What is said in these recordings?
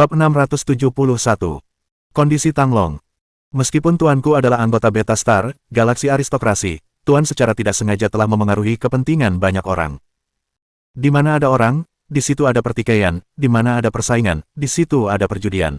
Bab 671. Kondisi Tanglong. Meskipun tuanku adalah anggota Beta Star, galaksi aristokrasi, tuan secara tidak sengaja telah memengaruhi kepentingan banyak orang. Di mana ada orang, di situ ada pertikaian, di mana ada persaingan, di situ ada perjudian.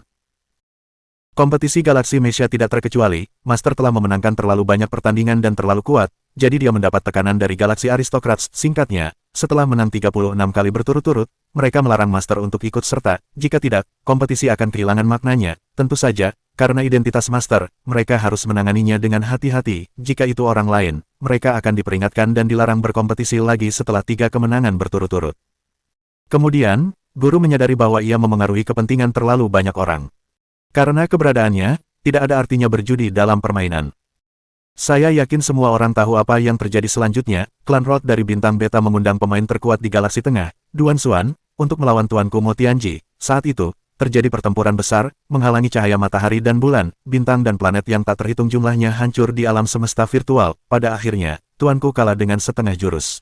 Kompetisi Galaksi Mesia tidak terkecuali, Master telah memenangkan terlalu banyak pertandingan dan terlalu kuat, jadi dia mendapat tekanan dari Galaksi Aristocrats. Singkatnya, setelah menang 36 kali berturut-turut, mereka melarang Master untuk ikut serta. Jika tidak, kompetisi akan kehilangan maknanya. Tentu saja, karena identitas Master, mereka harus menanganinya dengan hati-hati. Jika itu orang lain, mereka akan diperingatkan dan dilarang berkompetisi lagi setelah 3 kemenangan berturut-turut. Kemudian, guru menyadari bahwa ia memengaruhi kepentingan terlalu banyak orang. Karena keberadaannya, tidak ada artinya berjudi dalam permainan. Saya yakin semua orang tahu apa yang terjadi selanjutnya. Klan Roth dari Bintang Beta mengundang pemain terkuat di Galaksi Tengah, Duan Xuan, untuk melawan tuanku Mo Tianji. Saat itu, terjadi pertempuran besar, menghalangi cahaya matahari dan bulan, bintang dan planet yang tak terhitung jumlahnya hancur di alam semesta virtual. Pada akhirnya, tuanku kalah dengan setengah jurus.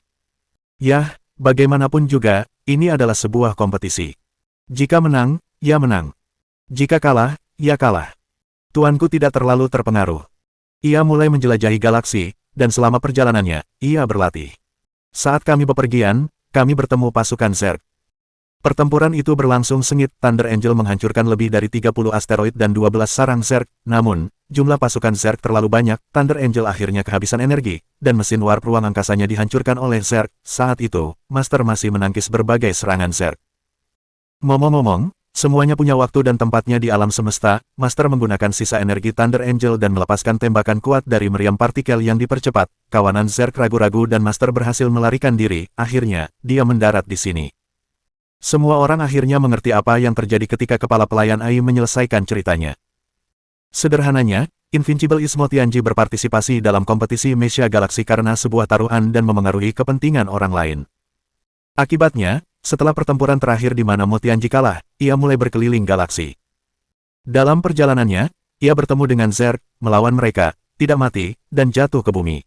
Yah, bagaimanapun juga, ini adalah sebuah kompetisi. Jika menang, ia menang. Jika kalah, ia kalah. Tuanku tidak terlalu terpengaruh. Ia mulai menjelajahi galaksi, dan selama perjalanannya, ia berlatih. Saat kami bepergian, kami bertemu pasukan Zerg. Pertempuran itu berlangsung sengit. Thunder Angel menghancurkan lebih dari 30 asteroid dan 12 sarang Zerg. Namun, jumlah pasukan Zerg terlalu banyak. Thunder Angel akhirnya kehabisan energi, dan mesin warp ruang angkasanya dihancurkan oleh Zerg. Saat itu, Master masih menangkis berbagai serangan Zerg. Ngomong-ngomong, semuanya punya waktu dan tempatnya di alam semesta. Master menggunakan sisa energi Thunder Angel dan melepaskan tembakan kuat dari meriam partikel yang dipercepat. Kawanan Zerg ragu-ragu dan Master berhasil melarikan diri. Akhirnya, dia mendarat di sini. Semua orang akhirnya mengerti apa yang terjadi ketika kepala pelayan AI menyelesaikan ceritanya. Sederhananya, Invincible Is Mo Tianji berpartisipasi dalam kompetisi Mesia Galaksi karena sebuah taruhan dan memengaruhi kepentingan orang lain. Akibatnya, setelah pertempuran terakhir di mana Mo Tianji kalah, ia mulai berkeliling galaksi. Dalam perjalanannya, ia bertemu dengan Zerg, melawan mereka, tidak mati, dan jatuh ke bumi.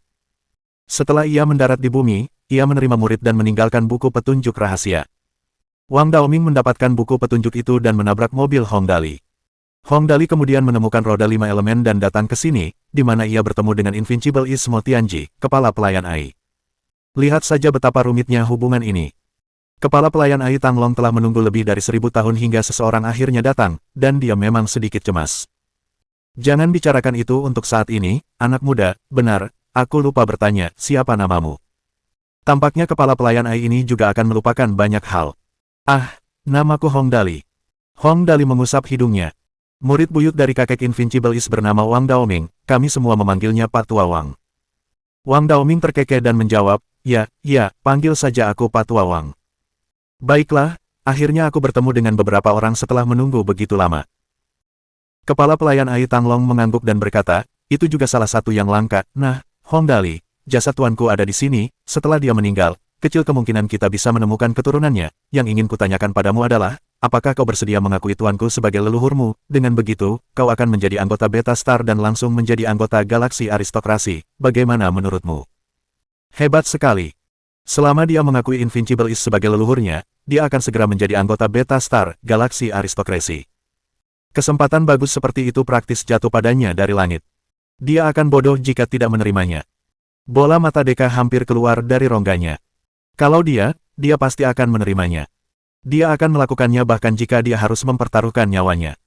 Setelah ia mendarat di bumi, ia menerima murid dan meninggalkan buku petunjuk rahasia. Wang Daoming mendapatkan buku petunjuk itu dan menabrak mobil Hong Dali. Hong Dali kemudian menemukan roda 5 elemen dan datang ke sini, di mana ia bertemu dengan Invincible Is Mo Tianji, kepala pelayan AI. Lihat saja betapa rumitnya hubungan ini. Kepala pelayan AI Tanglong telah menunggu lebih dari 1000 tahun hingga seseorang akhirnya datang, dan dia memang sedikit cemas. Jangan bicarakan itu untuk saat ini, anak muda. Benar, aku lupa bertanya, siapa namamu? Tampaknya kepala pelayan AI ini juga akan melupakan banyak hal. Ah, namaku Hong Dali. Hong Dali mengusap hidungnya. Murid buyut dari kakek Invincible Is bernama Wang Daoming, kami semua memanggilnya Pak Tua Wang. Wang Daoming terkekeh dan menjawab, ya, panggil saja aku Pak Tua Wang. Baiklah, akhirnya aku bertemu dengan beberapa orang setelah menunggu begitu lama. Kepala pelayan AI Tanglong mengangguk dan berkata, itu juga salah satu yang langka. Nah, Hong Dali, jasad tuanku ada di sini. Setelah dia meninggal, kecil kemungkinan kita bisa menemukan keturunannya. Yang ingin kutanyakan padamu adalah, apakah kau bersedia mengakui tuanku sebagai leluhurmu? Dengan begitu, kau akan menjadi anggota Beta Star dan langsung menjadi anggota Galaksi Aristokrasi. Bagaimana menurutmu? Hebat sekali. Selama dia mengakui Invincible Is sebagai leluhurnya, dia akan segera menjadi anggota Beta Star, Galaksi Aristokrasi. Kesempatan bagus seperti itu praktis jatuh padanya dari langit. Dia akan bodoh jika tidak menerimanya. Bola mata Deka hampir keluar dari rongganya. Kalau dia pasti akan menerimanya. Dia akan melakukannya bahkan jika dia harus mempertaruhkan nyawanya.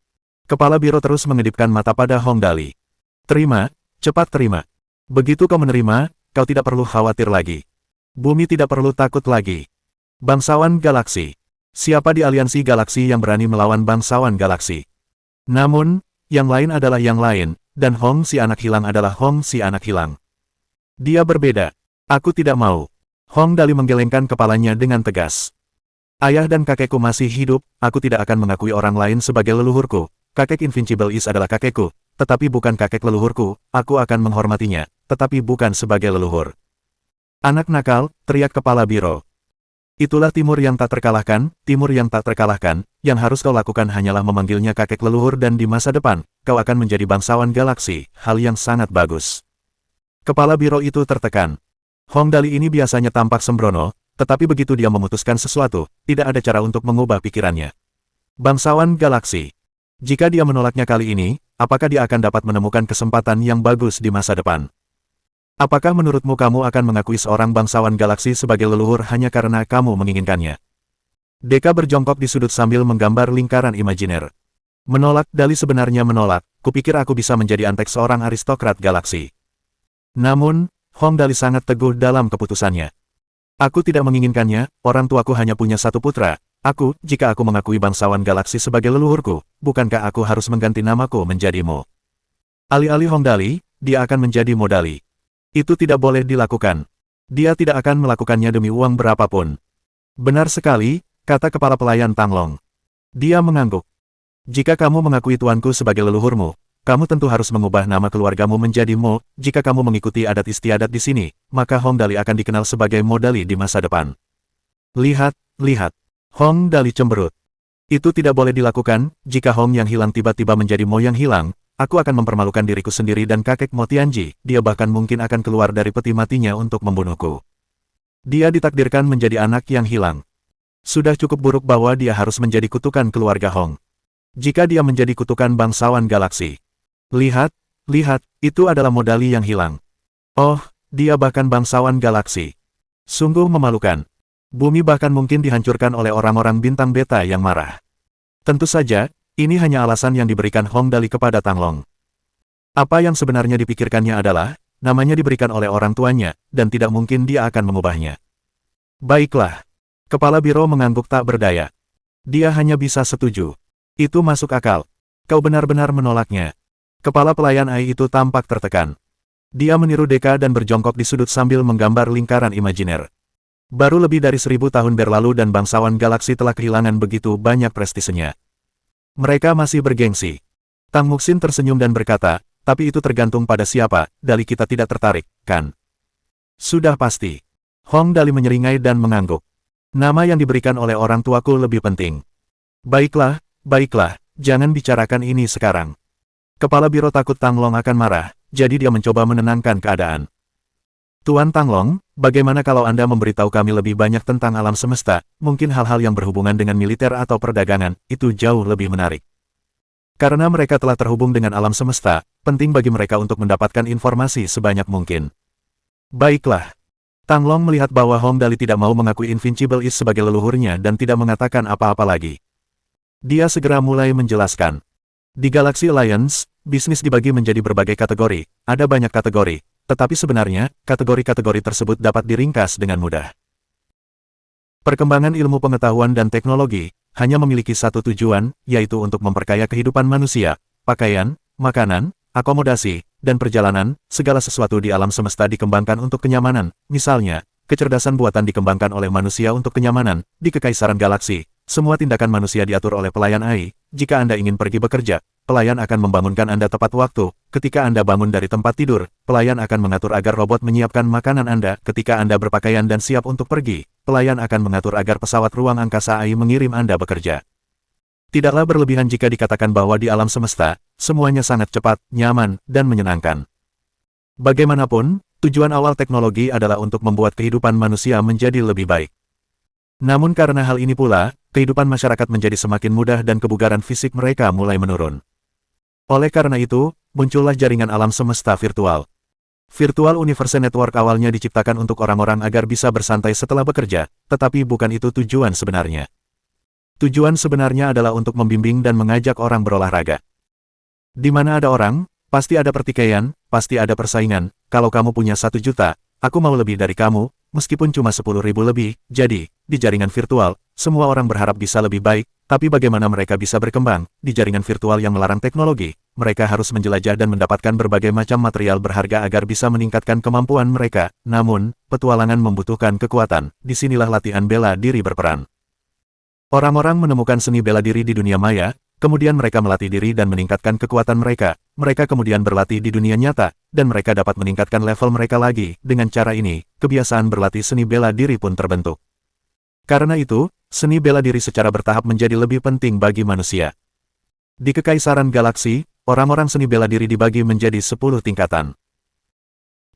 Kepala biro terus mengedipkan mata pada Hong Dali. Terima, cepat terima. Begitu kau menerima, kau tidak perlu khawatir lagi. Bumi tidak perlu takut lagi. Bangsawan Galaksi. Siapa di aliansi galaksi yang berani melawan bangsawan galaksi? Namun, yang lain adalah yang lain, dan Hong si anak hilang adalah Hong si anak hilang. Dia berbeda. Aku tidak mau. Hong Dali menggelengkan kepalanya dengan tegas. Ayah dan kakekku masih hidup, aku tidak akan mengakui orang lain sebagai leluhurku. Kakek Invincible Is adalah kakekku, tetapi bukan kakek leluhurku. Aku akan menghormatinya, tetapi bukan sebagai leluhur. Anak nakal, teriak kepala biro. Itulah Timur yang tak terkalahkan, Timur yang tak terkalahkan. Yang harus kau lakukan hanyalah memanggilnya kakek leluhur dan di masa depan, kau akan menjadi bangsawan galaksi, hal yang sangat bagus. Kepala biro itu tertekan. Hong Dali ini biasanya tampak sembrono, tetapi begitu dia memutuskan sesuatu, tidak ada cara untuk mengubah pikirannya. Bangsawan Galaksi. Jika dia menolaknya kali ini, apakah dia akan dapat menemukan kesempatan yang bagus di masa depan? Apakah menurutmu kamu akan mengakui seorang bangsawan galaksi sebagai leluhur hanya karena kamu menginginkannya? Deka berjongkok di sudut sambil menggambar lingkaran imajiner. Menolak, Dali sebenarnya menolak, kupikir aku bisa menjadi antek seorang aristokrat galaksi. Namun, Hong Dali sangat teguh dalam keputusannya. Aku tidak menginginkannya, orang tuaku hanya punya satu putra. Jika aku mengakui bangsawan galaksi sebagai leluhurku, bukankah aku harus mengganti namaku menjadi Mo? Alih-alih Hong Dali, dia akan menjadi Mo Dali. Itu tidak boleh dilakukan. Dia tidak akan melakukannya demi uang berapapun. Benar sekali, kata kepala pelayan Tanglong. Dia mengangguk. Jika kamu mengakui tuanku sebagai leluhurmu, kamu tentu harus mengubah nama keluargamu menjadi Mo. Jika kamu mengikuti adat istiadat di sini, maka Hong Dali akan dikenal sebagai Mo Dali di masa depan. Lihat, lihat. Hong Dali cemberut. Itu tidak boleh dilakukan, jika Hong yang hilang tiba-tiba menjadi Mo yang hilang, aku akan mempermalukan diriku sendiri dan kakek Mo Tianji, dia bahkan mungkin akan keluar dari peti matinya untuk membunuhku. Dia ditakdirkan menjadi anak yang hilang. Sudah cukup buruk bahwa dia harus menjadi kutukan keluarga Hong. Jika dia menjadi kutukan bangsawan galaksi. Lihat, lihat, itu adalah Mo Dali yang hilang. Oh, dia bahkan bangsawan galaksi. Sungguh memalukan. Bumi bahkan mungkin dihancurkan oleh orang-orang bintang beta yang marah. Tentu saja, ini hanya alasan yang diberikan Hong Dali kepada Tanglong. Apa yang sebenarnya dipikirkannya adalah, namanya diberikan oleh orang tuanya, dan tidak mungkin dia akan mengubahnya. Baiklah. Kepala biro mengangguk tak berdaya. Dia hanya bisa setuju. Itu masuk akal. Kau benar-benar menolaknya. Kepala pelayan Ai itu tampak tertekan. Dia meniru Deka dan berjongkok di sudut sambil menggambar lingkaran imajiner. Baru lebih dari 1000 tahun berlalu dan bangsawan galaksi telah kehilangan begitu banyak prestisenya. Mereka masih bergengsi. Tang Muxin tersenyum dan berkata, tapi itu tergantung pada siapa, Dali kita tidak tertarik, kan? Sudah pasti. Hong Dali menyeringai dan mengangguk. Nama yang diberikan oleh orang tuaku lebih penting. Baiklah, baiklah, jangan bicarakan ini sekarang. Kepala biro takut Tanglong akan marah, jadi dia mencoba menenangkan keadaan. Tuan Tanglong, bagaimana kalau Anda memberitahu kami lebih banyak tentang alam semesta, mungkin hal-hal yang berhubungan dengan militer atau perdagangan, itu jauh lebih menarik. Karena mereka telah terhubung dengan alam semesta, penting bagi mereka untuk mendapatkan informasi sebanyak mungkin. Baiklah. Tanglong melihat bahwa Hong Dali tidak mau mengakui Invincible Is sebagai leluhurnya dan tidak mengatakan apa-apa lagi. Dia segera mulai menjelaskan. Di Galaxy Alliance, bisnis dibagi menjadi berbagai kategori, ada banyak kategori. Tetapi sebenarnya, kategori-kategori tersebut dapat diringkas dengan mudah. Perkembangan ilmu pengetahuan dan teknologi hanya memiliki satu tujuan, yaitu untuk memperkaya kehidupan manusia, pakaian, makanan, akomodasi, dan perjalanan. Segala sesuatu di alam semesta dikembangkan untuk kenyamanan. Misalnya, kecerdasan buatan dikembangkan oleh manusia untuk kenyamanan. Di Kekaisaran Galaksi, semua tindakan manusia diatur oleh pelayan Ai. Jika Anda ingin pergi bekerja, pelayan akan membangunkan Anda tepat waktu. Ketika Anda bangun dari tempat tidur, pelayan akan mengatur agar robot menyiapkan makanan Anda. Ketika Anda berpakaian dan siap untuk pergi, pelayan akan mengatur agar pesawat ruang angkasa Ai mengirim Anda bekerja. Tidaklah berlebihan jika dikatakan bahwa di alam semesta, semuanya sangat cepat, nyaman, dan menyenangkan. Bagaimanapun, tujuan awal teknologi adalah untuk membuat kehidupan manusia menjadi lebih baik. Namun karena hal ini pula, kehidupan masyarakat menjadi semakin mudah dan kebugaran fisik mereka mulai menurun. Oleh karena itu, muncullah jaringan alam semesta virtual. Virtual Universe Network awalnya diciptakan untuk orang-orang agar bisa bersantai setelah bekerja, tetapi bukan itu tujuan sebenarnya. Tujuan sebenarnya adalah untuk membimbing dan mengajak orang berolahraga. Di mana ada orang, pasti ada pertikaian, pasti ada persaingan. Kalau kamu punya 1 juta, aku mau lebih dari kamu, meskipun cuma 10.000 lebih. Jadi, di jaringan virtual, semua orang berharap bisa lebih baik. Tapi bagaimana mereka bisa berkembang? Di jaringan virtual yang melarang teknologi, mereka harus menjelajah dan mendapatkan berbagai macam material berharga agar bisa meningkatkan kemampuan mereka. Namun, petualangan membutuhkan kekuatan. Disinilah latihan bela diri berperan. Orang-orang menemukan seni bela diri di dunia maya, kemudian mereka melatih diri dan meningkatkan kekuatan mereka. Mereka kemudian berlatih di dunia nyata, dan mereka dapat meningkatkan level mereka lagi. Dengan cara ini, kebiasaan berlatih seni bela diri pun terbentuk. Karena itu, seni bela diri secara bertahap menjadi lebih penting bagi manusia. Di Kekaisaran Galaksi, orang-orang seni bela diri dibagi menjadi 10 tingkatan.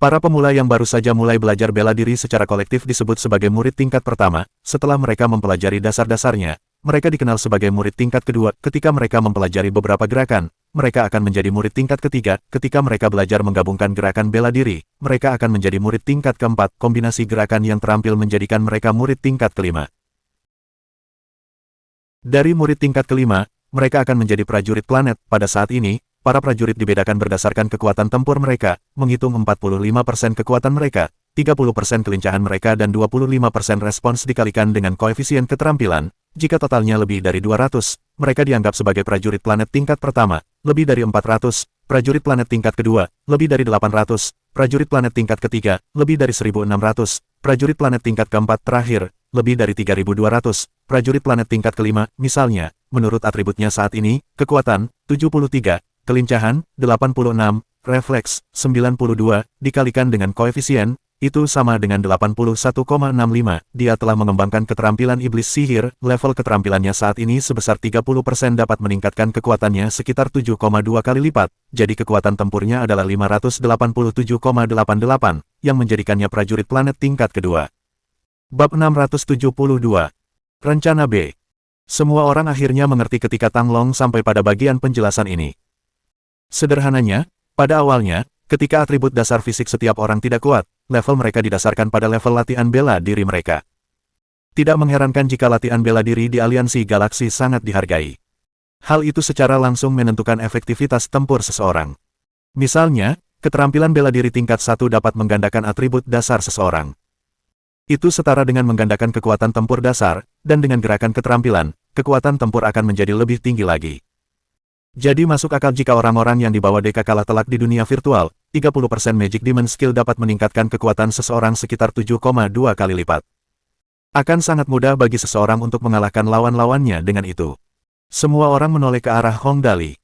Para pemula yang baru saja mulai belajar bela diri secara kolektif disebut sebagai murid tingkat pertama. Setelah mereka mempelajari dasar-dasarnya, mereka dikenal sebagai murid tingkat kedua. Ketika mereka mempelajari beberapa gerakan, mereka akan menjadi murid tingkat ketiga. Ketika mereka belajar menggabungkan gerakan bela diri, mereka akan menjadi murid tingkat keempat. Kombinasi gerakan yang terampil menjadikan mereka murid tingkat kelima. Dari murid tingkat kelima, mereka akan menjadi prajurit planet. Pada saat ini, para prajurit dibedakan berdasarkan kekuatan tempur mereka, menghitung 45% kekuatan mereka, 30% kelincahan mereka dan 25% respons dikalikan dengan koefisien keterampilan. Jika totalnya lebih dari 200, mereka dianggap sebagai prajurit planet tingkat pertama, lebih dari 400, prajurit planet tingkat kedua, lebih dari 800, prajurit planet tingkat ketiga, lebih dari 1600, prajurit planet tingkat keempat terakhir, lebih dari 3200, prajurit planet tingkat kelima, misalnya, menurut atributnya saat ini, kekuatan, 73, kelincahan, 86, refleks, 92, dikalikan dengan koefisien, itu sama dengan 81,65. Dia telah mengembangkan keterampilan iblis sihir, level keterampilannya saat ini sebesar 30% dapat meningkatkan kekuatannya sekitar 7,2 kali lipat, jadi kekuatan tempurnya adalah 587,88, yang menjadikannya prajurit planet tingkat kedua. Bab 672. Rencana B. Semua orang akhirnya mengerti ketika Tang Long sampai pada bagian penjelasan ini. Sederhananya, pada awalnya, ketika atribut dasar fisik setiap orang tidak kuat, level mereka didasarkan pada level latihan bela diri mereka. Tidak mengherankan jika latihan bela diri di aliansi galaksi sangat dihargai. Hal itu secara langsung menentukan efektivitas tempur seseorang. Misalnya, keterampilan bela diri tingkat 1 dapat menggandakan atribut dasar seseorang. Itu setara dengan menggandakan kekuatan tempur dasar, dan dengan gerakan keterampilan, kekuatan tempur akan menjadi lebih tinggi lagi. Jadi masuk akal jika orang-orang yang dibawa Deka kalah telak di dunia virtual, 30% Magic Demon Skill dapat meningkatkan kekuatan seseorang sekitar 7,2 kali lipat. Akan sangat mudah bagi seseorang untuk mengalahkan lawan-lawannya dengan itu. Semua orang menoleh ke arah Hong Dali.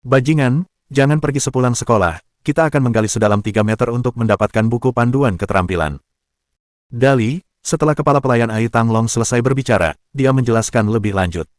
Bajingan, jangan pergi sepulang sekolah, kita akan menggali sedalam 3 meter untuk mendapatkan buku panduan keterampilan. Dali, setelah kepala pelayan Ai Tang Long selesai berbicara, dia menjelaskan lebih lanjut.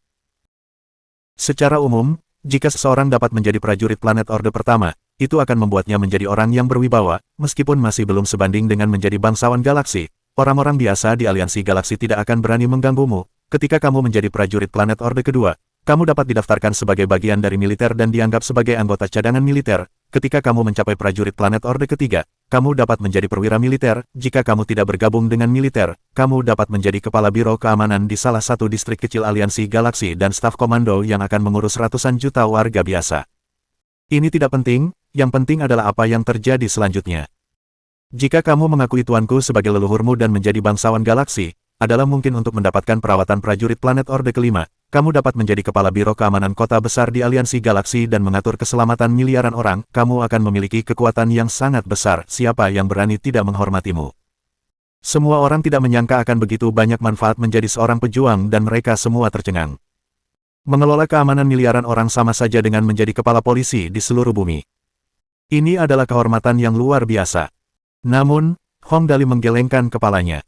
Secara umum, jika seseorang dapat menjadi prajurit planet Orde Pertama, itu akan membuatnya menjadi orang yang berwibawa, meskipun masih belum sebanding dengan menjadi bangsawan galaksi. Orang-orang biasa di aliansi galaksi tidak akan berani mengganggumu. Ketika kamu menjadi prajurit planet Orde Kedua, kamu dapat didaftarkan sebagai bagian dari militer dan dianggap sebagai anggota cadangan militer. Ketika kamu mencapai prajurit planet Orde Ketiga, kamu dapat menjadi perwira militer. Jika kamu tidak bergabung dengan militer, kamu dapat menjadi kepala biro keamanan di salah satu distrik kecil aliansi galaksi dan staf komando yang akan mengurus ratusan juta warga biasa. Ini tidak penting, yang penting adalah apa yang terjadi selanjutnya. Jika kamu mengakui tuanku sebagai leluhurmu dan menjadi bangsawan galaksi, adalah mungkin untuk mendapatkan perawatan prajurit planet Orde Kelima, kamu dapat menjadi kepala biro keamanan kota besar di aliansi galaksi dan mengatur keselamatan miliaran orang, kamu akan memiliki kekuatan yang sangat besar, siapa yang berani tidak menghormatimu. Semua orang tidak menyangka akan begitu banyak manfaat menjadi seorang pejuang dan mereka semua tercengang. Mengelola keamanan miliaran orang sama saja dengan menjadi kepala polisi di seluruh bumi. Ini adalah kehormatan yang luar biasa. Namun, Hong Dali menggelengkan kepalanya.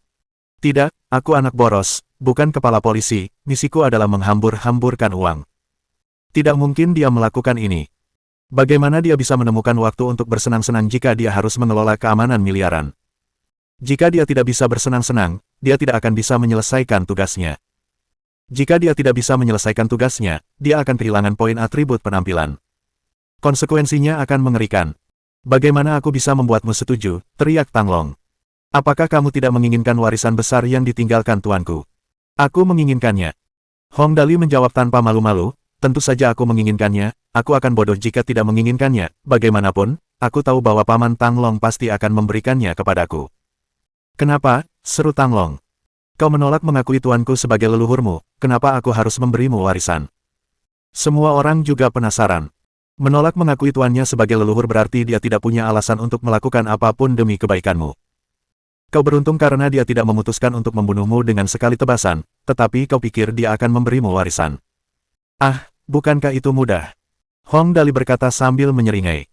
Tidak, aku anak boros, bukan kepala polisi, misiku adalah menghambur-hamburkan uang. Tidak mungkin dia melakukan ini. Bagaimana dia bisa menemukan waktu untuk bersenang-senang jika dia harus mengelola keamanan miliaran? Jika dia tidak bisa bersenang-senang, dia tidak akan bisa menyelesaikan tugasnya. Jika dia tidak bisa menyelesaikan tugasnya, dia akan kehilangan poin atribut penampilan. Konsekuensinya akan mengerikan. Bagaimana aku bisa membuatmu setuju? Teriak Tang Long. Apakah kamu tidak menginginkan warisan besar yang ditinggalkan tuanku? Aku menginginkannya. Hong Dali menjawab tanpa malu-malu, tentu saja aku menginginkannya, aku akan bodoh jika tidak menginginkannya, bagaimanapun, aku tahu bahwa Paman Tang Long pasti akan memberikannya kepadaku. Kenapa? Seru Tang Long. Kau menolak mengakui tuanku sebagai leluhurmu, kenapa aku harus memberimu warisan? Semua orang juga penasaran. Menolak mengakui tuannya sebagai leluhur berarti dia tidak punya alasan untuk melakukan apapun demi kebaikanmu. Kau beruntung karena dia tidak memutuskan untuk membunuhmu dengan sekali tebasan, tetapi kau pikir dia akan memberimu warisan. Ah, bukankah itu mudah? Hong Dali berkata sambil menyeringai.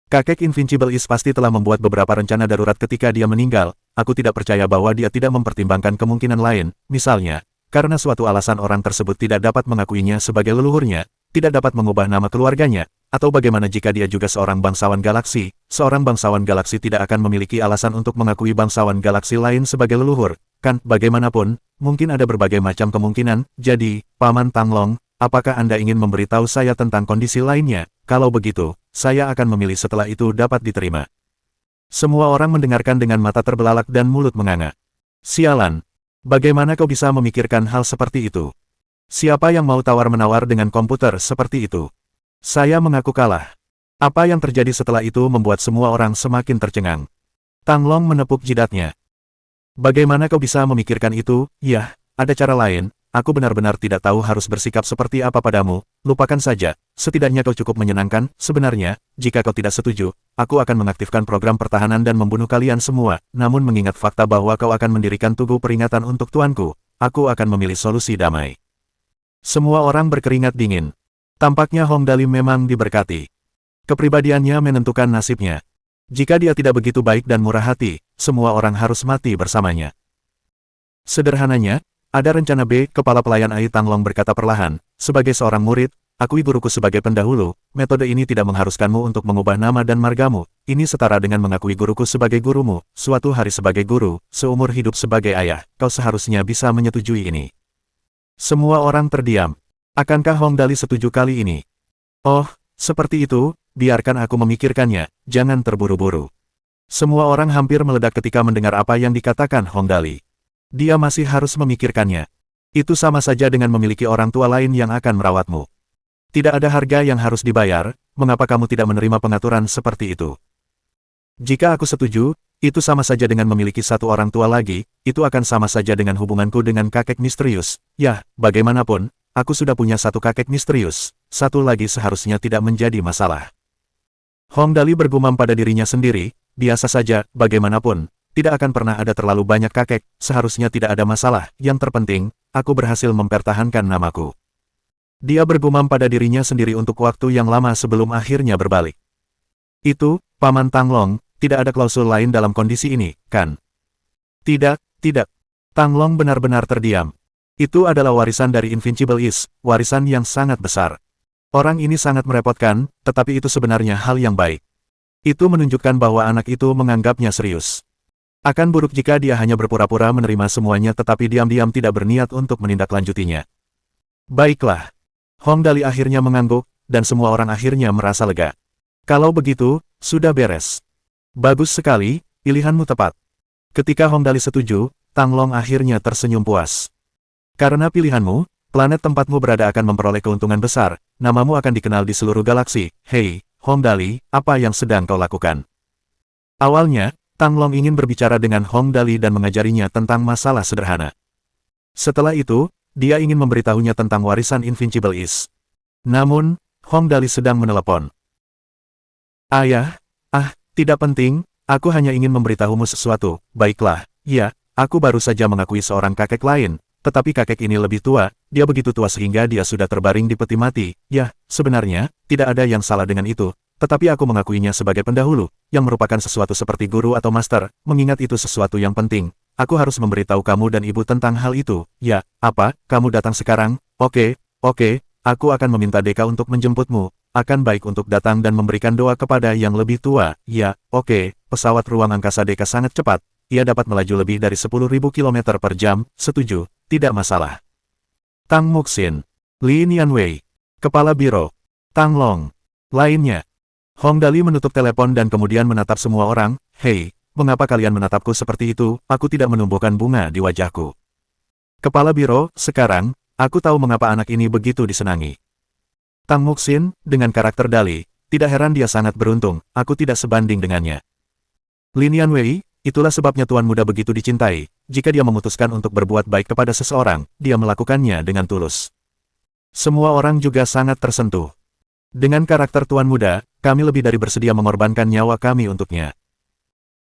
Kakek Invincible Is pasti telah membuat beberapa rencana darurat ketika dia meninggal, aku tidak percaya bahwa dia tidak mempertimbangkan kemungkinan lain, misalnya, karena suatu alasan orang tersebut tidak dapat mengakuinya sebagai leluhurnya, tidak dapat mengubah nama keluarganya, Atau bagaimana jika dia juga seorang bangsawan galaksi? Seorang bangsawan galaksi tidak akan memiliki alasan untuk mengakui bangsawan galaksi lain sebagai leluhur, kan? Bagaimanapun, mungkin ada berbagai macam kemungkinan. Jadi, Paman Tanglong, apakah Anda ingin memberitahu saya tentang kondisi lainnya? Kalau begitu, saya akan memilih setelah itu dapat diterima. Semua orang mendengarkan dengan mata terbelalak dan mulut menganga. Sialan! Bagaimana kau bisa memikirkan hal seperti itu? Siapa yang mau tawar-menawar dengan komputer seperti itu? Saya mengaku kalah. Apa yang terjadi setelah itu membuat semua orang semakin tercengang. Tanglong menepuk jidatnya. Bagaimana kau bisa memikirkan itu? Yah, ada cara lain. Aku benar-benar tidak tahu harus bersikap seperti apa padamu. Lupakan saja. Setidaknya kau cukup menyenangkan. Sebenarnya, jika kau tidak setuju, aku akan mengaktifkan program pertahanan dan membunuh kalian semua. Namun mengingat fakta bahwa kau akan mendirikan tugu peringatan untuk tuanku, aku akan memilih solusi damai. Semua orang berkeringat dingin. Tampaknya Hong Dali memang diberkati. Kepribadiannya menentukan nasibnya. Jika dia tidak begitu baik dan murah hati, semua orang harus mati bersamanya. Sederhananya, ada rencana B. Kepala pelayan Ai Tanglong berkata perlahan, sebagai seorang murid, akui guruku sebagai pendahulu. Metode ini tidak mengharuskanmu untuk mengubah nama dan margamu. Ini setara dengan mengakui guruku sebagai gurumu. Suatu hari sebagai guru, seumur hidup sebagai ayah. Kau seharusnya bisa menyetujui ini. Semua orang terdiam. Akankah Hong Dali setuju kali ini? Oh, seperti itu, biarkan aku memikirkannya, jangan terburu-buru. Semua orang hampir meledak ketika mendengar apa yang dikatakan Hong Dali. Dia masih harus memikirkannya. Itu sama saja dengan memiliki orang tua lain yang akan merawatmu. Tidak ada harga yang harus dibayar, mengapa kamu tidak menerima pengaturan seperti itu? Jika aku setuju, itu sama saja dengan memiliki satu orang tua lagi, itu akan sama saja dengan hubunganku dengan kakek misterius. Yah, bagaimanapun, aku sudah punya satu kakek misterius, satu lagi seharusnya tidak menjadi masalah. Hong Dali bergumam pada dirinya sendiri, biasa saja, bagaimanapun, tidak akan pernah ada terlalu banyak kakek, seharusnya tidak ada masalah, yang terpenting, aku berhasil mempertahankan namaku. Dia bergumam pada dirinya sendiri untuk waktu yang lama sebelum akhirnya berbalik. Itu, Paman Tanglong, tidak ada klausul lain dalam kondisi ini, kan? Tidak, tidak. Tanglong benar-benar terdiam. Itu adalah warisan dari Invincible East, warisan yang sangat besar. Orang ini sangat merepotkan, tetapi itu sebenarnya hal yang baik. Itu menunjukkan bahwa anak itu menganggapnya serius. Akan buruk jika dia hanya berpura-pura menerima semuanya tetapi diam-diam tidak berniat untuk menindaklanjutinya. Baiklah. Hong Dali akhirnya mengangguk, dan semua orang akhirnya merasa lega. Kalau begitu, sudah beres. Bagus sekali, pilihanmu tepat. Ketika Hong Dali setuju, Tanglong akhirnya tersenyum puas. Karena pilihanmu, planet tempatmu berada akan memperoleh keuntungan besar, namamu akan dikenal di seluruh galaksi. Hei, Hong Dali, apa yang sedang kau lakukan? Awalnya, Tanglong ingin berbicara dengan Hong Dali dan mengajarinya tentang masalah sederhana. Setelah itu, dia ingin memberitahunya tentang warisan Invincible East. Namun, Hong Dali sedang menelepon. Ayah, tidak penting, aku hanya ingin memberitahumu sesuatu. Baiklah, ya, aku baru saja mengakui seorang kakek lain. Tetapi kakek ini lebih tua, dia begitu tua sehingga dia sudah terbaring di peti mati. Yah, sebenarnya, tidak ada yang salah dengan itu, tetapi aku mengakuinya sebagai pendahulu, yang merupakan sesuatu seperti guru atau master, mengingat itu sesuatu yang penting. Aku harus memberitahu kamu dan ibu tentang hal itu. Ya, apa, kamu datang sekarang? Oke, aku akan meminta Deka untuk menjemputmu. Akan baik untuk datang dan memberikan doa kepada yang lebih tua. Ya, oke, pesawat ruang angkasa Deka sangat cepat. Ia dapat melaju lebih dari 10.000 km per jam, setuju. Tidak masalah. Tang Muxin, Li Nianwei, Kepala Biro, Tanglong, lainnya. Hong Dali menutup telepon dan kemudian menatap semua orang. Hei, mengapa kalian menatapku seperti itu? Aku tidak menumbuhkan bunga di wajahku. Kepala Biro, sekarang, aku tahu mengapa anak ini begitu disenangi. Tang Muxin, dengan karakter Dali, tidak heran dia sangat beruntung, aku tidak sebanding dengannya. Li Nianwei, itulah sebabnya Tuan Muda begitu dicintai. Jika dia memutuskan untuk berbuat baik kepada seseorang, dia melakukannya dengan tulus. Semua orang juga sangat tersentuh. Dengan karakter Tuan Muda, kami lebih dari bersedia mengorbankan nyawa kami untuknya.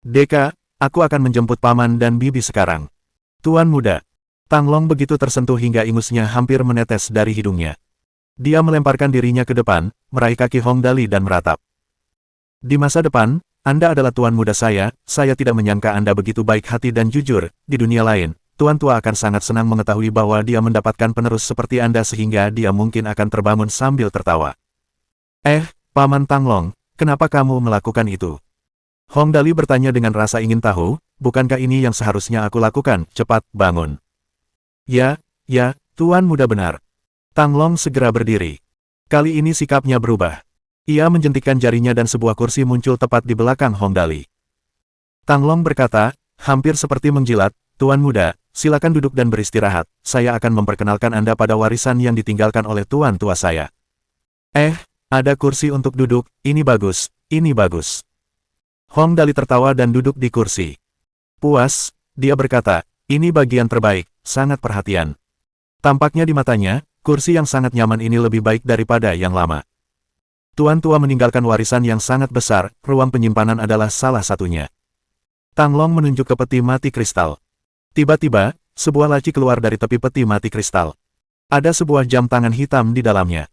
Deka, aku akan menjemput Paman dan Bibi sekarang. Tuan Muda. Tanglong begitu tersentuh hingga ingusnya hampir menetes dari hidungnya. Dia melemparkan dirinya ke depan, meraih kaki Hong Dali dan meratap. Di masa depan, Anda adalah Tuan Muda saya tidak menyangka Anda begitu baik hati dan jujur. Di dunia lain, Tuan Tua akan sangat senang mengetahui bahwa dia mendapatkan penerus seperti Anda sehingga dia mungkin akan terbangun sambil tertawa. Paman Tanglong, kenapa kamu melakukan itu? Hong Dali bertanya dengan rasa ingin tahu, bukankah ini yang seharusnya aku lakukan? Cepat, bangun. Ya, Tuan Muda benar. Tanglong segera berdiri. Kali ini sikapnya berubah. Ia menjentikkan jarinya dan sebuah kursi muncul tepat di belakang Hong Dali. Tanglong berkata, hampir seperti menjilat, Tuan Muda, silakan duduk dan beristirahat. Saya akan memperkenalkan Anda pada warisan yang ditinggalkan oleh tuan tua saya. Ada kursi untuk duduk, ini bagus, ini bagus. Hong Dali tertawa dan duduk di kursi. Puas, dia berkata, ini bagian terbaik, sangat perhatian. Tampaknya di matanya, kursi yang sangat nyaman ini lebih baik daripada yang lama. Tuan tua meninggalkan warisan yang sangat besar, ruang penyimpanan adalah salah satunya. Tanglong menunjuk ke peti mati kristal. Tiba-tiba, sebuah laci keluar dari tepi peti mati kristal. Ada sebuah jam tangan hitam di dalamnya.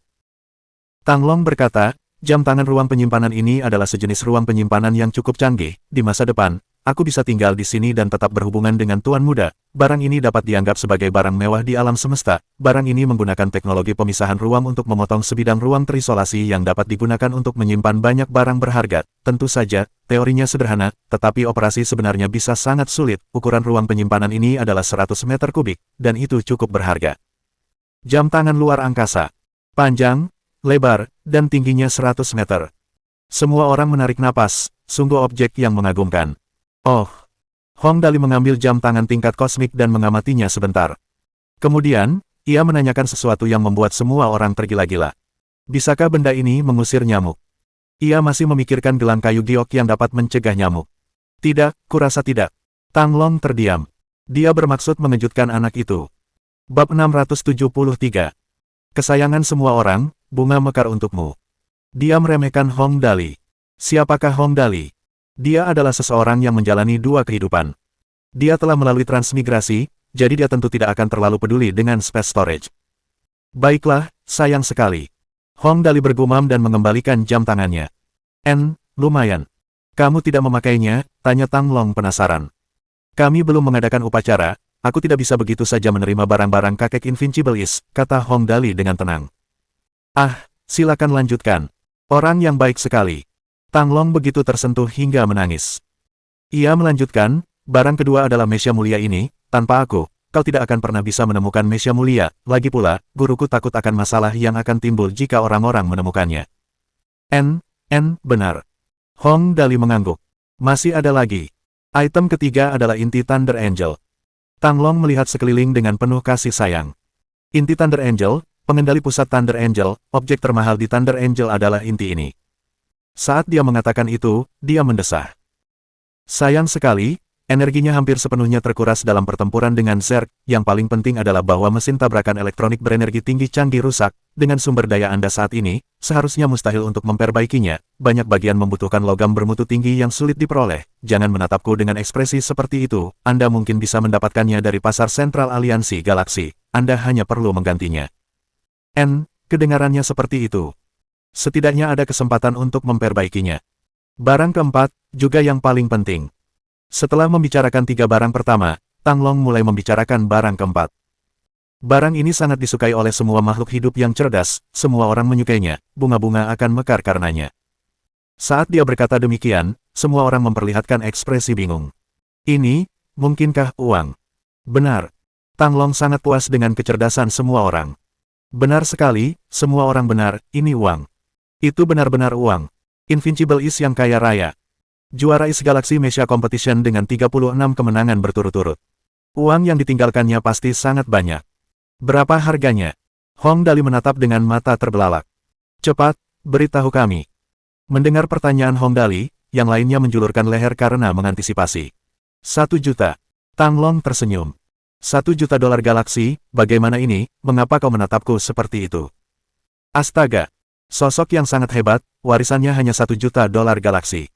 Tanglong berkata, jam tangan ruang penyimpanan ini adalah sejenis ruang penyimpanan yang cukup canggih. Di masa depan, aku bisa tinggal di sini dan tetap berhubungan dengan Tuan Muda. Barang ini dapat dianggap sebagai barang mewah di alam semesta. Barang ini menggunakan teknologi pemisahan ruang untuk memotong sebidang ruang terisolasi yang dapat digunakan untuk menyimpan banyak barang berharga. Tentu saja, teorinya sederhana, tetapi operasi sebenarnya bisa sangat sulit. Ukuran ruang penyimpanan ini adalah 100 meter kubik, dan itu cukup berharga. Jam tangan luar angkasa. Panjang, lebar, dan tingginya 100 meter. Semua orang menarik napas, sungguh objek yang mengagumkan. Oh! Hong Dali mengambil jam tangan tingkat kosmik dan mengamatinya sebentar. Kemudian, ia menanyakan sesuatu yang membuat semua orang tergila-gila. Bisakah benda ini mengusir nyamuk? Ia masih memikirkan gelang kayu giok yang dapat mencegah nyamuk. Tidak, kurasa tidak. Tanglong terdiam. Dia bermaksud mengejutkan anak itu. Bab 673. Kesayangan semua orang, bunga mekar untukmu. Dia meremehkan Hong Dali. Siapakah Hong Dali? Dia adalah seseorang yang menjalani dua kehidupan. Dia telah melalui transmigrasi, jadi dia tentu tidak akan terlalu peduli dengan space storage. Baiklah, sayang sekali. Hong Dali bergumam dan mengembalikan jam tangannya. Lumayan. Kamu tidak memakainya? Tanya Tanglong penasaran. Kami belum mengadakan upacara, aku tidak bisa begitu saja menerima barang-barang kakek Invincible Is, kata Hong Dali dengan tenang. Silakan lanjutkan. Orang yang baik sekali. Tanglong begitu tersentuh hingga menangis. Ia melanjutkan, barang kedua adalah Mesya Mulia ini, tanpa aku, kau tidak akan pernah bisa menemukan Mesya Mulia, lagi pula, guruku takut akan masalah yang akan timbul jika orang-orang menemukannya. Benar. Hong Dali mengangguk. Masih ada lagi. Item ketiga adalah inti Thunder Angel. Tanglong melihat sekeliling dengan penuh kasih sayang. Inti Thunder Angel, pengendali pusat Thunder Angel, objek termahal di Thunder Angel adalah inti ini. Saat dia mengatakan itu, dia mendesah. Sayang sekali, energinya hampir sepenuhnya terkuras dalam pertempuran dengan Zerg. Yang paling penting adalah bahwa mesin tabrakan elektronik berenergi tinggi canggih rusak. Dengan sumber daya Anda saat ini, seharusnya mustahil untuk memperbaikinya. Banyak bagian membutuhkan logam bermutu tinggi yang sulit diperoleh. Jangan menatapku dengan ekspresi seperti itu. Anda mungkin bisa mendapatkannya dari pasar sentral aliansi galaksi. Anda hanya perlu menggantinya. Kedengarannya seperti itu. Setidaknya ada kesempatan untuk memperbaikinya. Barang keempat, juga yang paling penting. Setelah membicarakan tiga barang pertama, Tanglong mulai membicarakan barang keempat. Barang ini sangat disukai oleh semua makhluk hidup yang cerdas, semua orang menyukainya, bunga-bunga akan mekar karenanya. Saat dia berkata demikian, semua orang memperlihatkan ekspresi bingung. Ini, mungkinkah uang? Benar. Tanglong sangat puas dengan kecerdasan semua orang. Benar sekali, semua orang benar, ini uang. Itu benar-benar uang. Invincible Is yang kaya raya. Juara Is Galaxy Mesya Competition dengan 36 kemenangan berturut-turut. Uang yang ditinggalkannya pasti sangat banyak. Berapa harganya? Hong Dali menatap dengan mata terbelalak. Cepat, beritahu kami. Mendengar pertanyaan Hong Dali, yang lainnya menjulurkan leher karena mengantisipasi. 1 juta. Tanglong tersenyum. 1 juta dolar galaksi, bagaimana ini, mengapa kau menatapku seperti itu? Astaga! Sosok yang sangat hebat, warisannya hanya 1 juta dolar galaksi.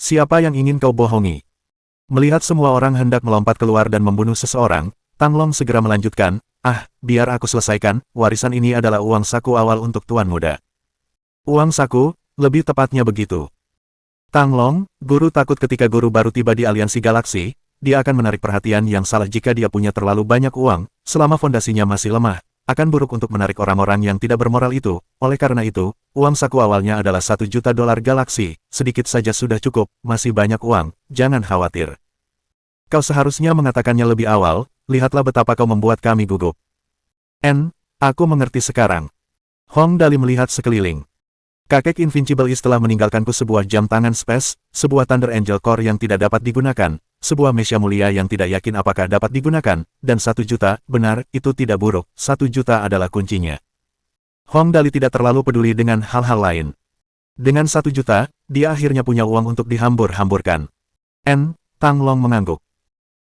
Siapa yang ingin kau bohongi? Melihat semua orang hendak melompat keluar dan membunuh seseorang, Tanglong segera melanjutkan, biar aku selesaikan, warisan ini adalah uang saku awal untuk Tuan Muda. Uang saku, lebih tepatnya begitu. Tanglong, guru takut ketika guru baru tiba di aliansi galaksi, dia akan menarik perhatian yang salah jika dia punya terlalu banyak uang, selama fondasinya masih lemah. akan buruk untuk menarik orang-orang yang tidak bermoral itu. Oleh karena itu, uang saku awalnya adalah $1 juta galaksi, sedikit saja sudah cukup, masih banyak uang, jangan khawatir. Kau seharusnya mengatakannya lebih awal, lihatlah betapa kau membuat kami gugup. Aku mengerti sekarang. Hong Dali melihat sekeliling. Kakek Invincible Is telah meninggalkanku sebuah jam tangan space, sebuah Thunder Angel Core yang tidak dapat digunakan, sebuah Mesya mulia yang tidak yakin apakah dapat digunakan, dan 1 juta, benar, itu tidak buruk, 1 juta adalah kuncinya. Hong Dali tidak terlalu peduli dengan hal-hal lain. Dengan 1 juta, dia akhirnya punya uang untuk dihambur-hamburkan. Tang Long mengangguk.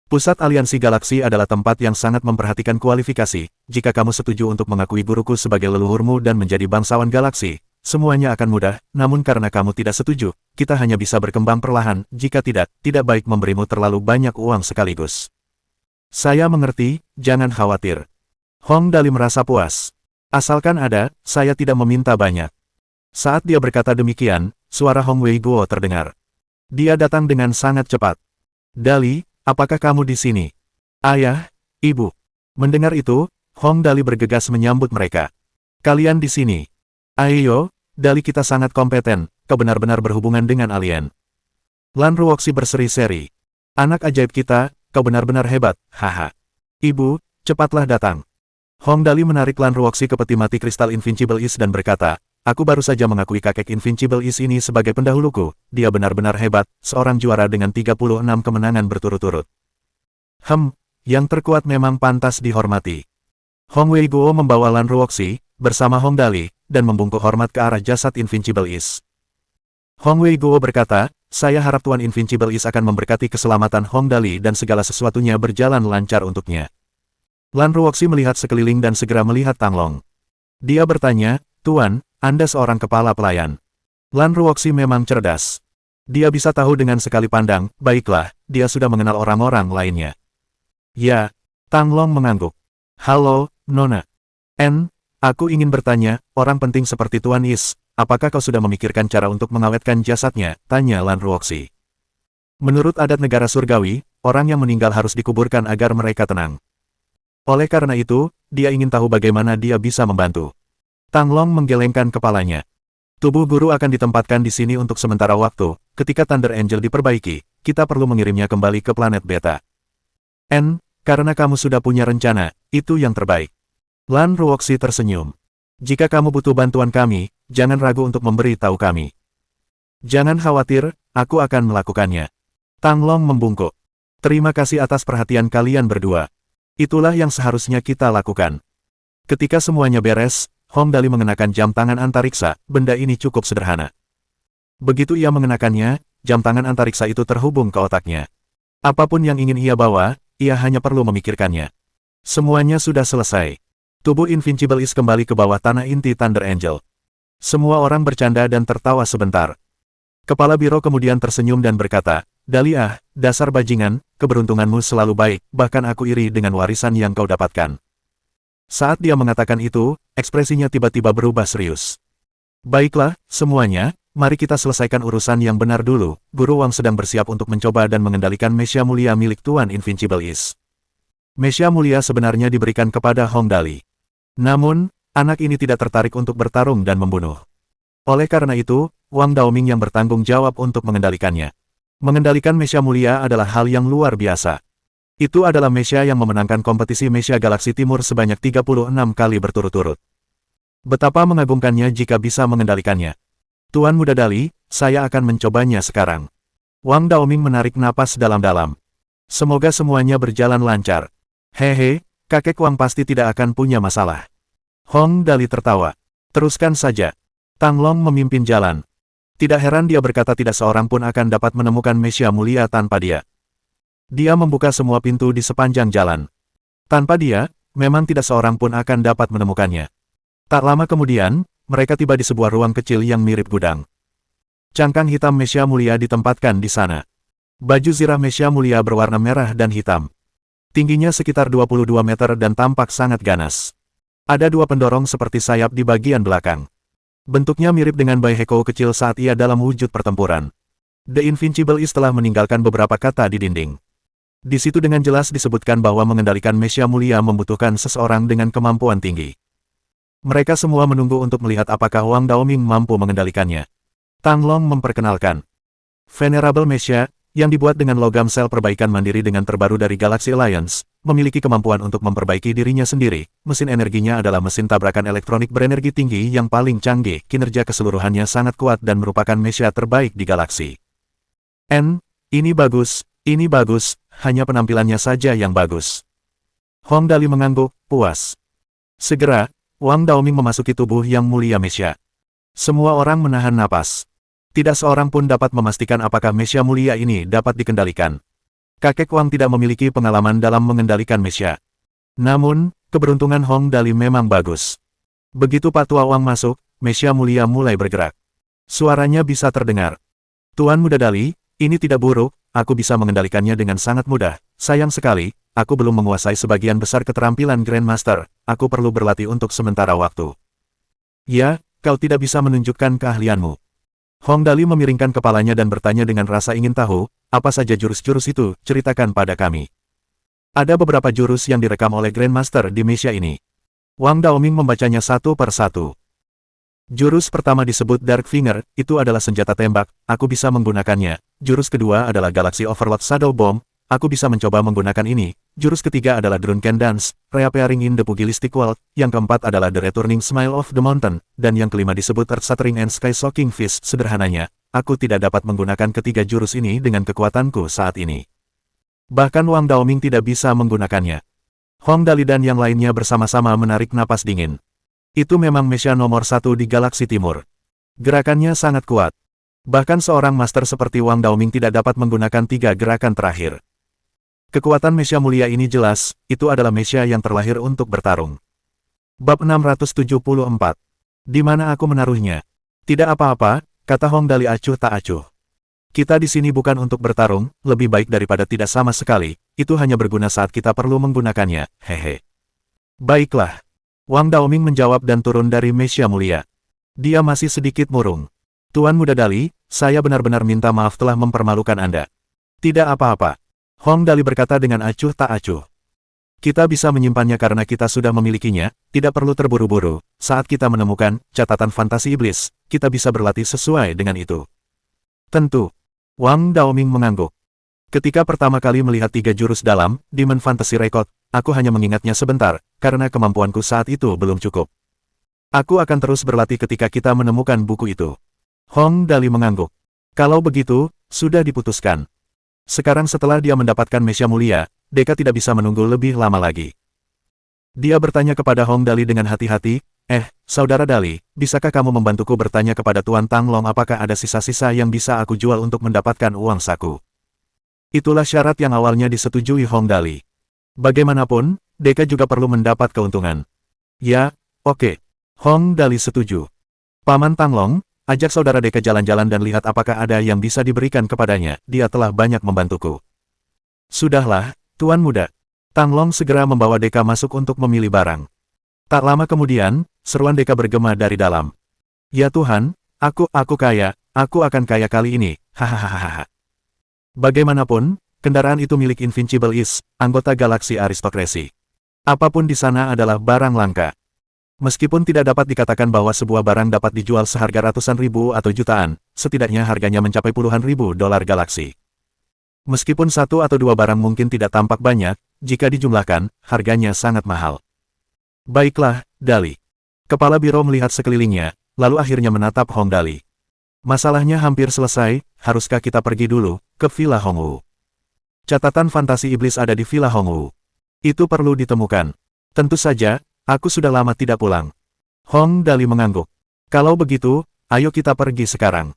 Pusat Aliansi Galaksi adalah tempat yang sangat memperhatikan kualifikasi. Jika kamu setuju untuk mengakui guruku sebagai leluhurmu dan menjadi bangsawan galaksi, semuanya akan mudah, namun karena kamu tidak setuju, kita hanya bisa berkembang perlahan, jika tidak baik memberimu terlalu banyak uang sekaligus. Saya mengerti, jangan khawatir. Hong Dali merasa puas. Asalkan ada, saya tidak meminta banyak. Saat dia berkata demikian, suara Hong Wei Guo terdengar. Dia datang dengan sangat cepat. Dali, apakah kamu di sini? Ayah, ibu. Mendengar itu, Hong Dali bergegas menyambut mereka. Kalian di sini. Ayo, Dali kita sangat kompeten, kau benar-benar berhubungan dengan alien. Lan Ruoxi berseri-seri. Anak ajaib kita, kau benar-benar hebat, haha. Ibu, cepatlah datang. Hong Dali menarik Lan Ruoxi ke peti mati kristal Invincible Is dan berkata, aku baru saja mengakui kakek Invincible Is ini sebagai pendahuluku, dia benar-benar hebat, seorang juara dengan 36 kemenangan berturut-turut. Yang terkuat memang pantas dihormati. Hong Wei Guo membawa Lan Ruoxi, bersama Hong Dali, dan membungkuk hormat ke arah jasad Invincible Is. Hong Wei Guo berkata, saya harap Tuan Invincible Is akan memberkati keselamatan Hong Dali dan segala sesuatunya berjalan lancar untuknya. Lan Ruoxi melihat sekeliling dan segera melihat Tang Long. Dia bertanya, Tuan, Anda seorang kepala pelayan. Lan Ruoxi memang cerdas. Dia bisa tahu dengan sekali pandang, baiklah, dia sudah mengenal orang-orang lainnya. Ya, Tang Long mengangguk. Halo, Nona. Aku ingin bertanya, orang penting seperti Tuan Is, apakah kau sudah memikirkan cara untuk mengawetkan jasadnya? Tanya Lan Ruoxi. Menurut adat negara surgawi, orang yang meninggal harus dikuburkan agar mereka tenang. Oleh karena itu, dia ingin tahu bagaimana dia bisa membantu. Tang Long menggelengkan kepalanya. Tubuh guru akan ditempatkan di sini untuk sementara waktu, ketika Thunder Angel diperbaiki, kita perlu mengirimnya kembali ke planet Beta. Karena kamu sudah punya rencana, itu yang terbaik. Lan Ruoxi tersenyum. Jika kamu butuh bantuan kami, jangan ragu untuk memberi tahu kami. Jangan khawatir, aku akan melakukannya. Tang Long membungkuk. Terima kasih atas perhatian kalian berdua. Itulah yang seharusnya kita lakukan. Ketika semuanya beres, Hong Dali mengenakan jam tangan antariksa, benda ini cukup sederhana. Begitu ia mengenakannya, jam tangan antariksa itu terhubung ke otaknya. Apapun yang ingin ia bawa, ia hanya perlu memikirkannya. Semuanya sudah selesai. Tubuh Invincible Is kembali ke bawah tanah inti Thunder Angel. Semua orang bercanda dan tertawa sebentar. Kepala biro kemudian tersenyum dan berkata, Dali dasar bajingan, keberuntunganmu selalu baik, bahkan aku iri dengan warisan yang kau dapatkan. Saat dia mengatakan itu, ekspresinya tiba-tiba berubah serius. Baiklah, semuanya, mari kita selesaikan urusan yang benar dulu. Guru Wang sedang bersiap untuk mencoba dan mengendalikan Mesya mulia milik Tuan Invincible Is. Mesya mulia sebenarnya diberikan kepada Hong Dali. Namun, anak ini tidak tertarik untuk bertarung dan membunuh. Oleh karena itu, Wang Daoming yang bertanggung jawab untuk mengendalikannya. Mengendalikan Mesya mulia adalah hal yang luar biasa. Itu adalah Mesya yang memenangkan kompetisi Mesya Galaksi Timur sebanyak 36 kali berturut-turut. Betapa mengagumkannya jika bisa mengendalikannya. Tuan Muda Dali, saya akan mencobanya sekarang. Wang Daoming menarik napas dalam-dalam. Semoga semuanya berjalan lancar. Hehe, kakek Wang pasti tidak akan punya masalah. Hong Dali tertawa. Teruskan saja. Tang Long memimpin jalan. Tidak heran dia berkata tidak seorang pun akan dapat menemukan Mesya mulia tanpa dia. Dia membuka semua pintu di sepanjang jalan. Tanpa dia, memang tidak seorang pun akan dapat menemukannya. Tak lama kemudian, mereka tiba di sebuah ruang kecil yang mirip gudang. Cangkang hitam Mesya mulia ditempatkan di sana. Baju zirah Mesya mulia berwarna merah dan hitam. Tingginya sekitar 22 meter dan tampak sangat ganas. Ada dua pendorong seperti sayap di bagian belakang. Bentuknya mirip dengan Bai Heko kecil saat ia dalam wujud pertempuran. The Invincible Is telah meninggalkan beberapa kata di dinding. Di situ dengan jelas disebutkan bahwa mengendalikan Mesya Mulia membutuhkan seseorang dengan kemampuan tinggi. Mereka semua menunggu untuk melihat apakah Wang Daoming mampu mengendalikannya. Tang Long memperkenalkan. Venerable Mesya, yang dibuat dengan logam sel perbaikan mandiri dengan terbaru dari Galaxy Alliance, memiliki kemampuan untuk memperbaiki dirinya sendiri. Mesin energinya adalah mesin tabrakan elektronik berenergi tinggi yang paling canggih, kinerja keseluruhannya sangat kuat dan merupakan Mesya terbaik di galaksi. Ini bagus, hanya penampilannya saja yang bagus. Hong Dali mengangguk, puas. Segera, Wang Daoming memasuki tubuh yang mulia Mesya. Semua orang menahan napas. Tidak seorang pun dapat memastikan apakah Mesya mulia ini dapat dikendalikan. Kakek Wang tidak memiliki pengalaman dalam mengendalikan Mesya. Namun, keberuntungan Hong Dali memang bagus. Begitu Pak Tua Wang masuk, Mesya mulia mulai bergerak. Suaranya bisa terdengar. Tuan Muda Dali, ini tidak buruk, aku bisa mengendalikannya dengan sangat mudah. Sayang sekali, aku belum menguasai sebagian besar keterampilan Grandmaster, aku perlu berlatih untuk sementara waktu. Ya, kau tidak bisa menunjukkan keahlianmu. Hong Dali memiringkan kepalanya dan bertanya dengan rasa ingin tahu, apa saja jurus-jurus itu, ceritakan pada kami. Ada beberapa jurus yang direkam oleh Grandmaster di Mesya ini. Wang Daoming membacanya satu per satu. Jurus pertama disebut Dark Finger, itu adalah senjata tembak, aku bisa menggunakannya. Jurus kedua adalah Galaxy Overload Shadow Bomb, aku bisa mencoba menggunakan ini. Jurus ketiga adalah Drunken Dance, Reappearing in the Pugilistic World. Yang keempat adalah The Returning Smile of the Mountain. Dan yang kelima disebut Earth Shattering and Sky Shocking Fist. Sederhananya, aku tidak dapat menggunakan ketiga jurus ini dengan kekuatanku saat ini. Bahkan Wang Daoming tidak bisa menggunakannya. Hong Dali dan yang lainnya bersama-sama menarik napas dingin. Itu memang Mesya nomor 1 di Galaksi Timur. Gerakannya sangat kuat. Bahkan seorang master seperti Wang Daoming tidak dapat menggunakan 3 gerakan terakhir. Kekuatan Mesya mulia ini jelas, itu adalah Mesya yang terlahir untuk bertarung. Bab 674. Di mana aku menaruhnya? Tidak apa-apa, kata Hong Dali acuh tak acuh. Kita di sini bukan untuk bertarung, lebih baik daripada tidak sama sekali, itu hanya berguna saat kita perlu menggunakannya, hehe. Baiklah. Wang Daoming menjawab dan turun dari Mesya mulia. Dia masih sedikit murung. Tuan Muda Dali, saya benar-benar minta maaf telah mempermalukan Anda. Tidak apa-apa. Hong Dali berkata dengan acuh tak acuh. Kita bisa menyimpannya karena kita sudah memilikinya, tidak perlu terburu-buru. Saat kita menemukan catatan fantasi iblis, kita bisa berlatih sesuai dengan itu. Tentu. Wang Daoming mengangguk. Ketika pertama kali melihat 3 jurus dalam Demon Fantasy Record, aku hanya mengingatnya sebentar, karena kemampuanku saat itu belum cukup. Aku akan terus berlatih ketika kita menemukan buku itu. Hong Dali mengangguk. Kalau begitu, sudah diputuskan. Sekarang setelah dia mendapatkan Mesya mulia, Deka tidak bisa menunggu lebih lama lagi. Dia bertanya kepada Hong Dali dengan hati-hati, Saudara Dali, bisakah kamu membantuku bertanya kepada Tuan Tang Long apakah ada sisa-sisa yang bisa aku jual untuk mendapatkan uang saku? Itulah syarat yang awalnya disetujui Hong Dali. Bagaimanapun, Deka juga perlu mendapat keuntungan. Ya, oke. Hong Dali setuju. Paman Tang Long, ajak saudara Deka jalan-jalan dan lihat apakah ada yang bisa diberikan kepadanya, dia telah banyak membantuku. Sudahlah, Tuan Muda. Tang Long segera membawa Deka masuk untuk memilih barang. Tak lama kemudian, seruan Deka bergema dari dalam. Ya Tuhan, aku kaya, aku akan kaya kali ini, hahaha. Bagaimanapun, kendaraan itu milik Invincible Is, anggota Galaksi Aristokrasi. Apapun di sana adalah barang langka. Meskipun tidak dapat dikatakan bahwa sebuah barang dapat dijual seharga ratusan ribu atau jutaan, setidaknya harganya mencapai puluhan ribu dolar Galaksi. Meskipun 1 atau 2 barang mungkin tidak tampak banyak, jika dijumlahkan, harganya sangat mahal. Baiklah, Dali. Kepala biro melihat sekelilingnya, lalu akhirnya menatap Hong Dali. Masalahnya hampir selesai, haruskah kita pergi dulu ke Villa Hongwu? Catatan fantasi iblis ada di Villa Hongwu. Itu perlu ditemukan. Tentu saja, aku sudah lama tidak pulang. Hong Dali mengangguk. Kalau begitu, ayo kita pergi sekarang.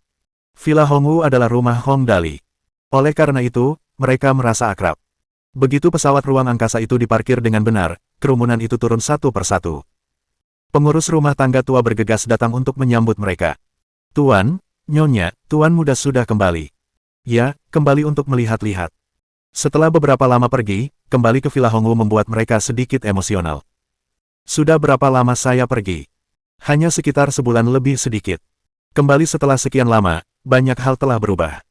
Villa Hongwu adalah rumah Hong Dali. Oleh karena itu, mereka merasa akrab. Begitu pesawat ruang angkasa itu diparkir dengan benar, kerumunan itu turun satu persatu. Pengurus rumah tangga tua bergegas datang untuk menyambut mereka. Tuan, Nyonya, Tuan Muda sudah kembali. Ya, kembali untuk melihat-lihat. Setelah beberapa lama pergi, kembali ke Villa Hongwu membuat mereka sedikit emosional. Sudah berapa lama saya pergi? Hanya sekitar sebulan lebih sedikit. Kembali setelah sekian lama, banyak hal telah berubah.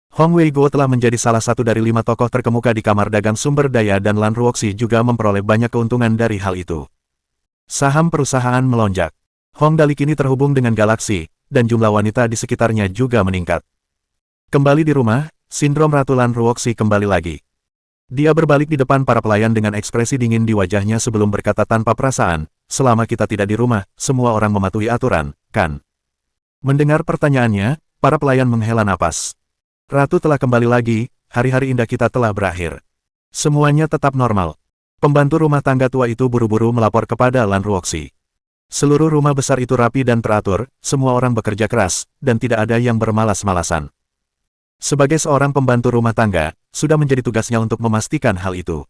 Hong Wei-Guo telah menjadi salah satu dari 5 tokoh terkemuka di kamar dagang sumber daya dan Lan Ruoxi juga memperoleh banyak keuntungan dari hal itu. Saham perusahaan melonjak. Hong Dali kini terhubung dengan galaksi, dan jumlah wanita di sekitarnya juga meningkat. Kembali di rumah, sindrom Ratu Lan Ruoxi kembali lagi. Dia berbalik di depan para pelayan dengan ekspresi dingin di wajahnya sebelum berkata tanpa perasaan, selama kita tidak di rumah, semua orang mematuhi aturan, kan? Mendengar pertanyaannya, para pelayan menghela napas. Ratu telah kembali lagi, hari-hari indah kita telah berakhir. Semuanya tetap normal. Pembantu rumah tangga tua itu buru-buru melapor kepada Lan Ruoxi. Seluruh rumah besar itu rapi dan teratur, semua orang bekerja keras, dan tidak ada yang bermalas-malasan. Sebagai seorang pembantu rumah tangga, sudah menjadi tugasnya untuk memastikan hal itu.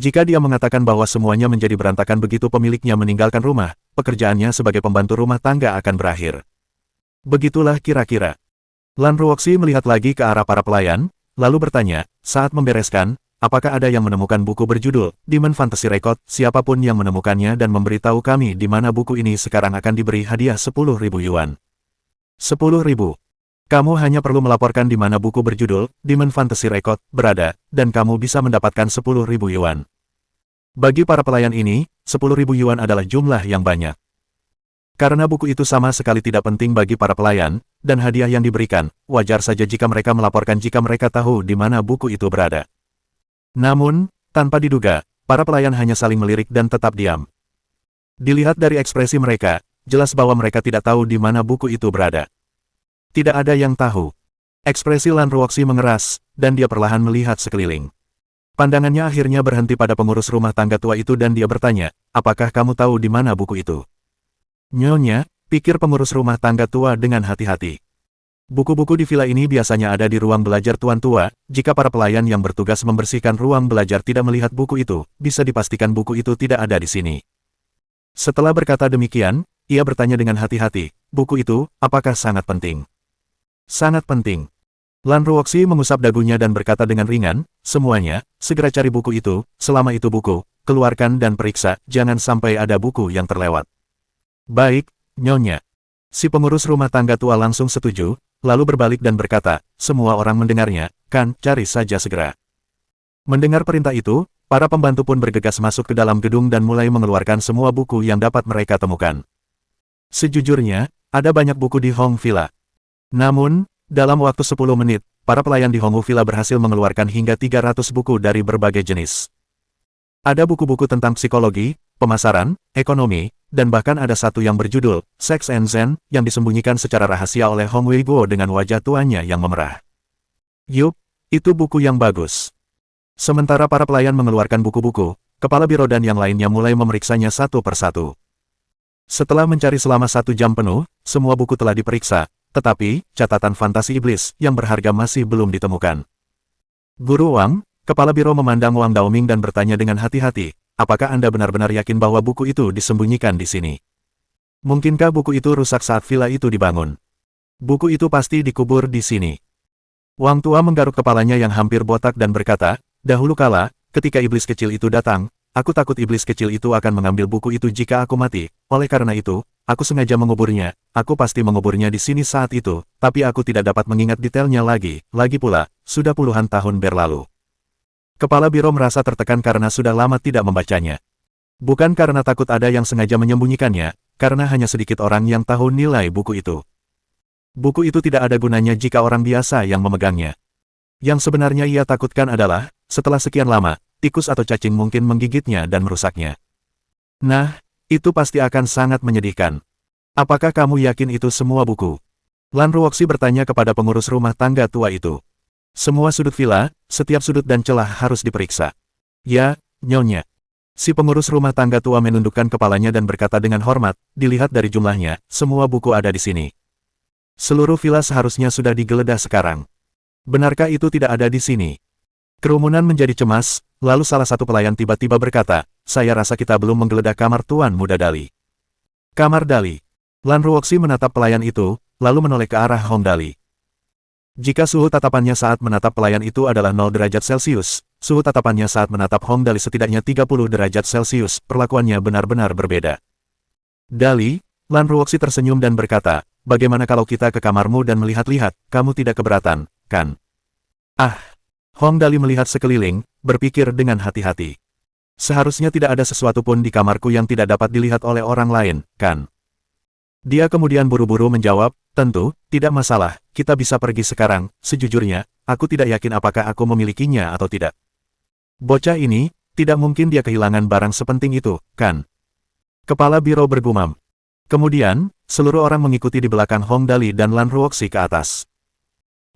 Jika dia mengatakan bahwa semuanya menjadi berantakan begitu pemiliknya meninggalkan rumah, pekerjaannya sebagai pembantu rumah tangga akan berakhir. Begitulah kira-kira. Lan Ruoxi melihat lagi ke arah para pelayan, lalu bertanya, saat membereskan, apakah ada yang menemukan buku berjudul Demon Fantasy Record? Siapapun yang menemukannya dan memberitahu kami di mana buku ini sekarang akan diberi hadiah 10.000 yuan. 10.000. Kamu hanya perlu melaporkan di mana buku berjudul Demon Fantasy Record berada, dan kamu bisa mendapatkan 10.000 yuan. Bagi para pelayan ini, 10.000 yuan adalah jumlah yang banyak. Karena buku itu sama sekali tidak penting bagi para pelayan, dan hadiah yang diberikan, wajar saja jika mereka melaporkan jika mereka tahu di mana buku itu berada. Namun, tanpa diduga, para pelayan hanya saling melirik dan tetap diam. Dilihat dari ekspresi mereka, jelas bahwa mereka tidak tahu di mana buku itu berada. Tidak ada yang tahu. Ekspresi Lan Ruoxi mengeras, dan dia perlahan melihat sekeliling. Pandangannya akhirnya berhenti pada pengurus rumah tangga tua itu dan dia bertanya, apakah kamu tahu di mana buku itu? Nyonya, pikir pengurus rumah tangga tua dengan hati-hati. Buku-buku di villa ini biasanya ada di ruang belajar tuan tua, jika para pelayan yang bertugas membersihkan ruang belajar tidak melihat buku itu, bisa dipastikan buku itu tidak ada di sini. Setelah berkata demikian, ia bertanya dengan hati-hati, buku itu, apakah sangat penting? Sangat penting. Lan Ruoxi mengusap dagunya dan berkata dengan ringan, semuanya, segera cari buku itu, selama itu buku, keluarkan dan periksa, jangan sampai ada buku yang terlewat. Baik, Nyonya. Si pengurus rumah tangga tua langsung setuju, lalu berbalik dan berkata, semua orang mendengarnya, kan, cari saja segera. Mendengar perintah itu, para pembantu pun bergegas masuk ke dalam gedung dan mulai mengeluarkan semua buku yang dapat mereka temukan. Sejujurnya, ada banyak buku di Hong Villa. Namun, dalam waktu 10 menit, para pelayan di Hongwu Villa berhasil mengeluarkan hingga 300 buku dari berbagai jenis. Ada buku-buku tentang psikologi, pemasaran, ekonomi, dan bahkan ada satu yang berjudul Sex and Zen yang disembunyikan secara rahasia oleh Hong Wei-Guo dengan wajah tuanya yang memerah. Yup, itu buku yang bagus. Sementara para pelayan mengeluarkan buku-buku, kepala biro dan yang lainnya mulai memeriksanya satu persatu. Setelah mencari selama 1 jam penuh, semua buku telah diperiksa. Tetapi, catatan fantasi iblis yang berharga masih belum ditemukan. Guru Wang, kepala biro memandang Wang Daoming dan bertanya dengan hati-hati, apakah Anda benar-benar yakin bahwa buku itu disembunyikan di sini? Mungkinkah buku itu rusak saat villa itu dibangun? Buku itu pasti dikubur di sini. Wang tua menggaruk kepalanya yang hampir botak dan berkata, dahulu kala, ketika iblis kecil itu datang, aku takut iblis kecil itu akan mengambil buku itu jika aku mati, oleh karena itu, aku sengaja menguburnya, aku pasti menguburnya di sini saat itu, tapi aku tidak dapat mengingat detailnya lagi pula, sudah puluhan tahun berlalu. Kepala biro merasa tertekan karena sudah lama tidak membacanya. Bukan karena takut ada yang sengaja menyembunyikannya, karena hanya sedikit orang yang tahu nilai buku itu. Buku itu tidak ada gunanya jika orang biasa yang memegangnya. Yang sebenarnya ia takutkan adalah, setelah sekian lama, tikus atau cacing mungkin menggigitnya dan merusaknya. Nah, itu pasti akan sangat menyedihkan. Apakah kamu yakin itu semua buku? Lan Ruoxi bertanya kepada pengurus rumah tangga tua itu. Semua sudut villa, setiap sudut dan celah harus diperiksa. Ya, Nyonya. Si pengurus rumah tangga tua menundukkan kepalanya dan berkata dengan hormat, dilihat dari jumlahnya, semua buku ada di sini. Seluruh villa seharusnya sudah digeledah sekarang. Benarkah itu tidak ada di sini? Kerumunan menjadi cemas, lalu salah satu pelayan tiba-tiba berkata, saya rasa kita belum menggeledah kamar Tuan Muda Dali. Kamar Dali. Lan Ruoxi menatap pelayan itu, lalu menoleh ke arah Hong Dali. Jika suhu tatapannya saat menatap pelayan itu adalah 0 derajat Celcius, suhu tatapannya saat menatap Hong Dali setidaknya 30 derajat Celcius, perlakuannya benar-benar berbeda. Dali, Lan Ruoxi tersenyum dan berkata, bagaimana kalau kita ke kamarmu dan melihat-lihat, kamu tidak keberatan, kan? Ah! Hong Dali melihat sekeliling, berpikir dengan hati-hati. Seharusnya tidak ada sesuatu pun di kamarku yang tidak dapat dilihat oleh orang lain, kan? Dia kemudian buru-buru menjawab, tentu, tidak masalah, kita bisa pergi sekarang. Sejujurnya, aku tidak yakin apakah aku memilikinya atau tidak. Bocah ini, tidak mungkin dia kehilangan barang sepenting itu, kan? Kepala biro bergumam. Kemudian, seluruh orang mengikuti di belakang Hong Dali dan Lan Ruoxi ke atas.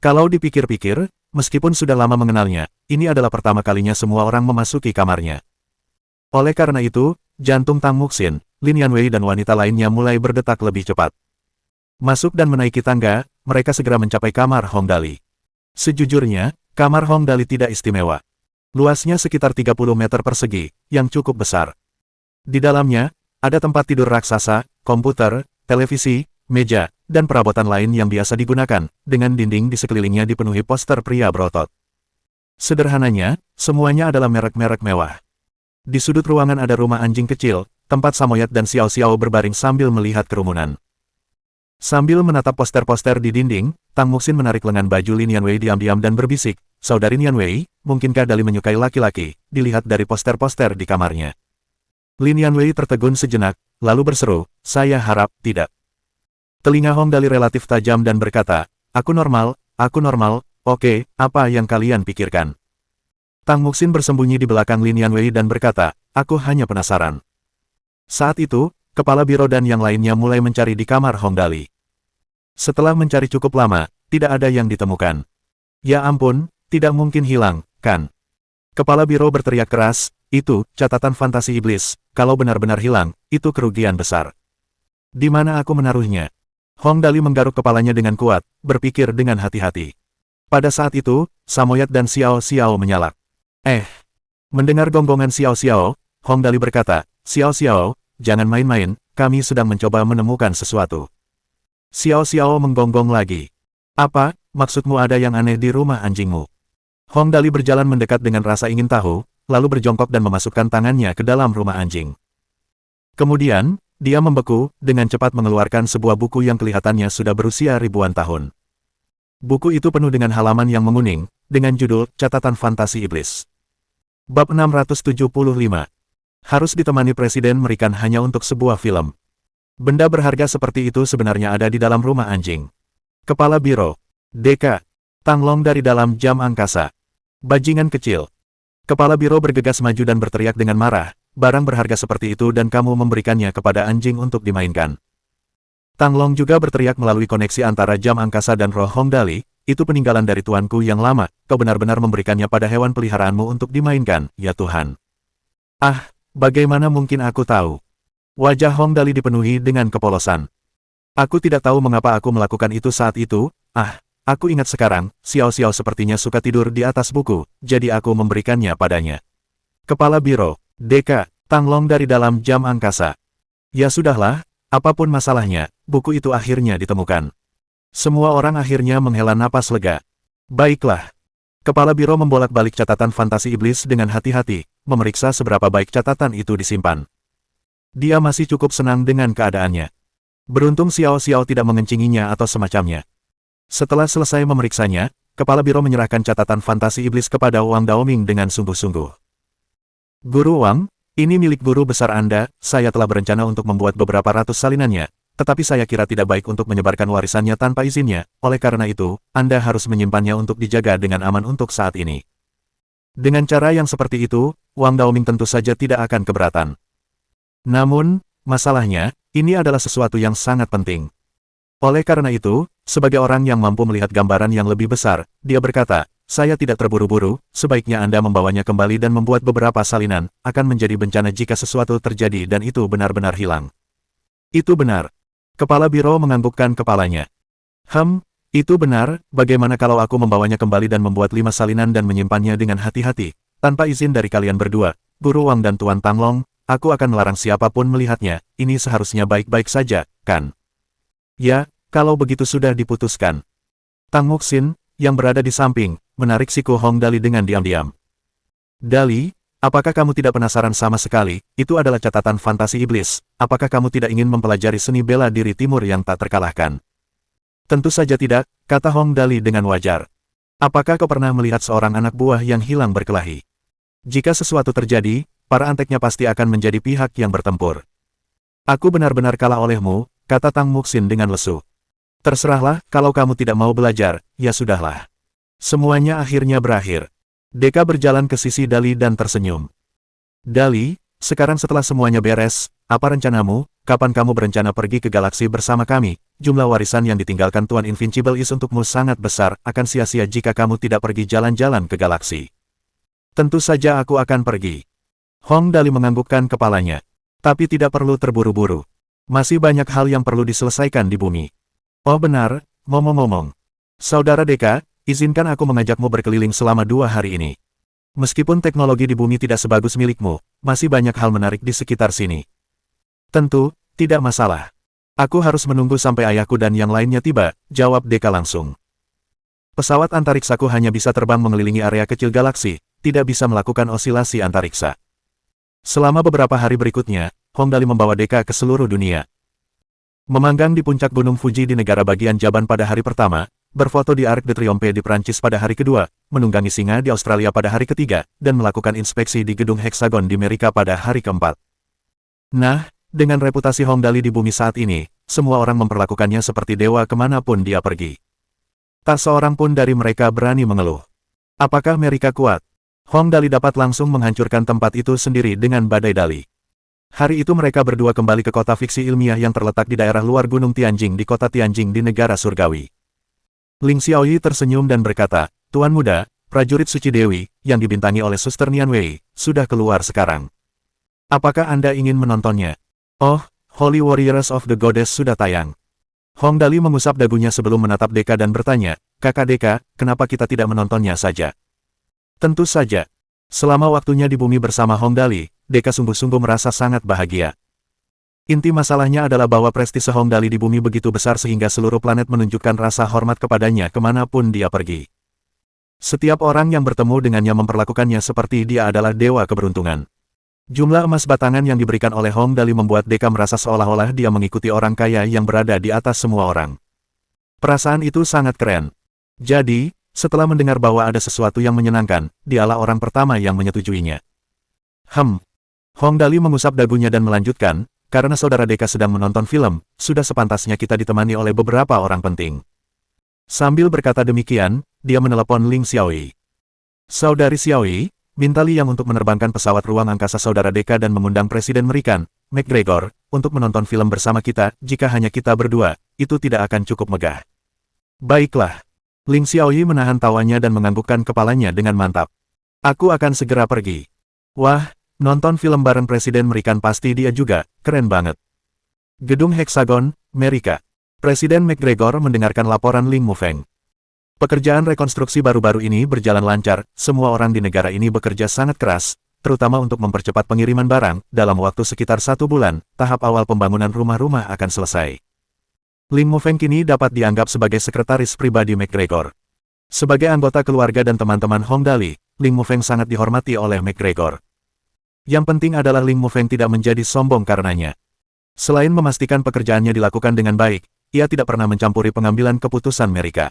Kalau dipikir-pikir, meskipun sudah lama mengenalnya, ini adalah pertama kalinya semua orang memasuki kamarnya. Oleh karena itu, jantung Tang Muxin, Lin Yanwei dan wanita lainnya mulai berdetak lebih cepat. Masuk dan menaiki tangga, mereka segera mencapai kamar Hong Dali. Sejujurnya, kamar Hong Dali tidak istimewa. Luasnya sekitar 30 meter persegi, yang cukup besar. Di dalamnya, ada tempat tidur raksasa, komputer, televisi, meja, dan perabotan lain yang biasa digunakan, dengan dinding di sekelilingnya dipenuhi poster pria berotot. Sederhananya, semuanya adalah merek-merek mewah. Di sudut ruangan ada rumah anjing kecil, tempat Samoyed dan Xiao Xiao berbaring sambil melihat kerumunan. Sambil menatap poster-poster di dinding, Tang Muxin menarik lengan baju Lin Yanwei diam-diam dan berbisik, "Saudari Yanwei, mungkinkah Dali menyukai laki-laki, dilihat dari poster-poster di kamarnya?" Lin Yanwei tertegun sejenak, lalu berseru, "Saya harap tidak." Telinga Hong Dali relatif tajam dan berkata, aku normal, oke, apa yang kalian pikirkan?" Tang Muxin bersembunyi di belakang Lin Yanwei dan berkata, "Aku hanya penasaran." Saat itu, kepala biro dan yang lainnya mulai mencari di kamar Hong Dali. Setelah mencari cukup lama, tidak ada yang ditemukan. Ya ampun, tidak mungkin hilang, kan? Kepala biro berteriak keras, itu, catatan fantasi iblis, kalau benar-benar hilang, itu kerugian besar. Di mana aku menaruhnya? Hong Dali menggaruk kepalanya dengan kuat, berpikir dengan hati-hati. Pada saat itu, Samoyed dan Xiao Xiao menyalak. Mendengar gonggongan Xiao Xiao, Hong Dali berkata, "Xiao Xiao, jangan main-main, kami sedang mencoba menemukan sesuatu." Xiao Xiao menggonggong lagi. "Apa, maksudmu ada yang aneh di rumah anjingmu?" Hong Dali berjalan mendekat dengan rasa ingin tahu, lalu berjongkok dan memasukkan tangannya ke dalam rumah anjing. Kemudian, dia membeku, dengan cepat mengeluarkan sebuah buku yang kelihatannya sudah berusia ribuan tahun. Buku itu penuh dengan halaman yang menguning, dengan judul Catatan Fantasi Iblis. Bab 675. Harus ditemani Presiden Merikan hanya untuk sebuah film. Benda berharga seperti itu sebenarnya ada di dalam rumah anjing. Kepala Biro. Deka. Tang Long dari dalam jam angkasa. Bajingan kecil. Kepala Biro bergegas maju dan berteriak dengan marah, barang berharga seperti itu dan kamu memberikannya kepada anjing untuk dimainkan. Tang Long juga berteriak melalui koneksi antara jam angkasa dan roh Hong Dali, itu peninggalan dari tuanku yang lama, kau benar-benar memberikannya pada hewan peliharaanmu untuk dimainkan, ya Tuhan. Ah, bagaimana mungkin aku tahu? Wajah Hong Dali dipenuhi dengan kepolosan. Aku tidak tahu mengapa aku melakukan itu saat itu, aku ingat sekarang, Xiao Xiao sepertinya suka tidur di atas buku, jadi aku memberikannya padanya. Kepala Biro, Deka, Tang Long dari dalam jam angkasa. Ya sudahlah, apapun masalahnya, buku itu akhirnya ditemukan. Semua orang akhirnya menghela napas lega. Baiklah. Kepala Biro membolak-balik catatan fantasi iblis dengan hati-hati, memeriksa seberapa baik catatan itu disimpan. Dia masih cukup senang dengan keadaannya. Beruntung Xiao Xiao tidak mengencinginya atau semacamnya. Setelah selesai memeriksanya, Kepala Biro menyerahkan catatan fantasi iblis kepada Wang Daoming dengan sungguh-sungguh. "Guru Wang, ini milik guru besar Anda, saya telah berencana untuk membuat beberapa ratus salinannya, tetapi saya kira tidak baik untuk menyebarkan warisannya tanpa izinnya, oleh karena itu, Anda harus menyimpannya untuk dijaga dengan aman untuk saat ini." Dengan cara yang seperti itu, Wang Daoming tentu saja tidak akan keberatan. Namun, masalahnya, ini adalah sesuatu yang sangat penting. Oleh karena itu, sebagai orang yang mampu melihat gambaran yang lebih besar, dia berkata, "Saya tidak terburu-buru, sebaiknya Anda membawanya kembali dan membuat beberapa salinan, akan menjadi bencana jika sesuatu terjadi dan itu benar-benar hilang." Itu benar. Kepala Biro menganggukkan kepalanya. Itu benar, bagaimana kalau aku membawanya kembali dan membuat 5 salinan dan menyimpannya dengan hati-hati, tanpa izin dari kalian berdua, Guru Wang dan Tuan Tang Long, aku akan melarang siapapun melihatnya, ini seharusnya baik-baik saja, kan? Ya, kalau begitu sudah diputuskan. Tang Muxin, yang berada di samping, menarik siku Hong Dali dengan diam-diam. "Dali, apakah kamu tidak penasaran sama sekali, itu adalah catatan fantasi iblis, apakah kamu tidak ingin mempelajari seni bela diri timur yang tak terkalahkan?" "Tentu saja tidak," kata Hong Dali dengan wajar. Apakah kau pernah melihat seorang anak buah yang hilang berkelahi? Jika sesuatu terjadi, para anteknya pasti akan menjadi pihak yang bertempur. Aku benar-benar kalah olehmu, kata Tang Muxin dengan lesu. Terserahlah, kalau kamu tidak mau belajar, ya sudahlah. Semuanya akhirnya berakhir. Deka berjalan ke sisi Dali dan tersenyum. Dali, sekarang setelah semuanya beres, apa rencanamu? Kapan kamu berencana pergi ke galaksi bersama kami? Jumlah warisan yang ditinggalkan Tuan Invincible Is untukmu sangat besar, akan sia-sia jika kamu tidak pergi jalan-jalan ke galaksi. Tentu saja aku akan pergi. Hong Dali menganggukkan kepalanya. Tapi tidak perlu terburu-buru. Masih banyak hal yang perlu diselesaikan di bumi. Oh benar, ngomong-ngomong. Saudara Deka, izinkan aku mengajakmu berkeliling selama 2 hari ini. Meskipun teknologi di bumi tidak sebagus milikmu, masih banyak hal menarik di sekitar sini. Tentu, tidak masalah. Aku harus menunggu sampai ayahku dan yang lainnya tiba, jawab Deka langsung. Pesawat antariksaku hanya bisa terbang mengelilingi area kecil galaksi, tidak bisa melakukan osilasi antariksa. Selama beberapa hari berikutnya, Hong Dali membawa Deka ke seluruh dunia. Memanggang di puncak Gunung Fuji di negara bagian Jaban pada hari pertama, berfoto di Arc de Triomphe di Prancis pada hari kedua, menunggangi singa di Australia pada hari ketiga, dan melakukan inspeksi di Gedung Heksagon di Amerika pada hari keempat. Nah, dengan reputasi Hong Dali di bumi saat ini, semua orang memperlakukannya seperti dewa kemanapun dia pergi. Tak seorang pun dari mereka berani mengeluh. Apakah Amerika kuat? Hong Dali dapat langsung menghancurkan tempat itu sendiri dengan badai Dali. Hari itu mereka berdua kembali ke kota fiksi ilmiah yang terletak di daerah luar Gunung Tianjing di kota Tianjing di negara surgawi. Ling Xiaoyi tersenyum dan berkata, Tuan muda, prajurit suci Dewi, yang dibintangi oleh Suster Nian Wei, sudah keluar sekarang. Apakah Anda ingin menontonnya? Oh, Holy Warriors of the Goddess sudah tayang. Hong Dali mengusap dagunya sebelum menatap Deka dan bertanya, Kakak Deka, kenapa kita tidak menontonnya saja? Tentu saja. Selama waktunya di bumi bersama Hong Dali, Deka sungguh-sungguh merasa sangat bahagia. Inti masalahnya adalah bahwa prestise Hong Dali di bumi begitu besar sehingga seluruh planet menunjukkan rasa hormat kepadanya kemanapun dia pergi. Setiap orang yang bertemu dengannya memperlakukannya seperti dia adalah dewa keberuntungan. Jumlah emas batangan yang diberikan oleh Hong Dali membuat Deka merasa seolah-olah dia mengikuti orang kaya yang berada di atas semua orang. Perasaan itu sangat keren. Jadi, setelah mendengar bahwa ada sesuatu yang menyenangkan, dialah orang pertama yang menyetujuinya. Hong Dali mengusap dagunya dan melanjutkan, karena saudara Deka sedang menonton film, sudah sepantasnya kita ditemani oleh beberapa orang penting. Sambil berkata demikian, dia menelepon Ling Xiaoyi. Saudari Xiaoyi, minta Liang untuk menerbangkan pesawat ruang angkasa saudara Deka dan mengundang Presiden Merikan, McGregor, untuk menonton film bersama kita. Jika hanya kita berdua, itu tidak akan cukup megah. Baiklah. Ling Xiaoyi menahan tawanya dan menganggukkan kepalanya dengan mantap. Aku akan segera pergi. Wah, nonton film bareng Presiden Merikan pasti dia juga, keren banget. Gedung Heksagon, Amerika. Presiden McGregor mendengarkan laporan Ling Mufeng. Pekerjaan rekonstruksi baru-baru ini berjalan lancar, semua orang di negara ini bekerja sangat keras, terutama untuk mempercepat pengiriman barang. Dalam waktu sekitar 1 bulan, tahap awal pembangunan rumah-rumah akan selesai. Ling Mufeng kini dapat dianggap sebagai sekretaris pribadi McGregor. Sebagai anggota keluarga dan teman-teman Hong Dali, Ling Mufeng sangat dihormati oleh McGregor. Yang penting adalah Ling Mufeng tidak menjadi sombong karenanya. Selain memastikan pekerjaannya dilakukan dengan baik, ia tidak pernah mencampuri pengambilan keputusan Amerika.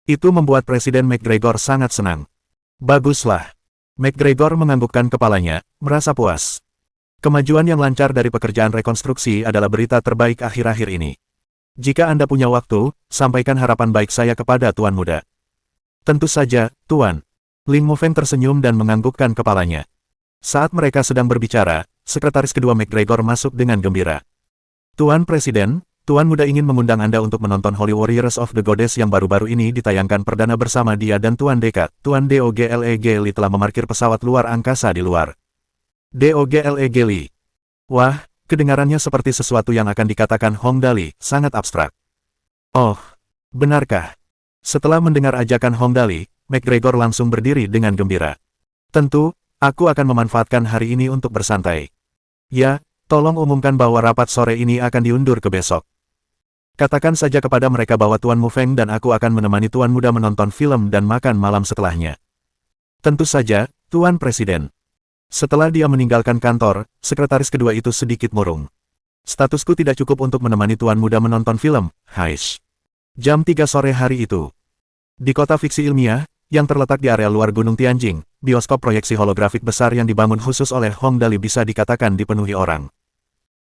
Itu membuat Presiden McGregor sangat senang. Baguslah. McGregor menganggukkan kepalanya, merasa puas. Kemajuan yang lancar dari pekerjaan rekonstruksi adalah berita terbaik akhir-akhir ini. Jika Anda punya waktu, sampaikan harapan baik saya kepada Tuan Muda. Tentu saja, Tuan. Ling Mufeng tersenyum dan menganggukkan kepalanya. Saat mereka sedang berbicara, sekretaris kedua McGregor masuk dengan gembira. Tuan Presiden, Tuan Muda ingin mengundang Anda untuk menonton Holy Warriors of the Goddess yang baru-baru ini ditayangkan perdana bersama dia dan Tuan Deka. Tuan Dogleg telah memarkir pesawat luar angkasa di luar. Dogleg. Wah, kedengarannya seperti sesuatu yang akan dikatakan Hong Dali, sangat abstrak. Oh, benarkah? Setelah mendengar ajakan Hong Dali, McGregor langsung berdiri dengan gembira. Tentu, aku akan memanfaatkan hari ini untuk bersantai. Ya, tolong umumkan bahwa rapat sore ini akan diundur ke besok. Katakan saja kepada mereka bahwa Tuan Mufeng dan aku akan menemani Tuan Muda menonton film dan makan malam setelahnya. Tentu saja, Tuan Presiden. Setelah dia meninggalkan kantor, sekretaris kedua itu sedikit murung. Statusku tidak cukup untuk menemani Tuan Muda menonton film, Haish. Jam 3 sore hari itu. Di kota fiksi ilmiah, yang terletak di area luar Gunung Tianjing, bioskop proyeksi holografik besar yang dibangun khusus oleh Hong Dali bisa dikatakan dipenuhi orang.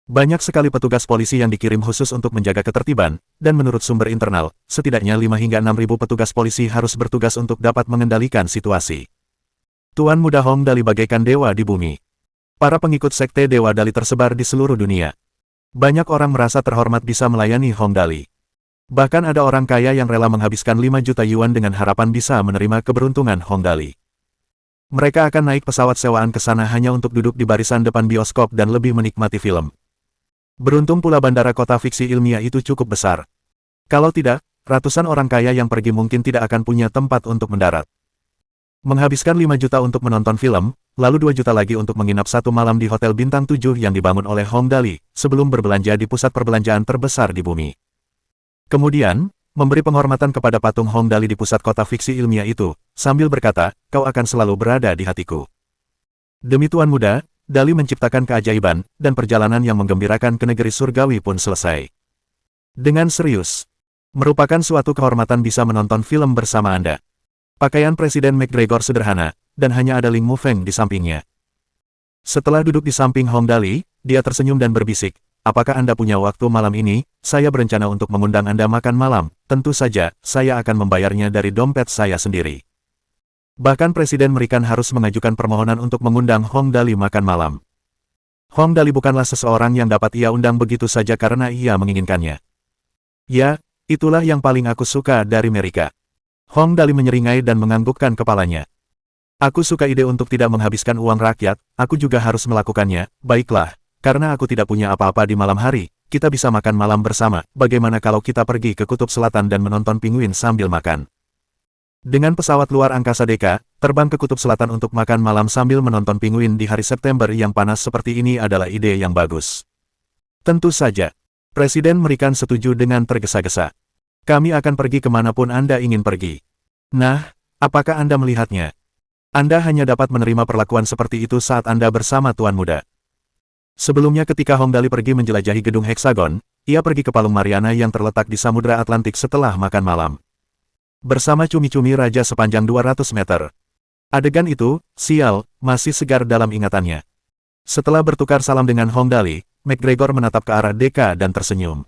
Banyak sekali petugas polisi yang dikirim khusus untuk menjaga ketertiban, dan menurut sumber internal, setidaknya 5 hingga 6 ribu petugas polisi harus bertugas untuk dapat mengendalikan situasi. Tuan Muda Hong Dali bagaikan dewa di bumi. Para pengikut sekte Dewa Dali tersebar di seluruh dunia. Banyak orang merasa terhormat bisa melayani Hong Dali. Bahkan ada orang kaya yang rela menghabiskan 5 juta yuan dengan harapan bisa menerima keberuntungan Hong Dali. Mereka akan naik pesawat sewaan ke sana hanya untuk duduk di barisan depan bioskop dan lebih menikmati film. Beruntung pula bandara kota fiksi ilmiah itu cukup besar. Kalau tidak, ratusan orang kaya yang pergi mungkin tidak akan punya tempat untuk mendarat. Menghabiskan 5 juta untuk menonton film, lalu 2 juta lagi untuk menginap satu malam di Hotel Bintang 7 yang dibangun oleh Hong Dali, sebelum berbelanja di pusat perbelanjaan terbesar di bumi. Kemudian, memberi penghormatan kepada patung Hong Dali di pusat kota fiksi ilmiah itu, sambil berkata, "Kau akan selalu berada di hatiku." Demi Tuan Muda, Dali menciptakan keajaiban, dan perjalanan yang menggembirakan ke negeri surgawi pun selesai. Dengan serius, merupakan suatu kehormatan bisa menonton film bersama Anda. Pakaian Presiden McGregor sederhana, dan hanya ada Ling Mufeng di sampingnya. Setelah duduk di samping Hong Dali, dia tersenyum dan berbisik, "Apakah Anda punya waktu malam ini? Saya berencana untuk mengundang Anda makan malam. Tentu saja, saya akan membayarnya dari dompet saya sendiri." Bahkan Presiden Merikan harus mengajukan permohonan untuk mengundang Hong Dali makan malam. Hong Dali bukanlah seseorang yang dapat ia undang begitu saja karena ia menginginkannya. "Ya, itulah yang paling aku suka dari Merika." Hong Dali menyeringai dan menganggukkan kepalanya. "Aku suka ide untuk tidak menghabiskan uang rakyat, aku juga harus melakukannya. Baiklah, karena aku tidak punya apa-apa di malam hari, kita bisa makan malam bersama. Bagaimana kalau kita pergi ke Kutub Selatan dan menonton pinguin sambil makan?" Dengan pesawat luar angkasa Deka, terbang ke Kutub Selatan untuk makan malam sambil menonton pinguin di hari September yang panas seperti ini adalah ide yang bagus. Tentu saja. Presiden Merikan setuju dengan tergesa-gesa. "Kami akan pergi kemanapun Anda ingin pergi." Nah, apakah Anda melihatnya? Anda hanya dapat menerima perlakuan seperti itu saat Anda bersama Tuan Muda. Sebelumnya ketika Hong Dali pergi menjelajahi gedung Heksagon, ia pergi ke Palung Mariana yang terletak di Samudra Atlantik setelah makan malam. Bersama cumi-cumi raja sepanjang 200 meter. Adegan itu, sial, masih segar dalam ingatannya. Setelah bertukar salam dengan Hong Dali, McGregor menatap ke arah Deka dan tersenyum.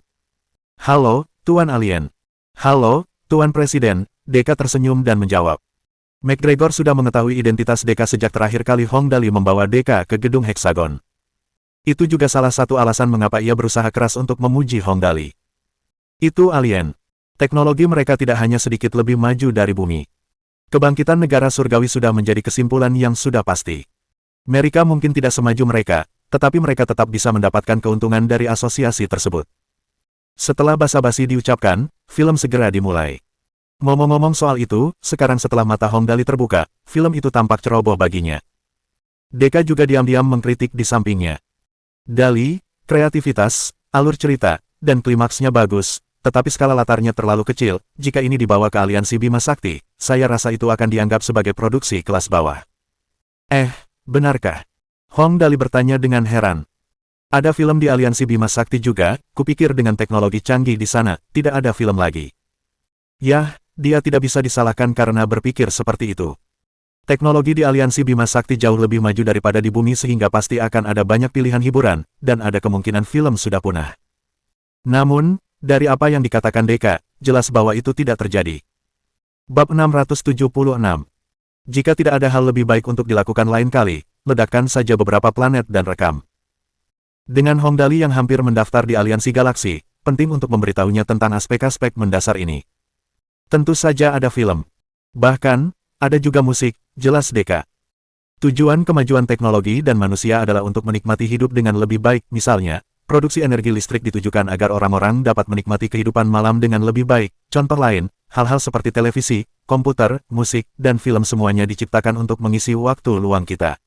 "Halo, Tuan Alien." "Halo, Tuan Presiden," Deka tersenyum dan menjawab. McGregor sudah mengetahui identitas Deka sejak terakhir kali Hong Dali membawa Deka ke gedung Heksagon. Itu juga salah satu alasan mengapa ia berusaha keras untuk memuji Hong Dali. Itu alien. Teknologi mereka tidak hanya sedikit lebih maju dari bumi. Kebangkitan negara surgawi sudah menjadi kesimpulan yang sudah pasti. Mereka mungkin tidak semaju mereka, tetapi mereka tetap bisa mendapatkan keuntungan dari asosiasi tersebut. Setelah basa-basi diucapkan, film segera dimulai. Ngomong-ngomong soal itu, sekarang setelah mata Hong Dali terbuka, film itu tampak ceroboh baginya. Deka juga diam-diam mengkritik di sampingnya. "Dali, kreativitas, alur cerita, dan klimaksnya bagus. Tetapi skala latarnya terlalu kecil, jika ini dibawa ke aliansi Bima Sakti, saya rasa itu akan dianggap sebagai produksi kelas bawah." Benarkah? Hong Dali bertanya dengan heran. "Ada film di aliansi Bima Sakti juga, kupikir dengan teknologi canggih di sana, tidak ada film lagi." Yah, dia tidak bisa disalahkan karena berpikir seperti itu. Teknologi di aliansi Bima Sakti jauh lebih maju daripada di bumi sehingga pasti akan ada banyak pilihan hiburan, dan ada kemungkinan film sudah punah. Namun, dari apa yang dikatakan Deka, jelas bahwa itu tidak terjadi. Bab 676. Jika tidak ada hal lebih baik untuk dilakukan lain kali, ledakkan saja beberapa planet dan rekam. Dengan Hong Dali yang hampir mendaftar di aliansi galaksi, penting untuk memberitahunya tentang aspek-aspek mendasar ini. Tentu saja ada film. Bahkan, ada juga musik, jelas Deka. Tujuan kemajuan teknologi dan manusia adalah untuk menikmati hidup dengan lebih baik, misalnya, produksi energi listrik ditujukan agar orang-orang dapat menikmati kehidupan malam dengan lebih baik. Contoh lain, hal-hal seperti televisi, komputer, musik, dan film semuanya diciptakan untuk mengisi waktu luang kita.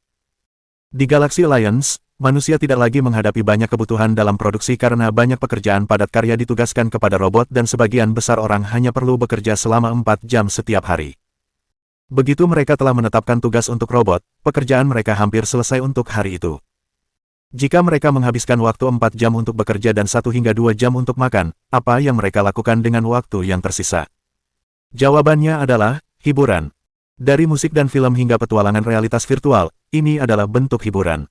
Di Galaxy Alliance, manusia tidak lagi menghadapi banyak kebutuhan dalam produksi karena banyak pekerjaan padat karya ditugaskan kepada robot dan sebagian besar orang hanya perlu bekerja selama 4 jam setiap hari. Begitu mereka telah menetapkan tugas untuk robot, pekerjaan mereka hampir selesai untuk hari itu. Jika mereka menghabiskan waktu 4 jam untuk bekerja dan 1 hingga 2 jam untuk makan, apa yang mereka lakukan dengan waktu yang tersisa? Jawabannya adalah, hiburan. Dari musik dan film hingga petualangan realitas virtual, ini adalah bentuk hiburan.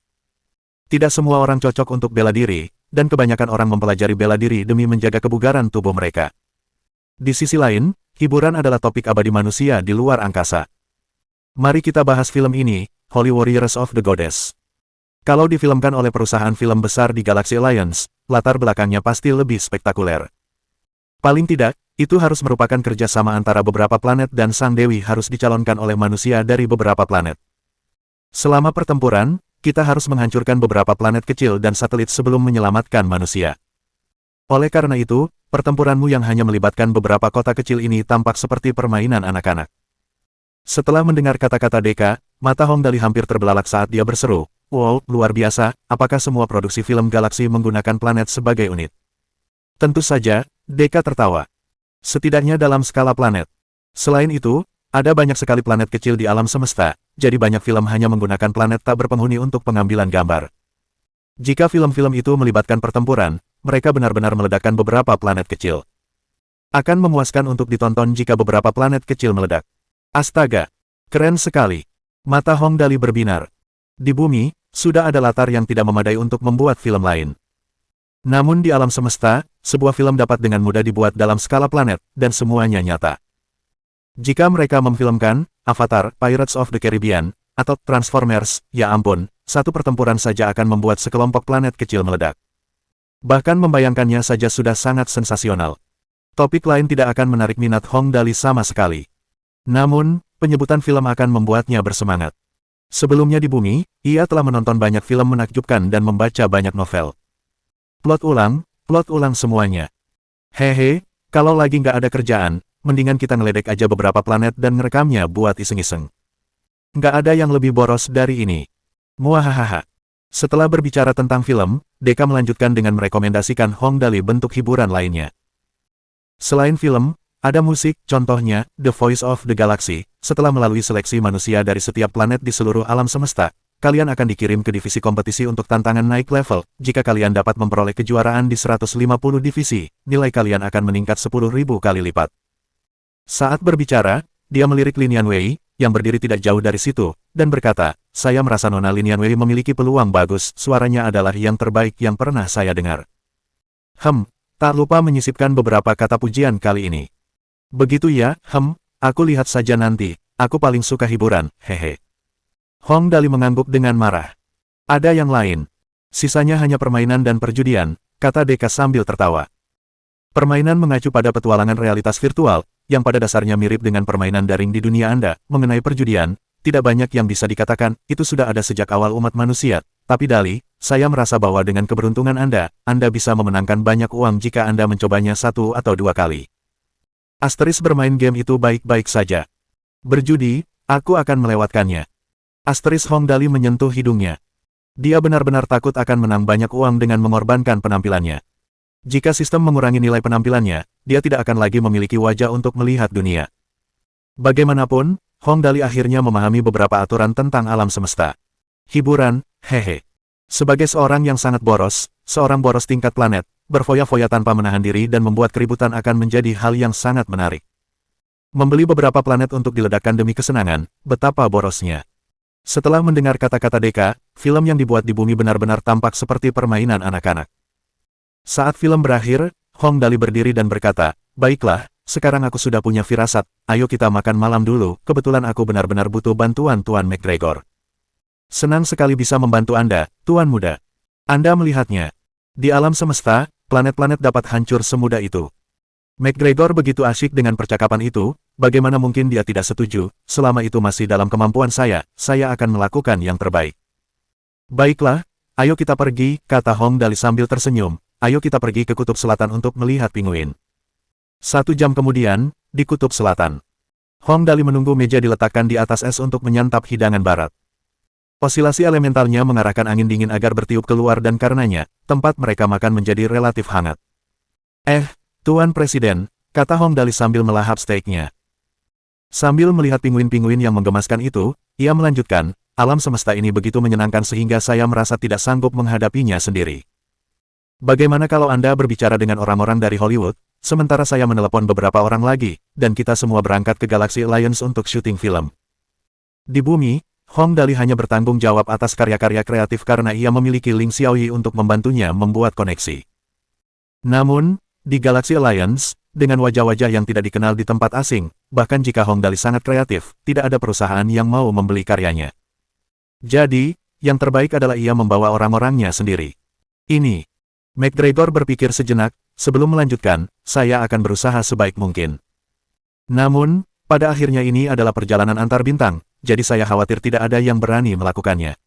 Tidak semua orang cocok untuk bela diri, dan kebanyakan orang mempelajari bela diri demi menjaga kebugaran tubuh mereka. Di sisi lain, hiburan adalah topik abadi manusia di luar angkasa. Mari kita bahas film ini, Holy Warriors of the Goddess. Kalau difilmkan oleh perusahaan film besar di Galaxy Alliance, latar belakangnya pasti lebih spektakuler. Paling tidak, itu harus merupakan kerjasama antara beberapa planet dan Sang Dewi harus dicalonkan oleh manusia dari beberapa planet. Selama pertempuran, kita harus menghancurkan beberapa planet kecil dan satelit sebelum menyelamatkan manusia. Oleh karena itu, pertempuranmu yang hanya melibatkan beberapa kota kecil ini tampak seperti permainan anak-anak. Setelah mendengar kata-kata Deka, mata Hong Dali hampir terbelalak saat dia berseru, "Wow, luar biasa, apakah semua produksi film Galaxy menggunakan planet sebagai unit?" Tentu saja, Deka tertawa. Setidaknya dalam skala planet. Selain itu, ada banyak sekali planet kecil di alam semesta, jadi banyak film hanya menggunakan planet tak berpenghuni untuk pengambilan gambar. Jika film-film itu melibatkan pertempuran, mereka benar-benar meledakkan beberapa planet kecil. Akan memuaskan untuk ditonton jika beberapa planet kecil meledak. Astaga! Keren sekali! Mata Hong Dali berbinar. Di bumi, sudah ada latar yang tidak memadai untuk membuat film lain. Namun di alam semesta, sebuah film dapat dengan mudah dibuat dalam skala planet, dan semuanya nyata. Jika mereka memfilmkan Avatar, Pirates of the Caribbean, atau Transformers, ya ampun, satu pertempuran saja akan membuat sekelompok planet kecil meledak. Bahkan membayangkannya saja sudah sangat sensasional. Topik lain tidak akan menarik minat Hong Dali sama sekali. Namun, penyebutan film akan membuatnya bersemangat. Sebelumnya di bumi, ia telah menonton banyak film menakjubkan dan membaca banyak novel. Plot ulang semuanya. Hehe, kalau lagi nggak ada kerjaan, mendingan kita ngeledek aja beberapa planet dan ngerekamnya buat iseng-iseng. Nggak ada yang lebih boros dari ini. Muahahaha. Setelah berbicara tentang film, Deka melanjutkan dengan merekomendasikan Hong Dali bentuk hiburan lainnya. Selain film, ada musik, contohnya, The Voice of the Galaxy. Setelah melalui seleksi manusia dari setiap planet di seluruh alam semesta, kalian akan dikirim ke divisi kompetisi untuk tantangan naik level. Jika kalian dapat memperoleh kejuaraan di 150 divisi, nilai kalian akan meningkat 10.000 kali lipat. Saat berbicara, dia melirik Lin Yanwei, yang berdiri tidak jauh dari situ, dan berkata, "Saya merasa Nona Lin Yanwei memiliki peluang bagus, suaranya adalah yang terbaik yang pernah saya dengar." Tak lupa menyisipkan beberapa kata pujian kali ini. "Begitu ya, aku lihat saja nanti, aku paling suka hiburan, hehe." Hong Dali mengangguk dengan marah. "Ada yang lain. Sisanya hanya permainan dan perjudian," kata Deka sambil tertawa. Permainan mengacu pada petualangan realitas virtual, yang pada dasarnya mirip dengan permainan daring di dunia Anda. Mengenai perjudian, tidak banyak yang bisa dikatakan, itu sudah ada sejak awal umat manusia. Tapi Dali, saya merasa bahwa dengan keberuntungan Anda bisa memenangkan banyak uang jika Anda mencobanya 1 atau 2 kali. Asteris bermain game itu baik-baik saja. Berjudi, aku akan melewatkannya. Asteris Hong Dali menyentuh hidungnya. Dia benar-benar takut akan menang banyak uang dengan mengorbankan penampilannya. Jika sistem mengurangi nilai penampilannya, dia tidak akan lagi memiliki wajah untuk melihat dunia. Bagaimanapun, Hong Dali akhirnya memahami beberapa aturan tentang alam semesta. Hiburan, hehe. Sebagai seorang yang sangat boros, seorang boros tingkat planet, berfoya-foya tanpa menahan diri dan membuat keributan akan menjadi hal yang sangat menarik. Membeli beberapa planet untuk diledakkan demi kesenangan, betapa borosnya. Setelah mendengar kata-kata Deka, film yang dibuat di bumi benar-benar tampak seperti permainan anak-anak. Saat film berakhir, Hong Dali berdiri dan berkata, "Baiklah, sekarang aku sudah punya firasat, ayo kita makan malam dulu, kebetulan aku benar-benar butuh bantuan Tuan McGregor." "Senang sekali bisa membantu Anda, Tuan Muda. Anda melihatnya. Di alam semesta, planet-planet dapat hancur semudah itu." McGregor begitu asyik dengan percakapan itu, bagaimana mungkin dia tidak setuju, selama itu masih dalam kemampuan saya akan melakukan yang terbaik. "Baiklah, ayo kita pergi," kata Hong Dali sambil tersenyum, "ayo kita pergi ke Kutub Selatan untuk melihat pinguin." 1 jam kemudian, di Kutub Selatan. Hong Dali menunggu meja diletakkan di atas es untuk menyantap hidangan barat. Osilasi elementalnya mengarahkan angin dingin agar bertiup keluar dan karenanya, tempat mereka makan menjadi relatif hangat. Tuan Presiden, kata Hong Dali sambil melahap steaknya. Sambil melihat pinguin-pinguin yang menggemaskan itu, ia melanjutkan, alam semesta ini begitu menyenangkan sehingga saya merasa tidak sanggup menghadapinya sendiri. Bagaimana kalau Anda berbicara dengan orang-orang dari Hollywood, sementara saya menelepon beberapa orang lagi, dan kita semua berangkat ke Galaxy Alliance untuk syuting film. Di bumi, Hong Dali hanya bertanggung jawab atas karya-karya kreatif karena ia memiliki Ling Xiaoyi untuk membantunya membuat koneksi. Namun, di Galaxy Alliance, dengan wajah-wajah yang tidak dikenal di tempat asing, bahkan jika Hong Dali sangat kreatif, tidak ada perusahaan yang mau membeli karyanya. Jadi, yang terbaik adalah ia membawa orang-orangnya sendiri. Ini. McGregor berpikir sejenak, sebelum melanjutkan, saya akan berusaha sebaik mungkin. Namun, pada akhirnya ini adalah perjalanan antar bintang, jadi saya khawatir tidak ada yang berani melakukannya.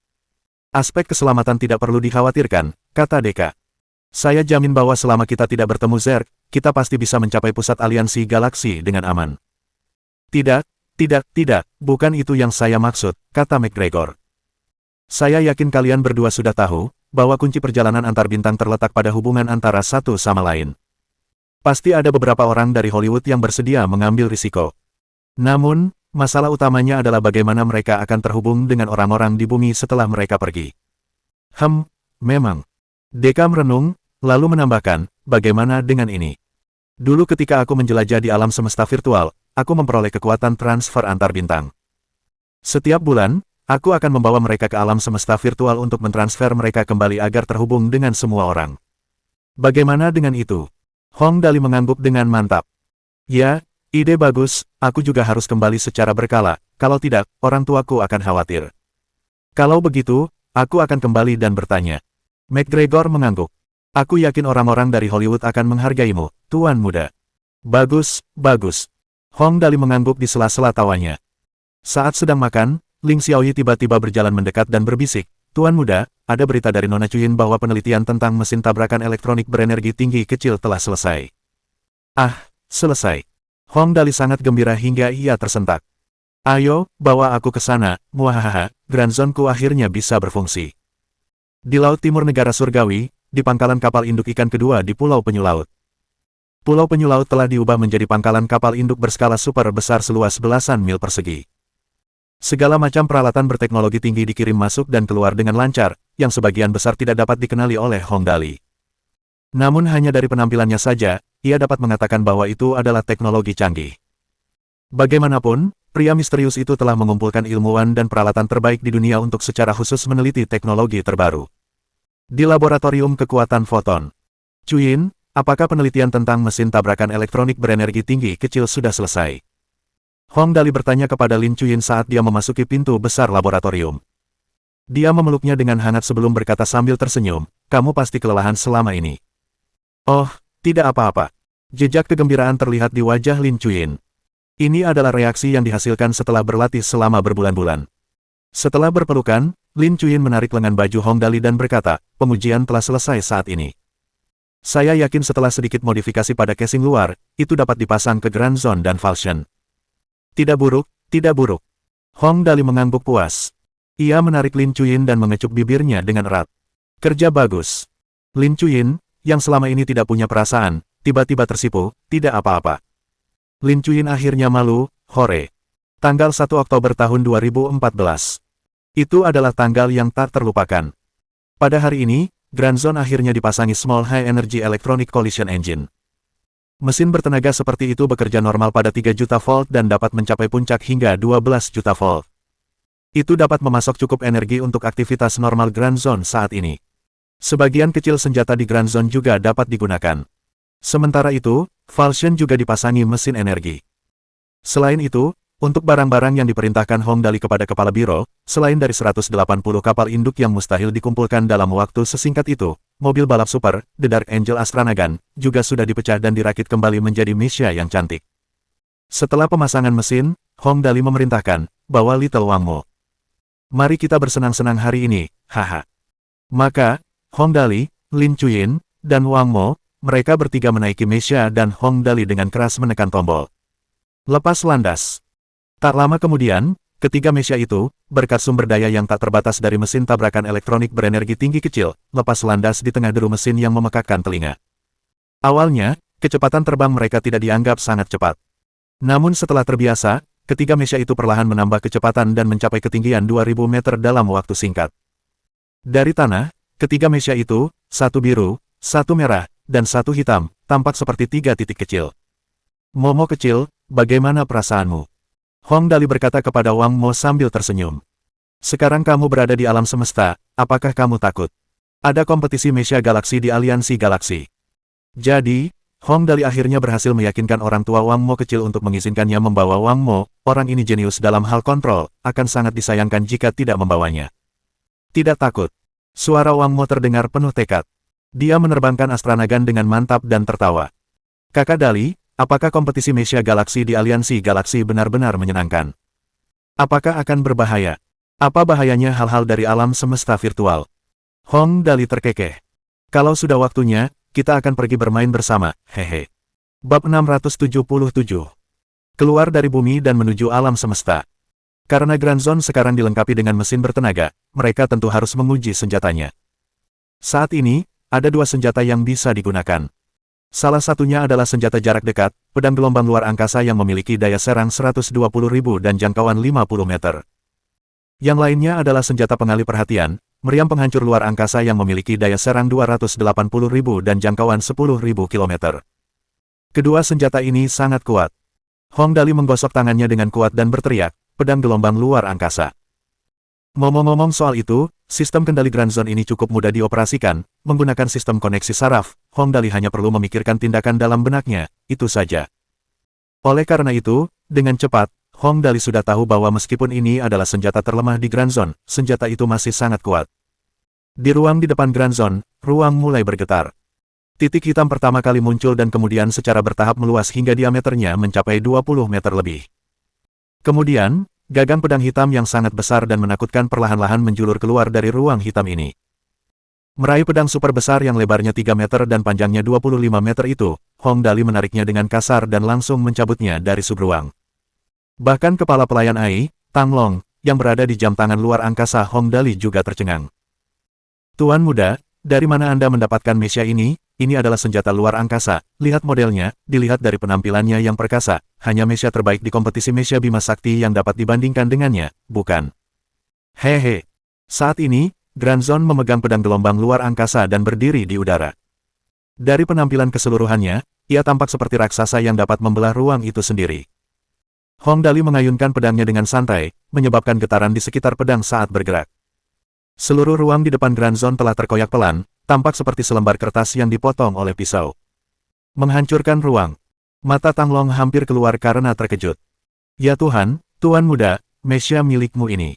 Aspek keselamatan tidak perlu dikhawatirkan, kata Deka. Saya jamin bahwa selama kita tidak bertemu Zerg, kita pasti bisa mencapai pusat aliansi galaksi dengan aman. Tidak, bukan itu yang saya maksud, kata McGregor. Saya yakin kalian berdua sudah tahu, bahwa kunci perjalanan antar bintang terletak pada hubungan antara satu sama lain. Pasti ada beberapa orang dari Hollywood yang bersedia mengambil risiko. Namun, masalah utamanya adalah bagaimana mereka akan terhubung dengan orang-orang di bumi setelah mereka pergi. Memang. Deka merenung, lalu menambahkan, bagaimana dengan ini? Dulu ketika aku menjelajah di alam semesta virtual, aku memperoleh kekuatan transfer antar bintang. Setiap bulan, aku akan membawa mereka ke alam semesta virtual untuk mentransfer mereka kembali agar terhubung dengan semua orang. Bagaimana dengan itu? Hong Dali mengangguk dengan mantap. Ya, ide bagus, aku juga harus kembali secara berkala, kalau tidak, orang tuaku akan khawatir. Kalau begitu, aku akan kembali dan bertanya. McGregor mengangguk. Aku yakin orang-orang dari Hollywood akan menghargaimu, Tuan Muda. Bagus. Hong Dali mengangguk di sela-sela tawanya. Saat sedang makan, Ling Xiaoyi tiba-tiba berjalan mendekat dan berbisik, Tuan Muda, ada berita dari Nona Chuyin bahwa penelitian tentang mesin tabrakan elektronik berenergi tinggi kecil telah selesai. Selesai. Hong Dali sangat gembira hingga ia tersentak. Ayo, bawa aku ke sana, muahaha, Grand Zone-ku akhirnya bisa berfungsi. Di Laut Timur Negara Surgawi, di pangkalan kapal induk ikan kedua di Pulau Penyu Laut. Pulau Penyu Laut telah diubah menjadi pangkalan kapal induk berskala super besar seluas belasan mil persegi. Segala macam peralatan berteknologi tinggi dikirim masuk dan keluar dengan lancar, yang sebagian besar tidak dapat dikenali oleh Hong Dali. Namun hanya dari penampilannya saja, ia dapat mengatakan bahwa itu adalah teknologi canggih. Bagaimanapun, pria misterius itu telah mengumpulkan ilmuwan dan peralatan terbaik di dunia untuk secara khusus meneliti teknologi terbaru. Di laboratorium kekuatan foton. Chuyin, apakah penelitian tentang mesin tabrakan elektronik berenergi tinggi kecil sudah selesai? Hong Dali bertanya kepada Lin Chuyin saat dia memasuki pintu besar laboratorium. Dia memeluknya dengan hangat sebelum berkata sambil tersenyum, kamu pasti kelelahan selama ini. Oh, tidak apa-apa. Jejak kegembiraan terlihat di wajah Lin Chuyin. Ini adalah reaksi yang dihasilkan setelah berlatih selama berbulan-bulan. Setelah berpelukan, Lin Chuyin menarik lengan baju Hong Dali dan berkata, pengujian telah selesai saat ini. Saya yakin setelah sedikit modifikasi pada casing luar, itu dapat dipasang ke Grand Zone dan Falchion. Tidak buruk. Hong Dali mengangguk puas. Ia menarik Lin Chuyin dan mengecup bibirnya dengan erat. Kerja bagus. Lin Chuyin, yang selama ini tidak punya perasaan, tiba-tiba tersipu, tidak apa-apa. Lin Chuyin akhirnya malu, hore. Tanggal 1 Oktober tahun 2014. Itu adalah tanggal yang tak terlupakan. Pada hari ini, Grand Zone akhirnya dipasangi Small High Energy Electronic Collision Engine. Mesin bertenaga seperti itu bekerja normal pada 3 juta volt dan dapat mencapai puncak hingga 12 juta volt. Itu dapat memasok cukup energi untuk aktivitas normal Grand Zone saat ini. Sebagian kecil senjata di Grand Zone juga dapat digunakan. Sementara itu, Falchion juga dipasangi mesin energi. Selain itu, untuk barang-barang yang diperintahkan Hong Dali kepada kepala biro, selain dari 180 kapal induk yang mustahil dikumpulkan dalam waktu sesingkat itu, mobil balap super, The Dark Angel Astranagan, juga sudah dipecah dan dirakit kembali menjadi Misha yang cantik. Setelah pemasangan mesin, Hong Dali memerintahkan, bawa Little Wang Mo. Mari kita bersenang-senang hari ini, haha. Maka, Hong Dali, Lin Chuyin, dan Wang Mo, mereka bertiga menaiki Misha dan Hong Dali dengan keras menekan tombol. Lepas landas. Tak lama kemudian, ketiga Misha itu, berkat sumber daya yang tak terbatas dari mesin tabrakan elektronik berenergi tinggi kecil, lepas landas di tengah deru mesin yang memekakkan telinga. Awalnya, kecepatan terbang mereka tidak dianggap sangat cepat. Namun setelah terbiasa, ketiga Misha itu perlahan menambah kecepatan dan mencapai ketinggian 2000 meter dalam waktu singkat. Dari tanah, ketiga Misha itu, satu biru, satu merah, dan satu hitam, tampak seperti 3 titik kecil. Momo kecil, bagaimana perasaanmu? Hong Dali berkata kepada Wang Mo sambil tersenyum. Sekarang kamu berada di alam semesta, apakah kamu takut? Ada kompetisi Mesia Galaksi di Aliansi Galaksi. Jadi, Hong Dali akhirnya berhasil meyakinkan orang tua Wang Mo kecil untuk mengizinkannya membawa Wang Mo. Orang ini jenius dalam hal kontrol, akan sangat disayangkan jika tidak membawanya. Tidak takut. Suara Wang Mo terdengar penuh tekad. Dia menerbangkan Astranagan dengan mantap dan tertawa. Kakak Dali, apakah kompetisi Mesia Galaksi di Aliansi Galaksi benar-benar menyenangkan? Apakah akan berbahaya? Apa bahayanya hal-hal dari alam semesta virtual? Hong Dali terkekeh. Kalau sudah waktunya, kita akan pergi bermain bersama, hehe. Bab 677. Keluar dari bumi dan menuju alam semesta. Karena Grand Zone sekarang dilengkapi dengan mesin bertenaga, mereka tentu harus menguji senjatanya. Saat ini, ada 2 senjata yang bisa digunakan. Salah satunya adalah senjata jarak dekat, pedang gelombang luar angkasa yang memiliki daya serang 120.000 dan jangkauan 50 meter. Yang lainnya adalah senjata pengalih perhatian, meriam penghancur luar angkasa yang memiliki daya serang 280.000 dan jangkauan 10.000 km. Kedua senjata ini sangat kuat. Hong Dali menggosok tangannya dengan kuat dan berteriak, pedang gelombang luar angkasa. Ngomong-ngomong soal itu, sistem kendali Grand Zone ini cukup mudah dioperasikan, menggunakan sistem koneksi saraf. Hong Dali hanya perlu memikirkan tindakan dalam benaknya, itu saja. Oleh karena itu, dengan cepat, Hong Dali sudah tahu bahwa meskipun ini adalah senjata terlemah di Grand Zone, senjata itu masih sangat kuat. Di ruang di depan Grand Zone, ruang mulai bergetar. Titik hitam pertama kali muncul dan kemudian secara bertahap meluas hingga diameternya mencapai 20 meter lebih. Kemudian, gagang pedang hitam yang sangat besar dan menakutkan perlahan-lahan menjulur keluar dari ruang hitam ini. Meraih pedang super besar yang lebarnya 3 meter dan panjangnya 25 meter itu, Hong Dali menariknya dengan kasar dan langsung mencabutnya dari subruang. Bahkan kepala pelayan Ai, Tang Long, yang berada di jam tangan luar angkasa Hong Dali juga tercengang. Tuan muda, dari mana Anda mendapatkan Mesia ini? Ini adalah senjata luar angkasa, lihat modelnya, dilihat dari penampilannya yang perkasa, hanya Mesia terbaik di kompetisi Mesia Bima Sakti yang dapat dibandingkan dengannya, bukan? Hehe. Saat ini, Grand Zone memegang pedang gelombang luar angkasa dan berdiri di udara. Dari penampilan keseluruhannya, ia tampak seperti raksasa yang dapat membelah ruang itu sendiri. Hong Dali mengayunkan pedangnya dengan santai, menyebabkan getaran di sekitar pedang saat bergerak. Seluruh ruang di depan Grand Zone telah terkoyak pelan, tampak seperti selembar kertas yang dipotong oleh pisau. Menghancurkan ruang. Mata Tang Long hampir keluar karena terkejut. Ya Tuhan, Tuan muda, Mesia milikmu ini.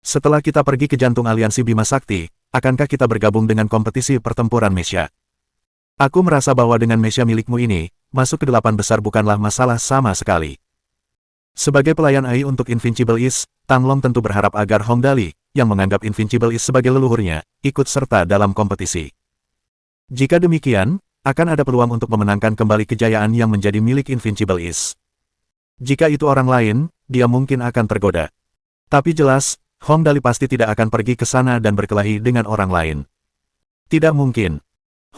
Setelah kita pergi ke jantung aliansi Bima Sakti, akankah kita bergabung dengan kompetisi pertempuran Mesia? Aku merasa bahwa dengan Mesia milikmu ini, masuk ke 8 besar bukanlah masalah sama sekali. Sebagai pelayan Ai untuk Invincible East, Tang Long tentu berharap agar Hong Dali, yang menganggap Invincible East sebagai leluhurnya, ikut serta dalam kompetisi. Jika demikian, akan ada peluang untuk memenangkan kembali kejayaan yang menjadi milik Invincible East. Jika itu orang lain, dia mungkin akan tergoda. Tapi jelas, Hong Dali pasti tidak akan pergi ke sana dan berkelahi dengan orang lain. Tidak mungkin.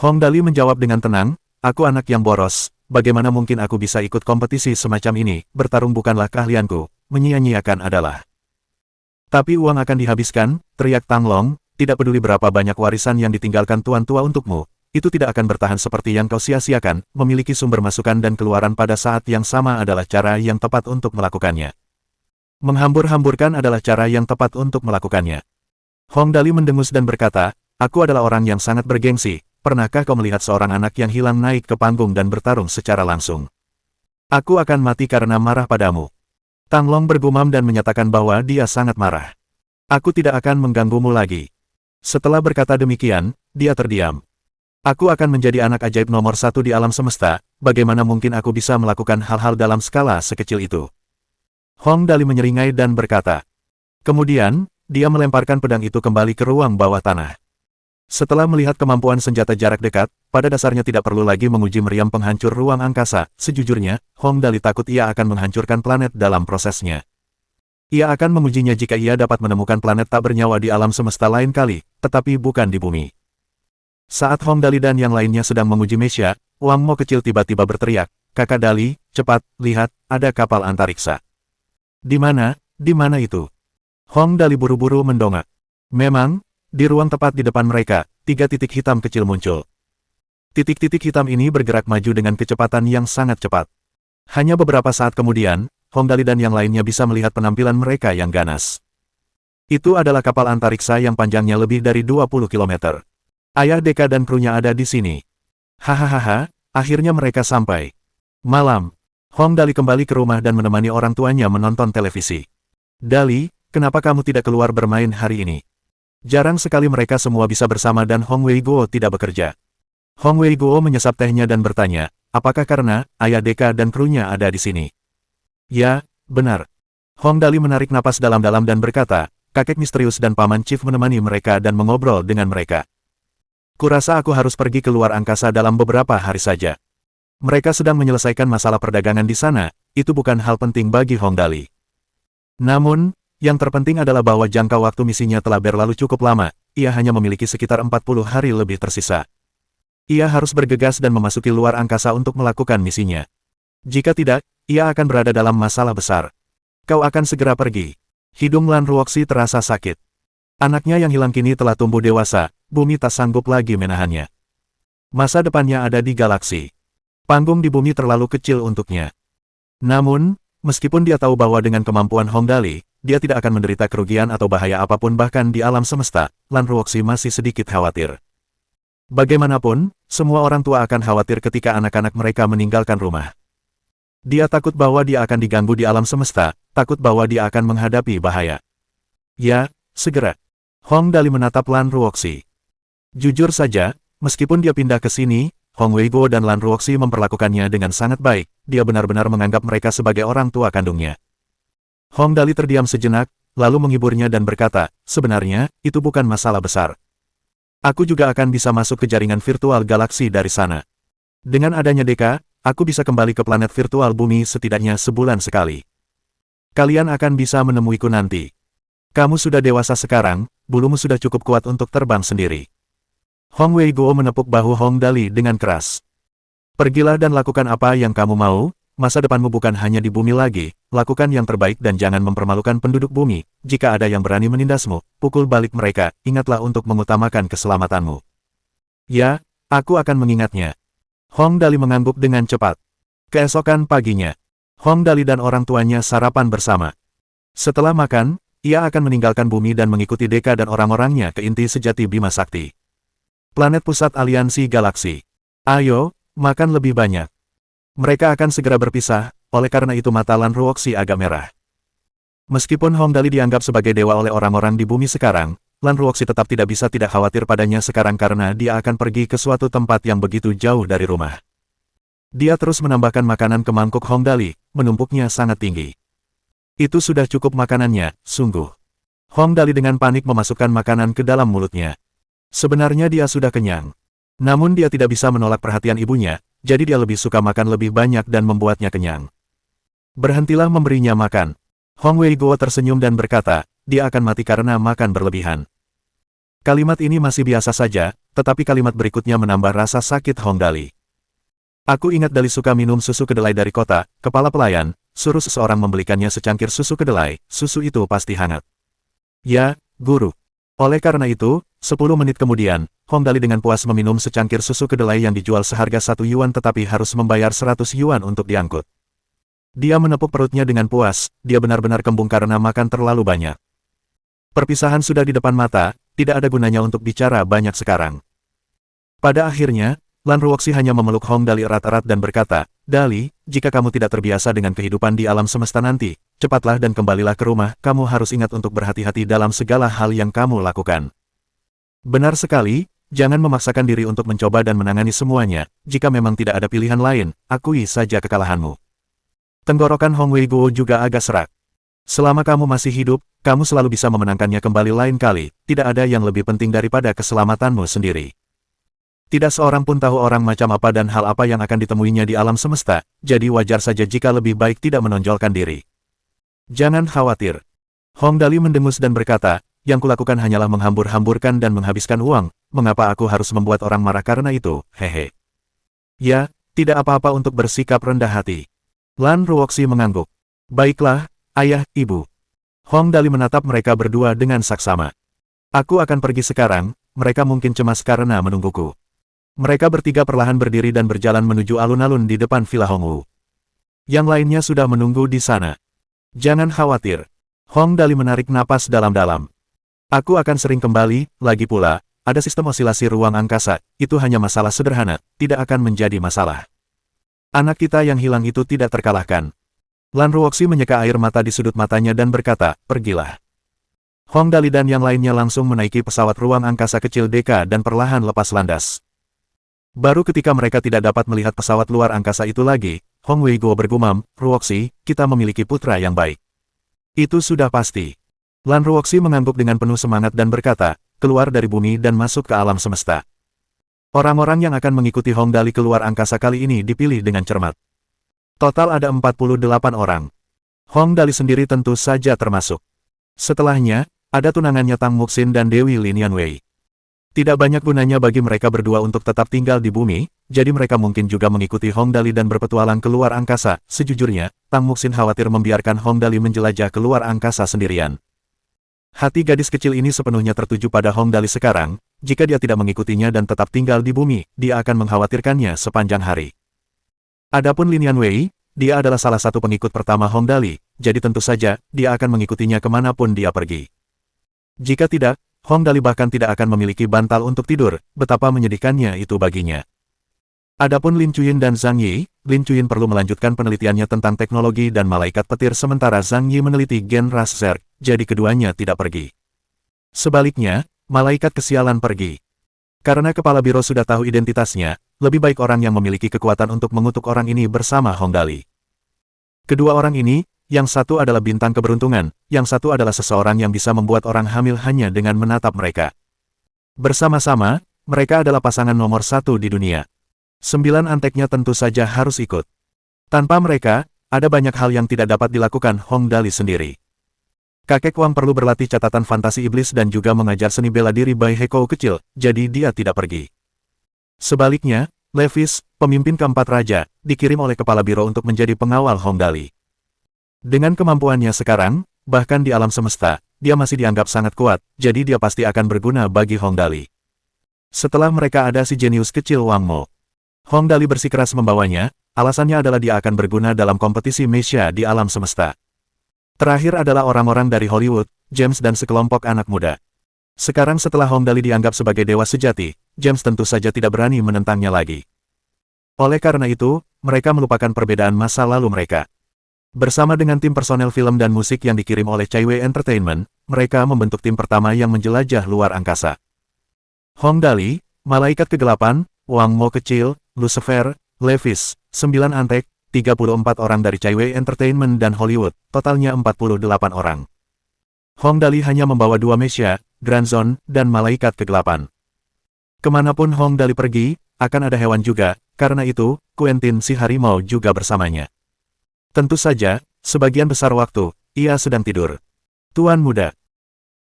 Hong Dali menjawab dengan tenang, aku anak yang boros. Bagaimana mungkin aku bisa ikut kompetisi semacam ini, bertarung bukanlah keahlianku, menyia-nyiakan adalah. Tapi uang akan dihabiskan, teriak Tang Long, tidak peduli berapa banyak warisan yang ditinggalkan tuan tua untukmu, itu tidak akan bertahan seperti yang kau sia-siakan, memiliki sumber masukan dan keluaran pada saat yang sama adalah cara yang tepat untuk melakukannya. Menghambur-hamburkan adalah cara yang tepat untuk melakukannya. Hong Dali mendengus dan berkata, aku adalah orang yang sangat bergengsi. Pernahkah kau melihat seorang anak yang hilang naik ke panggung dan bertarung secara langsung? Aku akan mati karena marah padamu. Tang Long bergumam dan menyatakan bahwa dia sangat marah. Aku tidak akan mengganggumu lagi. Setelah berkata demikian, dia terdiam. Aku akan menjadi anak ajaib nomor 1 di alam semesta, bagaimana mungkin aku bisa melakukan hal-hal dalam skala sekecil itu? Hong Dali menyeringai dan berkata. Kemudian, dia melemparkan pedang itu kembali ke ruang bawah tanah. Setelah melihat kemampuan senjata jarak dekat, pada dasarnya tidak perlu lagi menguji meriam penghancur ruang angkasa. Sejujurnya, Hong Dali takut ia akan menghancurkan planet dalam prosesnya. Ia akan mengujinya jika ia dapat menemukan planet tak bernyawa di alam semesta lain kali, tetapi bukan di bumi. Saat Hong Dali dan yang lainnya sedang menguji Mesia, Wang Mo kecil tiba-tiba berteriak, Kakak Dali, cepat, lihat, ada kapal antariksa. Di mana itu? Hong Dali buru-buru mendongak. Memang, di ruang tepat di depan mereka, 3 titik hitam kecil muncul. Titik-titik hitam ini bergerak maju dengan kecepatan yang sangat cepat. Hanya beberapa saat kemudian, Hong Dali dan yang lainnya bisa melihat penampilan mereka yang ganas. Itu adalah kapal antariksa yang panjangnya lebih dari 20 km. Ayah Deka dan krunya ada di sini. Hahaha, akhirnya mereka sampai. Malam, Hong Dali kembali ke rumah dan menemani orang tuanya menonton televisi. Dali, kenapa kamu tidak keluar bermain hari ini? Jarang sekali mereka semua bisa bersama dan Hong Wei Guo tidak bekerja. Hong Wei Guo menyesap tehnya dan bertanya, apakah karena ayah Deka dan krunya ada di sini? Ya, benar. Hong Dali menarik napas dalam-dalam dan berkata, kakek misterius dan paman Chief menemani mereka dan mengobrol dengan mereka. Kurasa aku harus pergi ke luar angkasa dalam beberapa hari saja. Mereka sedang menyelesaikan masalah perdagangan di sana, itu bukan hal penting bagi Hong Dali. Namun, yang terpenting adalah bahwa jangka waktu misinya telah berlalu cukup lama, ia hanya memiliki sekitar 40 hari lebih tersisa. Ia harus bergegas dan memasuki luar angkasa untuk melakukan misinya. Jika tidak, ia akan berada dalam masalah besar. Kau akan segera pergi. Hidung Lan Ruoxi terasa sakit. Anaknya yang hilang kini telah tumbuh dewasa, bumi tak sanggup lagi menahannya. Masa depannya ada di galaksi. Panggung di bumi terlalu kecil untuknya. Namun, meskipun dia tahu bahwa dengan kemampuan Hong Dali, dia tidak akan menderita kerugian atau bahaya apapun bahkan di alam semesta, Lan Ruoxi masih sedikit khawatir. Bagaimanapun, semua orang tua akan khawatir ketika anak-anak mereka meninggalkan rumah. Dia takut bahwa dia akan diganggu di alam semesta, takut bahwa dia akan menghadapi bahaya. Ya, segera. Hong Dali menatap Lan Ruoxi. Jujur saja, meskipun dia pindah ke sini, Hong Wei Guo dan Lan Ruoxi memperlakukannya dengan sangat baik, dia benar-benar menganggap mereka sebagai orang tua kandungnya. Hong Dali terdiam sejenak, lalu menghiburnya dan berkata, sebenarnya, itu bukan masalah besar. Aku juga akan bisa masuk ke jaringan virtual galaksi dari sana. Dengan adanya Deka, aku bisa kembali ke planet virtual bumi setidaknya sebulan sekali. Kalian akan bisa menemuiku nanti. Kamu sudah dewasa sekarang, bulumu sudah cukup kuat untuk terbang sendiri. Hong Wei Guo menepuk bahu Hong Dali dengan keras. Pergilah dan lakukan apa yang kamu mau, masa depanmu bukan hanya di bumi lagi, lakukan yang terbaik dan jangan mempermalukan penduduk bumi, jika ada yang berani menindasmu, pukul balik mereka, ingatlah untuk mengutamakan keselamatanmu. Ya, aku akan mengingatnya. Hong Dali mengangguk dengan cepat. Keesokan paginya, Hong Dali dan orang tuanya sarapan bersama. Setelah makan, ia akan meninggalkan bumi dan mengikuti Deka dan orang-orangnya ke inti sejati Bima Sakti. Planet pusat aliansi galaksi. Ayo, makan lebih banyak. Mereka akan segera berpisah, oleh karena itu mata Lan Ruoxi agak merah. Meskipun Hong Dali dianggap sebagai dewa oleh orang-orang di bumi sekarang, Lan Ruoxi tetap tidak bisa tidak khawatir padanya sekarang karena dia akan pergi ke suatu tempat yang begitu jauh dari rumah. Dia terus menambahkan makanan ke mangkuk Hong Dali, menumpuknya sangat tinggi. Itu sudah cukup makanannya, sungguh. Hong Dali dengan panik memasukkan makanan ke dalam mulutnya. Sebenarnya dia sudah kenyang. Namun dia tidak bisa menolak perhatian ibunya, jadi dia lebih suka makan lebih banyak dan membuatnya kenyang. Berhentilah memberinya makan. Hong Wei Guo tersenyum dan berkata, dia akan mati karena makan berlebihan. Kalimat ini masih biasa saja, tetapi kalimat berikutnya menambah rasa sakit Hong Dali. Aku ingat Dali suka minum susu kedelai dari kota, kepala pelayan, suruh seseorang membelikannya secangkir susu kedelai, susu itu pasti hangat. Ya, guru. Oleh karena itu, 10 menit kemudian, Hong Dali dengan puas meminum secangkir susu kedelai yang dijual seharga 1 yuan tetapi harus membayar 100 yuan untuk diangkut. Dia menepuk perutnya dengan puas, dia benar-benar kembung karena makan terlalu banyak. Perpisahan sudah di depan mata, tidak ada gunanya untuk bicara banyak sekarang. Pada akhirnya, Lan Ruoxi hanya memeluk Hong Dali erat-erat dan berkata, Dali, jika kamu tidak terbiasa dengan kehidupan di alam semesta nanti, cepatlah dan kembalilah ke rumah, kamu harus ingat untuk berhati-hati dalam segala hal yang kamu lakukan. Benar sekali, jangan memaksakan diri untuk mencoba dan menangani semuanya, jika memang tidak ada pilihan lain, akui saja kekalahanmu. Tenggorokan Hong Wei Guo juga agak serak. Selama kamu masih hidup, kamu selalu bisa memenangkannya kembali lain kali, tidak ada yang lebih penting daripada keselamatanmu sendiri. Tidak seorang pun tahu orang macam apa dan hal apa yang akan ditemuinya di alam semesta, jadi wajar saja jika lebih baik tidak menonjolkan diri. Jangan khawatir. Hong Dali mendengus dan berkata, yang kulakukan hanyalah menghambur-hamburkan dan menghabiskan uang, mengapa aku harus membuat orang marah karena itu, hehe. Ya, tidak apa-apa untuk bersikap rendah hati. Lan Ruoxi mengangguk. Baiklah, ayah, ibu. Hong Dali menatap mereka berdua dengan saksama. Aku akan pergi sekarang, mereka mungkin cemas karena menungguku. Mereka bertiga perlahan berdiri dan berjalan menuju alun-alun di depan Villa Hongwu. Yang lainnya sudah menunggu di sana. Jangan khawatir. Hong Dali menarik napas dalam-dalam. Aku akan sering kembali, lagi pula, ada sistem osilasi ruang angkasa, itu hanya masalah sederhana, tidak akan menjadi masalah. Anak kita yang hilang itu tidak terkalahkan. Lan Ruoxi menyeka air mata di sudut matanya dan berkata, pergilah. Hong Dali dan yang lainnya langsung menaiki pesawat ruang angkasa kecil Deka dan perlahan lepas landas. Baru ketika mereka tidak dapat melihat pesawat luar angkasa itu lagi, Hong Weigo bergumam, Ruoxi, kita memiliki putra yang baik. Itu sudah pasti. Lan Ruoxi mengangguk dengan penuh semangat dan berkata, keluar dari bumi dan masuk ke alam semesta. Orang-orang yang akan mengikuti Hong Dali keluar angkasa kali ini dipilih dengan cermat. Total ada 48 orang. Hong Dali sendiri tentu saja termasuk. Setelahnya, ada tunangannya Tang Muxin dan Dewi Lin Yanwei. Tidak banyak gunanya bagi mereka berdua untuk tetap tinggal di bumi, jadi mereka mungkin juga mengikuti Hong Dali dan berpetualang keluar angkasa. Sejujurnya, Tang Muxin khawatir membiarkan Hong Dali menjelajah keluar angkasa sendirian. Hati gadis kecil ini sepenuhnya tertuju pada Hong Dali sekarang, jika dia tidak mengikutinya dan tetap tinggal di bumi, dia akan mengkhawatirkannya sepanjang hari. Adapun Lin Yanwei, dia adalah salah satu pengikut pertama Hong Dali, jadi tentu saja, dia akan mengikutinya kemanapun dia pergi. Jika tidak, Hong Dali bahkan tidak akan memiliki bantal untuk tidur, betapa menyedihkannya itu baginya. Adapun Lin Chuyin dan Zhang Yi, Lin Chuyin perlu melanjutkan penelitiannya tentang teknologi dan malaikat petir sementara Zhang Yi meneliti gen ras Zerg, jadi keduanya tidak pergi. Sebaliknya, malaikat kesialan pergi. Karena Kepala Biro sudah tahu identitasnya, lebih baik orang yang memiliki kekuatan untuk mengutuk orang ini bersama Hong Dali. Kedua orang ini, yang satu adalah bintang keberuntungan, yang satu adalah seseorang yang bisa membuat orang hamil hanya dengan menatap mereka. Bersama-sama, mereka adalah pasangan nomor 1 di dunia. 9 anteknya tentu saja harus ikut. Tanpa mereka, ada banyak hal yang tidak dapat dilakukan Hong Dali sendiri. Kakek Wang perlu berlatih catatan fantasi iblis dan juga mengajar seni bela diri Bai Heko kecil, jadi dia tidak pergi. Sebaliknya, Levis, pemimpin keempat raja, dikirim oleh Kepala Biro untuk menjadi pengawal Hong Dali. Dengan kemampuannya sekarang, bahkan di alam semesta, dia masih dianggap sangat kuat, jadi dia pasti akan berguna bagi Hong Dali. Setelah mereka ada si jenius kecil Wang Mo. Hong Dali bersikeras membawanya, alasannya adalah dia akan berguna dalam kompetisi Meisha di alam semesta. Terakhir adalah orang-orang dari Hollywood, James dan sekelompok anak muda. Sekarang setelah Hong Dali dianggap sebagai dewa sejati, James tentu saja tidak berani menentangnya lagi. Oleh karena itu, mereka melupakan perbedaan masa lalu mereka. Bersama dengan tim personel film dan musik yang dikirim oleh Chaiwei Entertainment, mereka membentuk tim pertama yang menjelajah luar angkasa. Hong Dali, Malaikat Kegelapan, Wang Mo kecil, Lucifer, Levis, 9 antek, 34 orang dari Chaiwei Entertainment dan Hollywood, totalnya 48 orang. Hong Dali hanya membawa 2 Meisha, Grand Zone, dan Malaikat Kegelapan. Kemanapun Hong Dali pergi, akan ada hewan juga, karena itu, Quentin si harimau juga bersamanya. Tentu saja, sebagian besar waktu, ia sedang tidur. Tuan muda.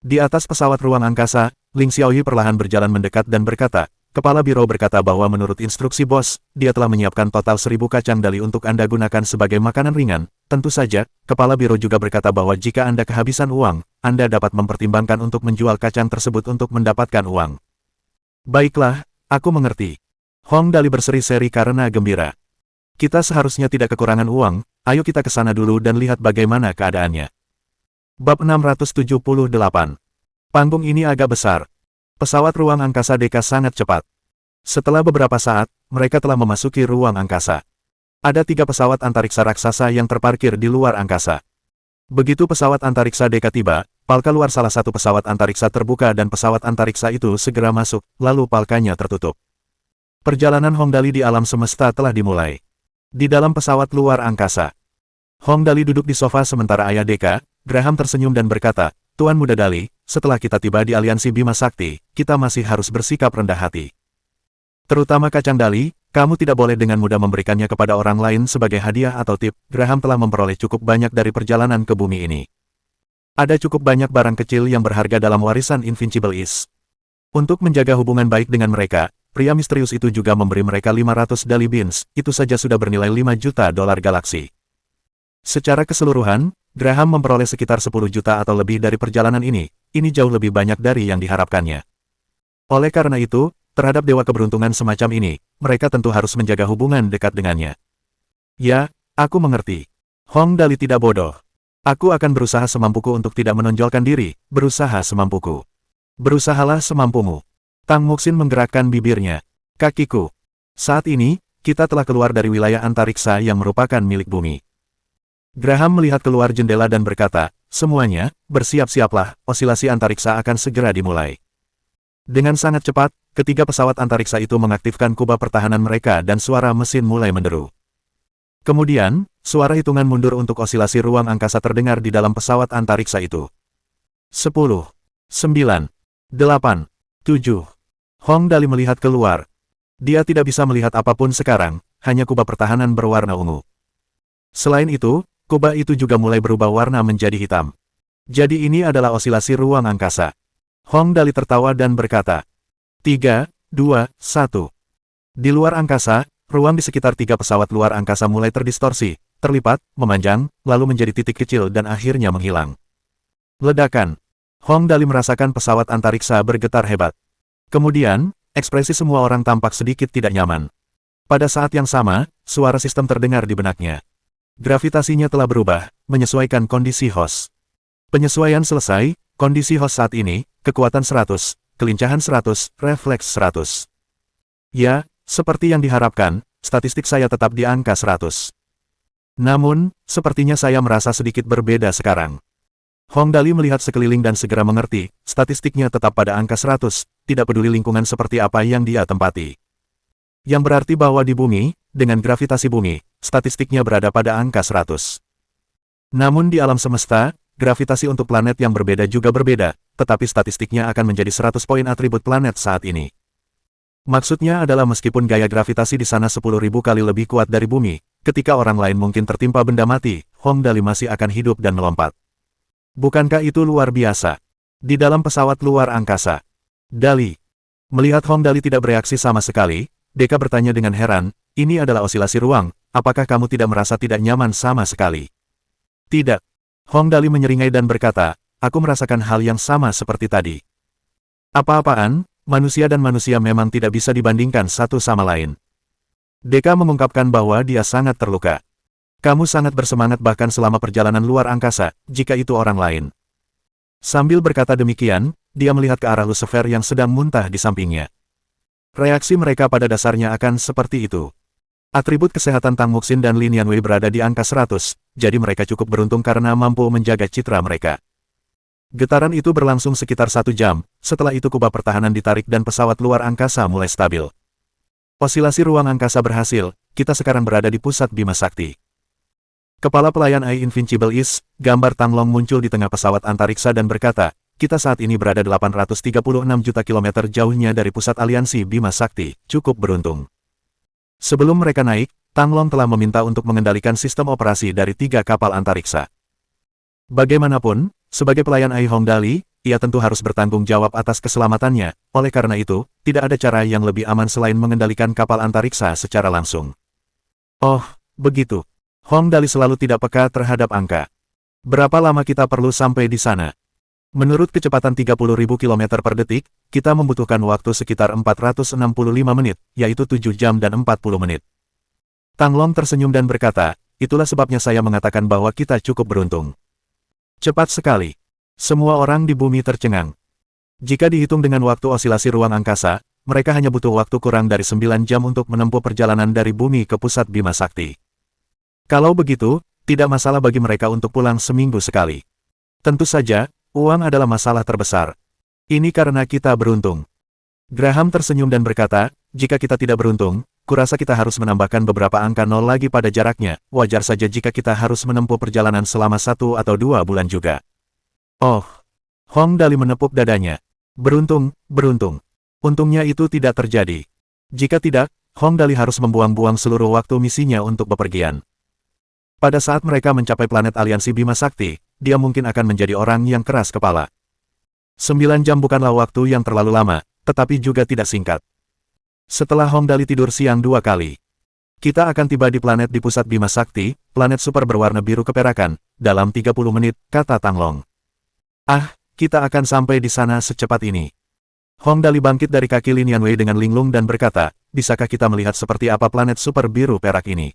Di atas pesawat ruang angkasa, Ling Xiaoyi perlahan berjalan mendekat dan berkata, Kepala Biro berkata bahwa menurut instruksi bos, dia telah menyiapkan total 1000 kacang dali untuk Anda gunakan sebagai makanan ringan. Tentu saja, Kepala Biro juga berkata bahwa jika Anda kehabisan uang, Anda dapat mempertimbangkan untuk menjual kacang tersebut untuk mendapatkan uang. Baiklah, aku mengerti. Hong Dali berseri-seri karena gembira. Kita seharusnya tidak kekurangan uang, ayo kita ke sana dulu dan lihat bagaimana keadaannya. Bab 678. Panggung ini agak besar. Pesawat ruang angkasa Deka sangat cepat. Setelah beberapa saat, mereka telah memasuki ruang angkasa. Ada 3 pesawat antariksa raksasa yang terparkir di luar angkasa. Begitu pesawat antariksa Deka tiba, palka luar salah satu pesawat antariksa terbuka dan pesawat antariksa itu segera masuk, lalu palkanya tertutup. Perjalanan Hong Dali di alam semesta telah dimulai. Di dalam pesawat luar angkasa, Hong Dali duduk di sofa sementara ayah Deka, Graham tersenyum dan berkata, Tuan Muda Dali, setelah kita tiba di aliansi Bima Sakti, kita masih harus bersikap rendah hati. Terutama kacang Dali, kamu tidak boleh dengan mudah memberikannya kepada orang lain sebagai hadiah atau tip. Graham telah memperoleh cukup banyak dari perjalanan ke bumi ini. Ada cukup banyak barang kecil yang berharga dalam warisan Invincible East. Untuk menjaga hubungan baik dengan mereka, pria misterius itu juga memberi mereka 500 Dali Beans, itu saja sudah bernilai 5 juta dolar galaksi. Secara keseluruhan, Graham memperoleh sekitar 10 juta atau lebih dari perjalanan ini jauh lebih banyak dari yang diharapkannya. Oleh karena itu, terhadap dewa keberuntungan semacam ini, mereka tentu harus menjaga hubungan dekat dengannya. Ya, aku mengerti. Hong Dali tidak bodoh. Aku akan berusaha semampuku untuk tidak menonjolkan diri, berusaha semampuku. Berusahalah semampumu. Tang Muxin menggerakkan bibirnya. Kakiku. Saat ini, kita telah keluar dari wilayah antariksa yang merupakan milik bumi. Graham melihat keluar jendela dan berkata, semuanya, bersiap-siaplah, osilasi antariksa akan segera dimulai. Dengan sangat cepat, ketiga pesawat antariksa itu mengaktifkan kubah pertahanan mereka dan suara mesin mulai menderu. Kemudian, suara hitungan mundur untuk osilasi ruang angkasa terdengar di dalam pesawat antariksa itu. 10, 9, 8, 7. Hong Dali melihat keluar. Dia tidak bisa melihat apapun sekarang, hanya kubah pertahanan berwarna ungu. Selain itu, kubah itu juga mulai berubah warna menjadi hitam. Jadi ini adalah osilasi ruang angkasa. Hong Dali tertawa dan berkata, 3, 2, 1. Di luar angkasa, ruang di sekitar tiga pesawat luar angkasa mulai terdistorsi, terlipat, memanjang, lalu menjadi titik kecil dan akhirnya menghilang. Ledakan. Hong Dali merasakan pesawat antariksa bergetar hebat. Kemudian, ekspresi semua orang tampak sedikit tidak nyaman. Pada saat yang sama, suara sistem terdengar di benaknya. Gravitasinya telah berubah, menyesuaikan kondisi host. Penyesuaian selesai, kondisi host saat ini, kekuatan 100, kelincahan 100, refleks 100. Ya, seperti yang diharapkan, statistik saya tetap di angka 100. Namun, sepertinya saya merasa sedikit berbeda sekarang. Hong Dali melihat sekeliling dan segera mengerti, statistiknya tetap pada angka 100, tidak peduli lingkungan seperti apa yang dia tempati. Yang berarti bahwa di bumi, dengan gravitasi bumi, statistiknya berada pada angka 100. Namun di alam semesta, gravitasi untuk planet yang berbeda juga berbeda, tetapi statistiknya akan menjadi 100 poin atribut planet saat ini. Maksudnya adalah meskipun gaya gravitasi di sana 10.000 kali lebih kuat dari bumi, ketika orang lain mungkin tertimpa benda mati, Hong Dali masih akan hidup dan melompat. Bukankah itu luar biasa? Di dalam pesawat luar angkasa. Dali. Melihat Hong Dali tidak bereaksi sama sekali, Deka bertanya dengan heran, ini adalah osilasi ruang, apakah kamu tidak merasa tidak nyaman sama sekali? Tidak. Hong Dali menyeringai dan berkata, aku merasakan hal yang sama seperti tadi. Apa-apaan? Manusia dan manusia memang tidak bisa dibandingkan satu sama lain. Deka mengungkapkan bahwa dia sangat terluka. Kamu sangat bersemangat bahkan selama perjalanan luar angkasa, jika itu orang lain. Sambil berkata demikian, dia melihat ke arah Lucifer yang sedang muntah di sampingnya. Reaksi mereka pada dasarnya akan seperti itu. Atribut kesehatan Tang Muxin dan Lin Yanwei berada di angka 100, jadi mereka cukup beruntung karena mampu menjaga citra mereka. Getaran itu berlangsung sekitar 1 jam, setelah itu kubah pertahanan ditarik dan pesawat luar angkasa mulai stabil. Osilasi ruang angkasa berhasil, kita sekarang berada di pusat Bima Sakti. Kepala pelayan AI Invincible Is, gambar Tang Long muncul di tengah pesawat antariksa dan berkata, kita saat ini berada 836 juta kilometer jauhnya dari pusat aliansi Bima Sakti, cukup beruntung. Sebelum mereka naik, Tang Long telah meminta untuk mengendalikan sistem operasi dari 3 kapal antariksa. Bagaimanapun, sebagai pelayan AI Hong Dali, ia tentu harus bertanggung jawab atas keselamatannya, oleh karena itu, tidak ada cara yang lebih aman selain mengendalikan kapal antariksa secara langsung. Oh, begitu. Hong Dali selalu tidak peka terhadap angka. Berapa lama kita perlu sampai di sana? Menurut kecepatan 30.000 km per detik, kita membutuhkan waktu sekitar 465 menit, yaitu 7 jam dan 40 menit. Tang Long tersenyum dan berkata, itulah sebabnya saya mengatakan bahwa kita cukup beruntung. Cepat sekali. Semua orang di bumi tercengang. Jika dihitung dengan waktu osilasi ruang angkasa, mereka hanya butuh waktu kurang dari 9 jam untuk menempuh perjalanan dari bumi ke pusat Bima Sakti. Kalau begitu, tidak masalah bagi mereka untuk pulang seminggu sekali. Tentu saja, uang adalah masalah terbesar. Ini karena kita beruntung. Graham tersenyum dan berkata, jika kita tidak beruntung, kurasa kita harus menambahkan beberapa angka nol lagi pada jaraknya, wajar saja jika kita harus menempuh perjalanan selama 1 atau 2 bulan juga. Oh, Hong Dali menepuk dadanya. Beruntung, beruntung. Untungnya itu tidak terjadi. Jika tidak, Hong Dali harus membuang-buang seluruh waktu misinya untuk bepergian. Pada saat mereka mencapai planet aliansi Bima Sakti, dia mungkin akan menjadi orang yang keras kepala. 9 jam bukanlah waktu yang terlalu lama, tetapi juga tidak singkat. Setelah Hong Dali tidur siang 2 kali, kita akan tiba di planet di pusat Bima Sakti, planet super berwarna biru keperakan, dalam 30 menit, kata Tang Long. Ah, kita akan sampai di sana secepat ini. Hong Dali bangkit dari kaki Lin Yanwei dengan linglung dan berkata, bisakah kita melihat seperti apa planet super biru perak ini?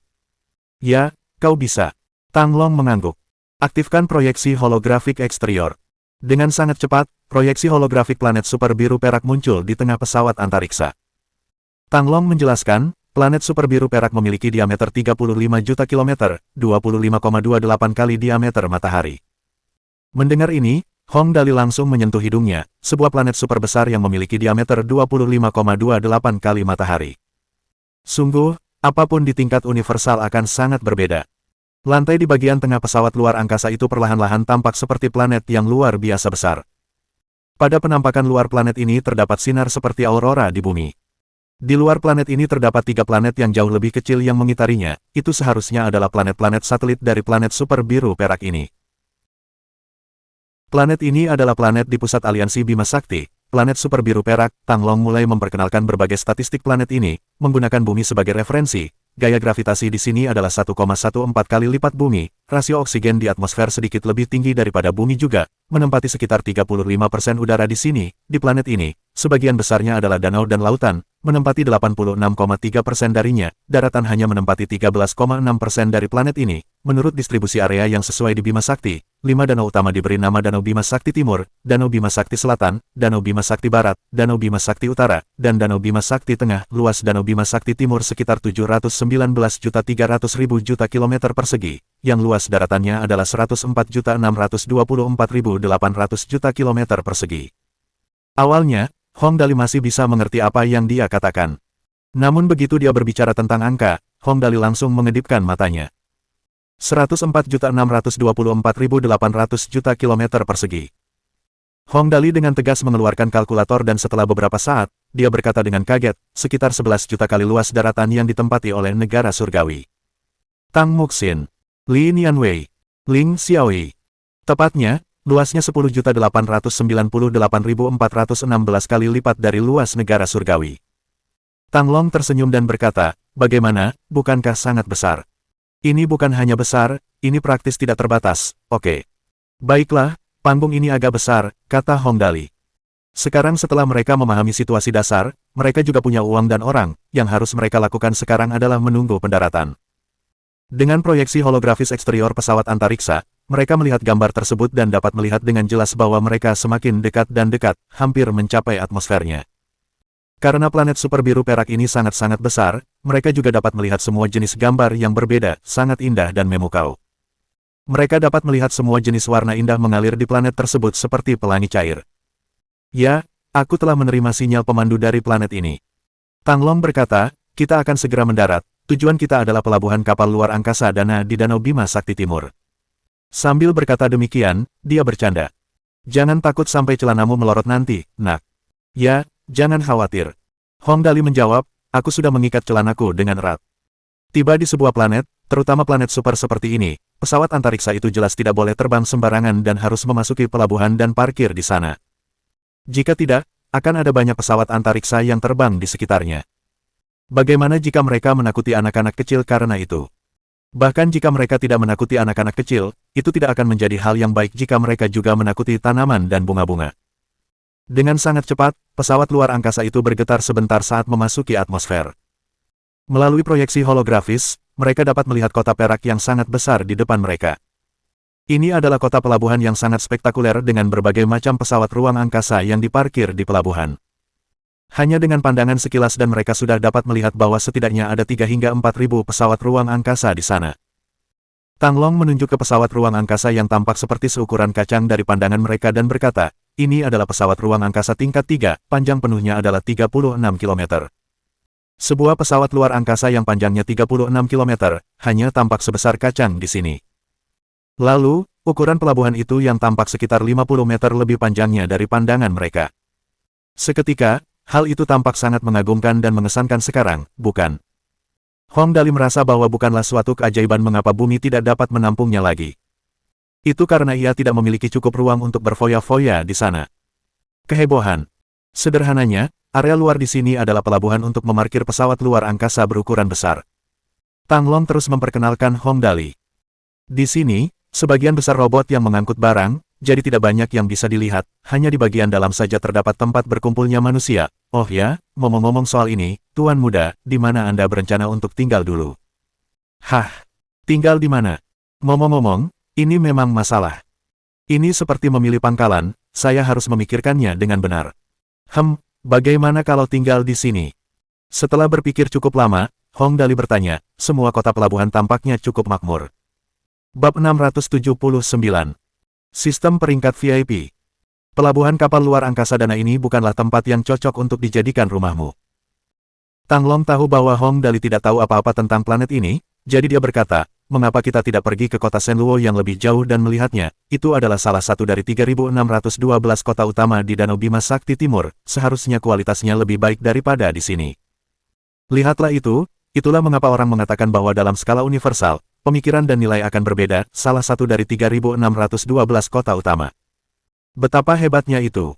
Ya, kau bisa. Tang Long mengangguk. Aktifkan proyeksi holografik eksterior. Dengan sangat cepat, proyeksi holografik planet super biru perak muncul di tengah pesawat antariksa. Tang Long menjelaskan, planet super biru perak memiliki diameter 35 juta kilometer, 25,28 kali diameter matahari. Mendengar ini, Hong Dali langsung menyentuh hidungnya, sebuah planet super besar yang memiliki diameter 25,28 kali matahari. Sungguh, apapun di tingkat universal akan sangat berbeda. Lantai di bagian tengah pesawat luar angkasa itu perlahan-lahan tampak seperti planet yang luar biasa besar. Pada penampakan luar planet ini terdapat sinar seperti aurora di bumi. Di luar planet ini terdapat 3 planet yang jauh lebih kecil yang mengitarinya, itu seharusnya adalah planet-planet satelit dari planet super biru perak ini. Planet ini adalah planet di pusat aliansi Bima Sakti, planet super biru perak. Tang Long mulai memperkenalkan berbagai statistik planet ini, menggunakan bumi sebagai referensi. Gaya gravitasi di sini adalah 1,14 kali lipat bumi, rasio oksigen di atmosfer sedikit lebih tinggi daripada bumi juga, menempati sekitar 35% udara di sini. Di planet ini, sebagian besarnya adalah danau dan lautan, menempati 86,3% darinya, daratan hanya menempati 13,6% dari planet ini. Menurut distribusi area yang sesuai di Bima Sakti, 5 danau utama diberi nama Danau Bima Sakti Timur, Danau Bima Sakti Selatan, Danau Bima Sakti Barat, Danau Bima Sakti Utara, dan Danau Bima Sakti Tengah. Luas Danau Bima Sakti Timur sekitar 719.300.000 juta kilometer persegi, yang luas daratannya adalah 104.624.800 juta kilometer persegi. Awalnya, Hong Dali masih bisa mengerti apa yang dia katakan. Namun begitu dia berbicara tentang angka, Hong Dali langsung mengedipkan matanya. 104.624.800 juta kilometer persegi. Hong Dali dengan tegas mengeluarkan kalkulator dan setelah beberapa saat, dia berkata dengan kaget, sekitar 11 juta kali luas daratan yang ditempati oleh negara surgawi. Tang Muxin, Lin Yanwei, Ling Xiaowei. Tepatnya, luasnya 10.898.416 kali lipat dari luas negara surgawi. Tang Long tersenyum dan berkata, bagaimana, bukankah sangat besar? Ini bukan hanya besar, ini praktis tidak terbatas, oke. Baiklah, panggung ini agak besar, kata Hong Dali. Sekarang setelah mereka memahami situasi dasar, mereka juga punya uang dan orang, yang harus mereka lakukan sekarang adalah menunggu pendaratan. Dengan proyeksi holografis eksterior pesawat antariksa, mereka melihat gambar tersebut dan dapat melihat dengan jelas bahwa mereka semakin dekat dan dekat, hampir mencapai atmosfernya. Karena planet super biru perak ini sangat-sangat besar, mereka juga dapat melihat semua jenis gambar yang berbeda, sangat indah dan memukau. Mereka dapat melihat semua jenis warna indah mengalir di planet tersebut seperti pelangi cair. Ya, aku telah menerima sinyal pemandu dari planet ini. Tang Long berkata, kita akan segera mendarat, tujuan kita adalah pelabuhan kapal luar angkasa Dana di Danau Bima Sakti Timur. Sambil berkata demikian, dia bercanda. Jangan takut sampai celanamu melorot nanti, nak. Ya, jangan khawatir. Hong Dali menjawab, aku sudah mengikat celanaku dengan erat. Tiba di sebuah planet, terutama planet super seperti ini, pesawat antariksa itu jelas tidak boleh terbang sembarangan dan harus memasuki pelabuhan dan parkir di sana. Jika tidak, akan ada banyak pesawat antariksa yang terbang di sekitarnya. Bagaimana jika mereka menakuti anak-anak kecil karena itu? Bahkan jika mereka tidak menakuti anak-anak kecil, itu tidak akan menjadi hal yang baik jika mereka juga menakuti tanaman dan bunga-bunga. Dengan sangat cepat, pesawat luar angkasa itu bergetar sebentar saat memasuki atmosfer. Melalui proyeksi holografis, mereka dapat melihat kota perak yang sangat besar di depan mereka. Ini adalah kota pelabuhan yang sangat spektakuler dengan berbagai macam pesawat ruang angkasa yang diparkir di pelabuhan. Hanya dengan pandangan sekilas dan mereka sudah dapat melihat bahwa setidaknya ada 3 hingga 4.000 pesawat ruang angkasa di sana. Tang Long menunjuk ke pesawat ruang angkasa yang tampak seperti seukuran kacang dari pandangan mereka dan berkata, ini adalah pesawat ruang angkasa tingkat 3, panjang penuhnya adalah 36 km. Sebuah pesawat luar angkasa yang panjangnya 36 km, hanya tampak sebesar kacang di sini. Lalu, ukuran pelabuhan itu yang tampak sekitar 50 meter lebih panjangnya dari pandangan mereka. Seketika, hal itu tampak sangat mengagumkan dan mengesankan sekarang, bukan? Hong Dali merasa bahwa bukanlah suatu keajaiban mengapa bumi tidak dapat menampungnya lagi. Itu karena ia tidak memiliki cukup ruang untuk berfoya-foya di sana. Kehebohan. Sederhananya, area luar di sini adalah pelabuhan untuk memarkir pesawat luar angkasa berukuran besar. Tang Long terus memperkenalkan Hong Dali. Di sini, sebagian besar robot yang mengangkut barang, jadi tidak banyak yang bisa dilihat, hanya di bagian dalam saja terdapat tempat berkumpulnya manusia. Oh ya, ngomong-ngomong soal ini, Tuan Muda, di mana Anda berencana untuk tinggal dulu? Hah? Tinggal di mana? Ngomong-ngomong, ini memang masalah. Ini seperti memilih pangkalan, saya harus memikirkannya dengan benar. Bagaimana kalau tinggal di sini? Setelah berpikir cukup lama, Hong Dali bertanya, semua kota pelabuhan tampaknya cukup makmur. Bab 679. Sistem peringkat VIP. Pelabuhan kapal luar angkasa dana ini bukanlah tempat yang cocok untuk dijadikan rumahmu. Tang Long tahu bahwa Hong Dali tidak tahu apa-apa tentang planet ini, jadi dia berkata, mengapa kita tidak pergi ke kota Shenluo yang lebih jauh dan melihatnya? Itu adalah salah satu dari 3.612 kota utama di Danau Bima Sakti Timur, seharusnya kualitasnya lebih baik daripada di sini. Lihatlah itu, itulah mengapa orang mengatakan bahwa dalam skala universal, pemikiran dan nilai akan berbeda, salah satu dari 3.612 kota utama. Betapa hebatnya itu.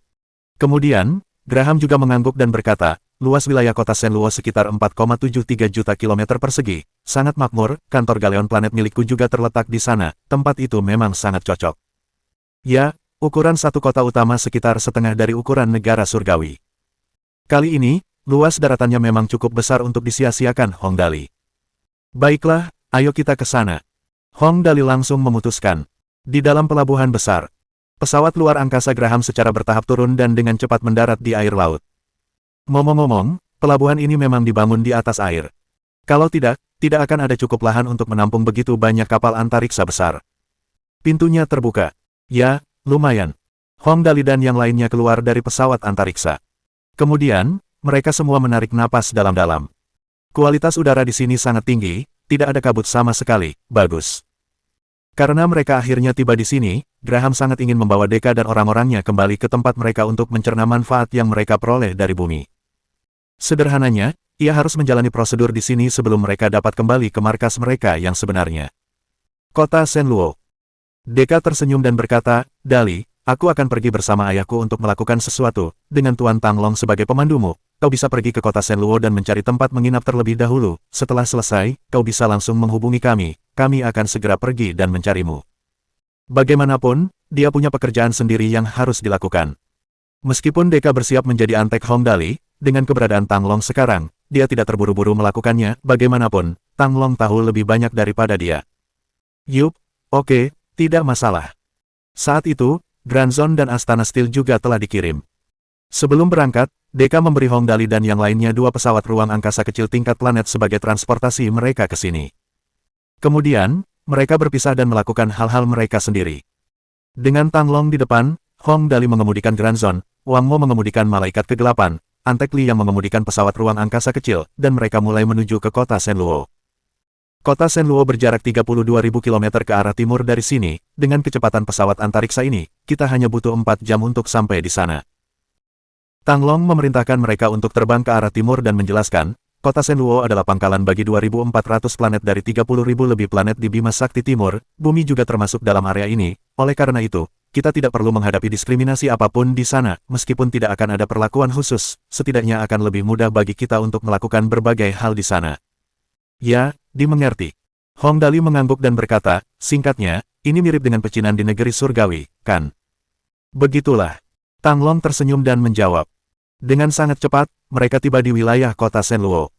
Kemudian, Graham juga mengangguk dan berkata, luas wilayah kota Shenluo sekitar 4,73 juta kilometer persegi, sangat makmur, kantor galeon planet milikku juga terletak di sana, tempat itu memang sangat cocok. Ya, ukuran satu kota utama sekitar setengah dari ukuran negara surgawi. Kali ini, luas daratannya memang cukup besar untuk disia-siakan Hong Dali. Baiklah, ayo kita ke sana. Hong Dali langsung memutuskan. Di dalam pelabuhan besar, pesawat luar angkasa Graham secara bertahap turun dan dengan cepat mendarat di air laut. Ngomong-ngomong, pelabuhan ini memang dibangun di atas air. Kalau tidak, tidak akan ada cukup lahan untuk menampung begitu banyak kapal antariksa besar. Pintunya terbuka. Ya, lumayan. Hong Dali dan yang lainnya keluar dari pesawat antariksa. Kemudian, mereka semua menarik napas dalam-dalam. Kualitas udara di sini sangat tinggi, tidak ada kabut sama sekali, bagus. Karena mereka akhirnya tiba di sini, Graham sangat ingin membawa Deka dan orang-orangnya kembali ke tempat mereka untuk mencerna manfaat yang mereka peroleh dari bumi. Sederhananya, ia harus menjalani prosedur di sini sebelum mereka dapat kembali ke markas mereka yang sebenarnya. Kota Shenluo. Deka tersenyum dan berkata, Dali, aku akan pergi bersama ayahku untuk melakukan sesuatu, dengan Tuan Tang Long sebagai pemandumu. Kau bisa pergi ke kota Shenluo dan mencari tempat menginap terlebih dahulu. Setelah selesai, kau bisa langsung menghubungi kami akan segera pergi dan mencarimu. Bagaimanapun, dia punya pekerjaan sendiri yang harus dilakukan. Meskipun Deka bersiap menjadi antek Hong Dali, dengan keberadaan Tang Long sekarang, dia tidak terburu-buru melakukannya, bagaimanapun, Tang Long tahu lebih banyak daripada dia. Yup, oke, tidak masalah. Saat itu, Grand Zone dan Astana Steel juga telah dikirim. Sebelum berangkat, Deka memberi Hong Dali dan yang lainnya 2 pesawat ruang angkasa kecil tingkat planet sebagai transportasi mereka ke sini. Kemudian, mereka berpisah dan melakukan hal-hal mereka sendiri. Dengan Tang Long di depan, Hong Dali mengemudikan Grand Zone, Wang Mo mengemudikan Malaikat Kegelapan, Antek Li yang mengemudikan pesawat ruang angkasa kecil, dan mereka mulai menuju ke kota Shenluo. Kota Shenluo berjarak 32.000 km ke arah timur dari sini, dengan kecepatan pesawat antariksa ini, kita hanya butuh 4 jam untuk sampai di sana. Tang Long memerintahkan mereka untuk terbang ke arah timur dan menjelaskan, kota Shenluo adalah pangkalan bagi 2.400 planet dari 30.000 lebih planet di Bima Sakti Timur, bumi juga termasuk dalam area ini, oleh karena itu, kita tidak perlu menghadapi diskriminasi apapun di sana, meskipun tidak akan ada perlakuan khusus, setidaknya akan lebih mudah bagi kita untuk melakukan berbagai hal di sana. Ya, dimengerti. Hong Dali mengangguk dan berkata, singkatnya, ini mirip dengan pecinan di negeri surgawi, kan? Begitulah. Tang Long tersenyum dan menjawab. Dengan sangat cepat, mereka tiba di wilayah kota Shenluo.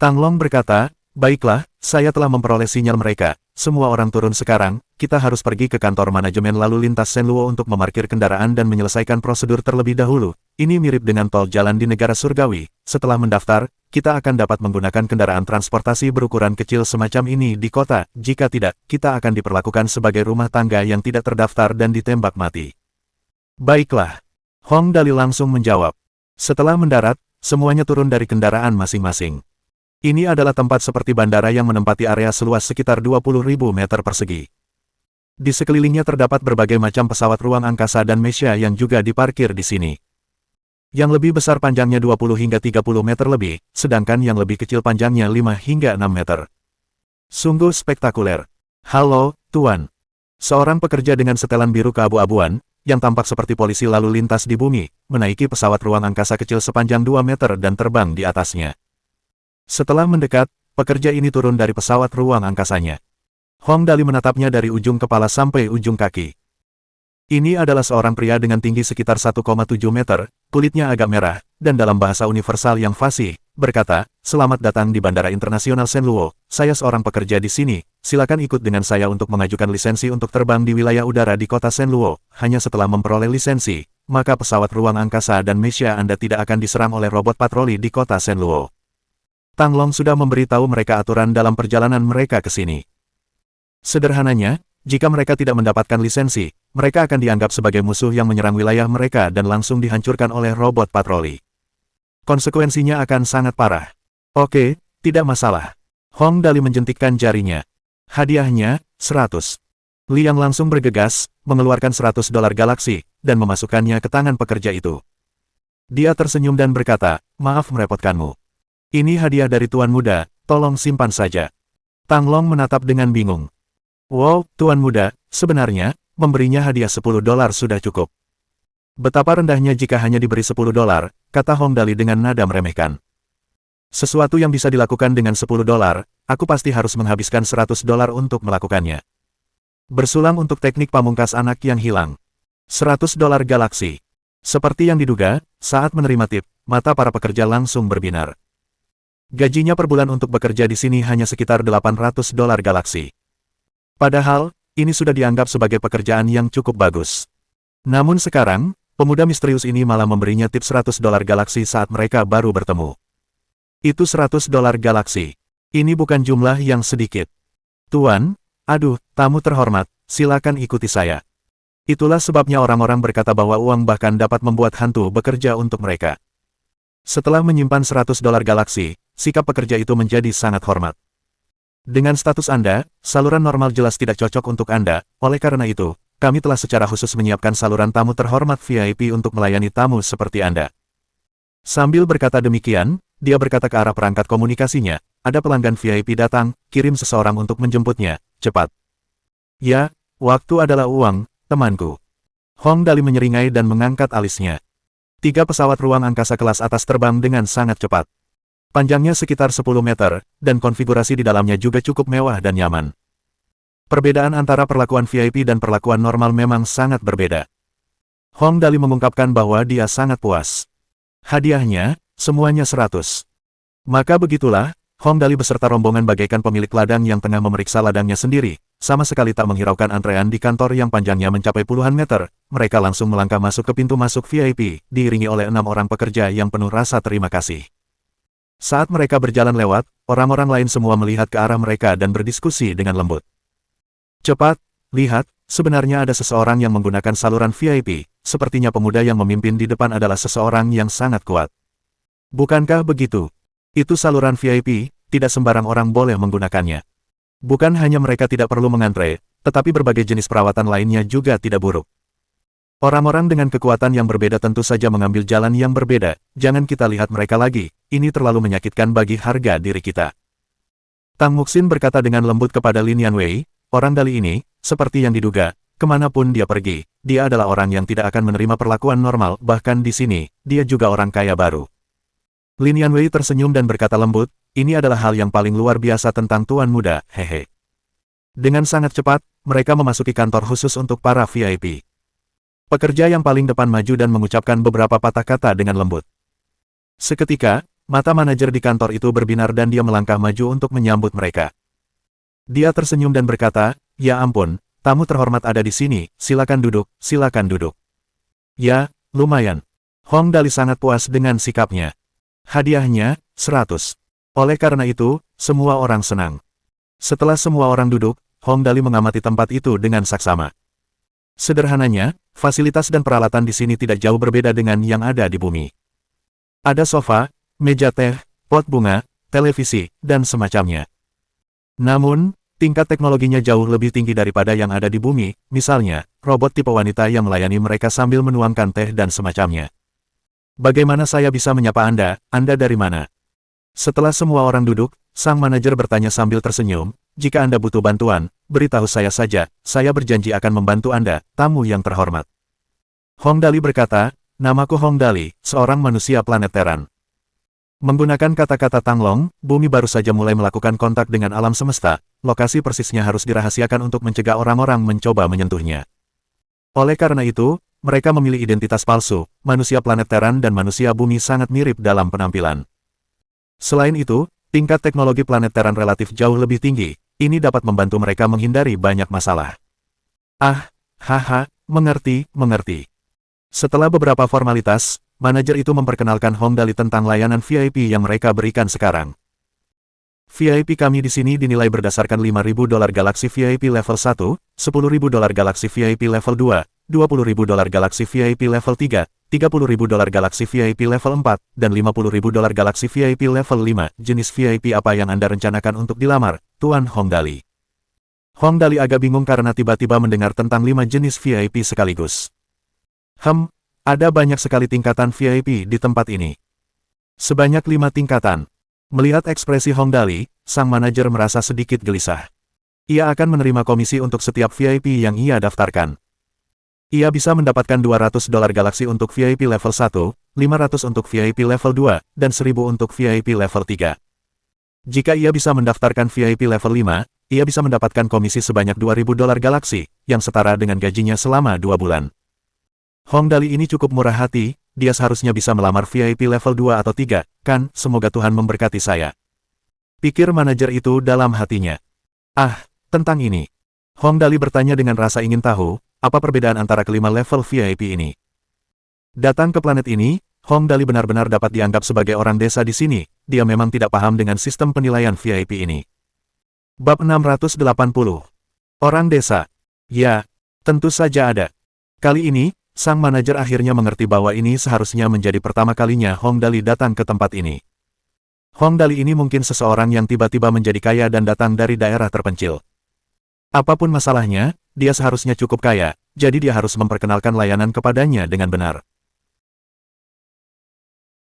Tang Long berkata, baiklah, saya telah memperoleh sinyal mereka. Semua orang turun sekarang, kita harus pergi ke kantor manajemen lalu lintas Shenluo untuk memarkir kendaraan dan menyelesaikan prosedur terlebih dahulu. Ini mirip dengan tol jalan di negara surgawi. Setelah mendaftar, kita akan dapat menggunakan kendaraan transportasi berukuran kecil semacam ini di kota. Jika tidak, kita akan diperlakukan sebagai rumah tangga yang tidak terdaftar dan ditembak mati. Baiklah. Hong Dali langsung menjawab. Setelah mendarat, semuanya turun dari kendaraan masing-masing. Ini adalah tempat seperti bandara yang menempati area seluas sekitar 20.000 meter persegi. Di sekelilingnya terdapat berbagai macam pesawat ruang angkasa dan Mesia yang juga diparkir di sini. Yang lebih besar panjangnya 20 hingga 30 meter lebih, sedangkan yang lebih kecil panjangnya 5 hingga 6 meter. Sungguh spektakuler. Halo, Tuan. Seorang pekerja dengan setelan biru keabu-abuan, yang tampak seperti polisi lalu lintas di bumi, menaiki pesawat ruang angkasa kecil sepanjang 2 meter dan terbang di atasnya. Setelah mendekat, pekerja ini turun dari pesawat ruang angkasanya. Hong Dali menatapnya dari ujung kepala sampai ujung kaki. Ini adalah seorang pria dengan tinggi sekitar 1,7 meter, kulitnya agak merah, dan dalam bahasa universal yang fasih, berkata, "Selamat datang di Bandara Internasional Senluo, saya seorang pekerja di sini, silakan ikut dengan saya untuk mengajukan lisensi untuk terbang di wilayah udara di kota Senluo. Hanya setelah memperoleh lisensi, maka pesawat ruang angkasa dan mesia Anda tidak akan diserang oleh robot patroli di kota Senluo." Tang Long sudah memberitahu mereka aturan dalam perjalanan mereka ke sini. Sederhananya, jika mereka tidak mendapatkan lisensi, mereka akan dianggap sebagai musuh yang menyerang wilayah mereka dan langsung dihancurkan oleh robot patroli. Konsekuensinya akan sangat parah. Oke, tidak masalah. Hong Dali menjentikkan jarinya. Hadiahnya, 100. Liang langsung bergegas, mengeluarkan $100 galaksi, dan memasukkannya ke tangan pekerja itu. Dia tersenyum dan berkata, "Maaf merepotkanmu. Ini hadiah dari Tuan Muda, tolong simpan saja." Tang Long menatap dengan bingung. "Wow, Tuan Muda, sebenarnya, memberinya hadiah $10 sudah cukup." "Betapa rendahnya jika hanya diberi $10, kata Hong Dali dengan nada meremehkan. "Sesuatu yang bisa dilakukan dengan $10, aku pasti harus menghabiskan $100 untuk melakukannya." Bersulang untuk teknik pamungkas anak yang hilang. $100 galaksi. Seperti yang diduga, saat menerima tip, mata para pekerja langsung berbinar. Gajinya per bulan untuk bekerja di sini hanya sekitar $800 galaksi. Padahal, ini sudah dianggap sebagai pekerjaan yang cukup bagus. Namun sekarang, pemuda misterius ini malah memberinya tip $100 galaksi saat mereka baru bertemu. Itu $100 galaksi. Ini bukan jumlah yang sedikit. "Tuan, aduh, tamu terhormat, silakan ikuti saya." Itulah sebabnya orang-orang berkata bahwa uang bahkan dapat membuat hantu bekerja untuk mereka. Setelah menyimpan $100 galaksi, sikap pekerja itu menjadi sangat hormat. "Dengan status Anda, saluran normal jelas tidak cocok untuk Anda, oleh karena itu, kami telah secara khusus menyiapkan saluran tamu terhormat VIP untuk melayani tamu seperti Anda." Sambil berkata demikian, dia berkata ke arah perangkat komunikasinya, "Ada pelanggan VIP datang, kirim seseorang untuk menjemputnya, cepat." "Ya, waktu adalah uang, temanku." Hong Dali menyeringai dan mengangkat alisnya. 3 pesawat ruang angkasa kelas atas terbang dengan sangat cepat. Panjangnya sekitar 10 meter, dan konfigurasi di dalamnya juga cukup mewah dan nyaman. Perbedaan antara perlakuan VIP dan perlakuan normal memang sangat berbeda. Hong Dali mengungkapkan bahwa dia sangat puas. Hadiahnya, semuanya 100. Maka begitulah, Hong Dali beserta rombongan bagaikan pemilik ladang yang tengah memeriksa ladangnya sendiri, sama sekali tak menghiraukan antrean di kantor yang panjangnya mencapai puluhan meter. Mereka langsung melangkah masuk ke pintu masuk VIP, diiringi oleh 6 orang pekerja yang penuh rasa terima kasih. Saat mereka berjalan lewat, orang-orang lain semua melihat ke arah mereka dan berdiskusi dengan lembut. "Cepat, lihat, sebenarnya ada seseorang yang menggunakan saluran VIP, sepertinya pemuda yang memimpin di depan adalah seseorang yang sangat kuat. Bukankah begitu? Itu saluran VIP, tidak sembarang orang boleh menggunakannya. Bukan hanya mereka tidak perlu mengantre, tetapi berbagai jenis perawatan lainnya juga tidak buruk. Orang-orang dengan kekuatan yang berbeda tentu saja mengambil jalan yang berbeda, jangan kita lihat mereka lagi, ini terlalu menyakitkan bagi harga diri kita." Tang Muxin berkata dengan lembut kepada Lin Yanwei, "Orang Dali ini, seperti yang diduga, kemanapun dia pergi, dia adalah orang yang tidak akan menerima perlakuan normal, bahkan di sini, dia juga orang kaya baru." Lin Yanwei tersenyum dan berkata lembut, "Ini adalah hal yang paling luar biasa tentang Tuan Muda, hehe." Dengan sangat cepat, mereka memasuki kantor khusus untuk para VIP. Pekerja yang paling depan maju dan mengucapkan beberapa patah kata dengan lembut. Seketika, mata manajer di kantor itu berbinar dan dia melangkah maju untuk menyambut mereka. Dia tersenyum dan berkata, "Ya ampun, tamu terhormat ada di sini, silakan duduk, silakan duduk." "Ya, lumayan." Hong Dali sangat puas dengan sikapnya. Hadiahnya, 100. Oleh karena itu, semua orang senang. Setelah semua orang duduk, Hong Dali mengamati tempat itu dengan saksama. Sederhananya, fasilitas dan peralatan di sini tidak jauh berbeda dengan yang ada di bumi. Ada sofa, meja teh, pot bunga, televisi, dan semacamnya. Namun, tingkat teknologinya jauh lebih tinggi daripada yang ada di bumi, misalnya, robot tipe wanita yang melayani mereka sambil menuangkan teh dan semacamnya. "Bagaimana saya bisa menyapa Anda? Anda dari mana?" Setelah semua orang duduk, sang manajer bertanya sambil tersenyum, "Jika Anda butuh bantuan, beritahu saya saja, saya berjanji akan membantu Anda, tamu yang terhormat." Hong Dali berkata, "Namaku Hong Dali, seorang manusia planet Teran." Menggunakan kata-kata Tang Long, bumi baru saja mulai melakukan kontak dengan alam semesta, lokasi persisnya harus dirahasiakan untuk mencegah orang-orang mencoba menyentuhnya. Oleh karena itu, mereka memilih identitas palsu. Manusia planet Terran dan manusia bumi sangat mirip dalam penampilan. Selain itu, tingkat teknologi planet Terran relatif jauh lebih tinggi. Ini dapat membantu mereka menghindari banyak masalah. Ah, haha, mengerti. Setelah beberapa formalitas, manajer itu memperkenalkan Hong Dali tentang layanan VIP yang mereka berikan sekarang. VIP kami di sini dinilai berdasarkan $5.000 Galaxy VIP level 1, $10.000 Galaxy VIP level 2, $20.000 Galaxy VIP level 3, $30.000 Galaxy VIP level 4, dan $50.000 Galaxy VIP level 5. Jenis VIP apa yang Anda rencanakan untuk dilamar, Tuan Hong Dali? Hong Dali agak bingung karena tiba-tiba mendengar tentang 5 jenis VIP sekaligus. Ada banyak sekali tingkatan VIP di tempat ini. Sebanyak 5 tingkatan. Melihat ekspresi Hong Dali, sang manajer merasa sedikit gelisah. Ia akan menerima komisi untuk setiap VIP yang ia daftarkan. Ia bisa mendapatkan $200 Galaxy untuk VIP level 1, $500 untuk VIP level 2, dan $1.000 untuk VIP level 3. Jika ia bisa mendaftarkan VIP level 5, ia bisa mendapatkan komisi sebanyak $2.000 Galaxy, yang setara dengan gajinya selama 2 bulan. Hong Dali ini cukup murah hati, dia seharusnya bisa melamar VIP level 2 atau 3, kan, semoga Tuhan memberkati saya. Pikir manajer itu dalam hatinya. Tentang ini. Hong Dali bertanya dengan rasa ingin tahu, apa perbedaan antara kelima level VIP ini. Datang ke planet ini, Hong Dali benar-benar dapat dianggap sebagai orang desa di sini, dia memang tidak paham dengan sistem penilaian VIP ini. Bab 680. Orang desa. Ya, tentu saja ada. Kali ini, sang manajer akhirnya mengerti bahwa ini seharusnya menjadi pertama kalinya Hong Dali datang ke tempat ini. Hong Dali ini mungkin seseorang yang tiba-tiba menjadi kaya dan datang dari daerah terpencil. Apapun masalahnya, dia seharusnya cukup kaya, jadi dia harus memperkenalkan layanan kepadanya dengan benar.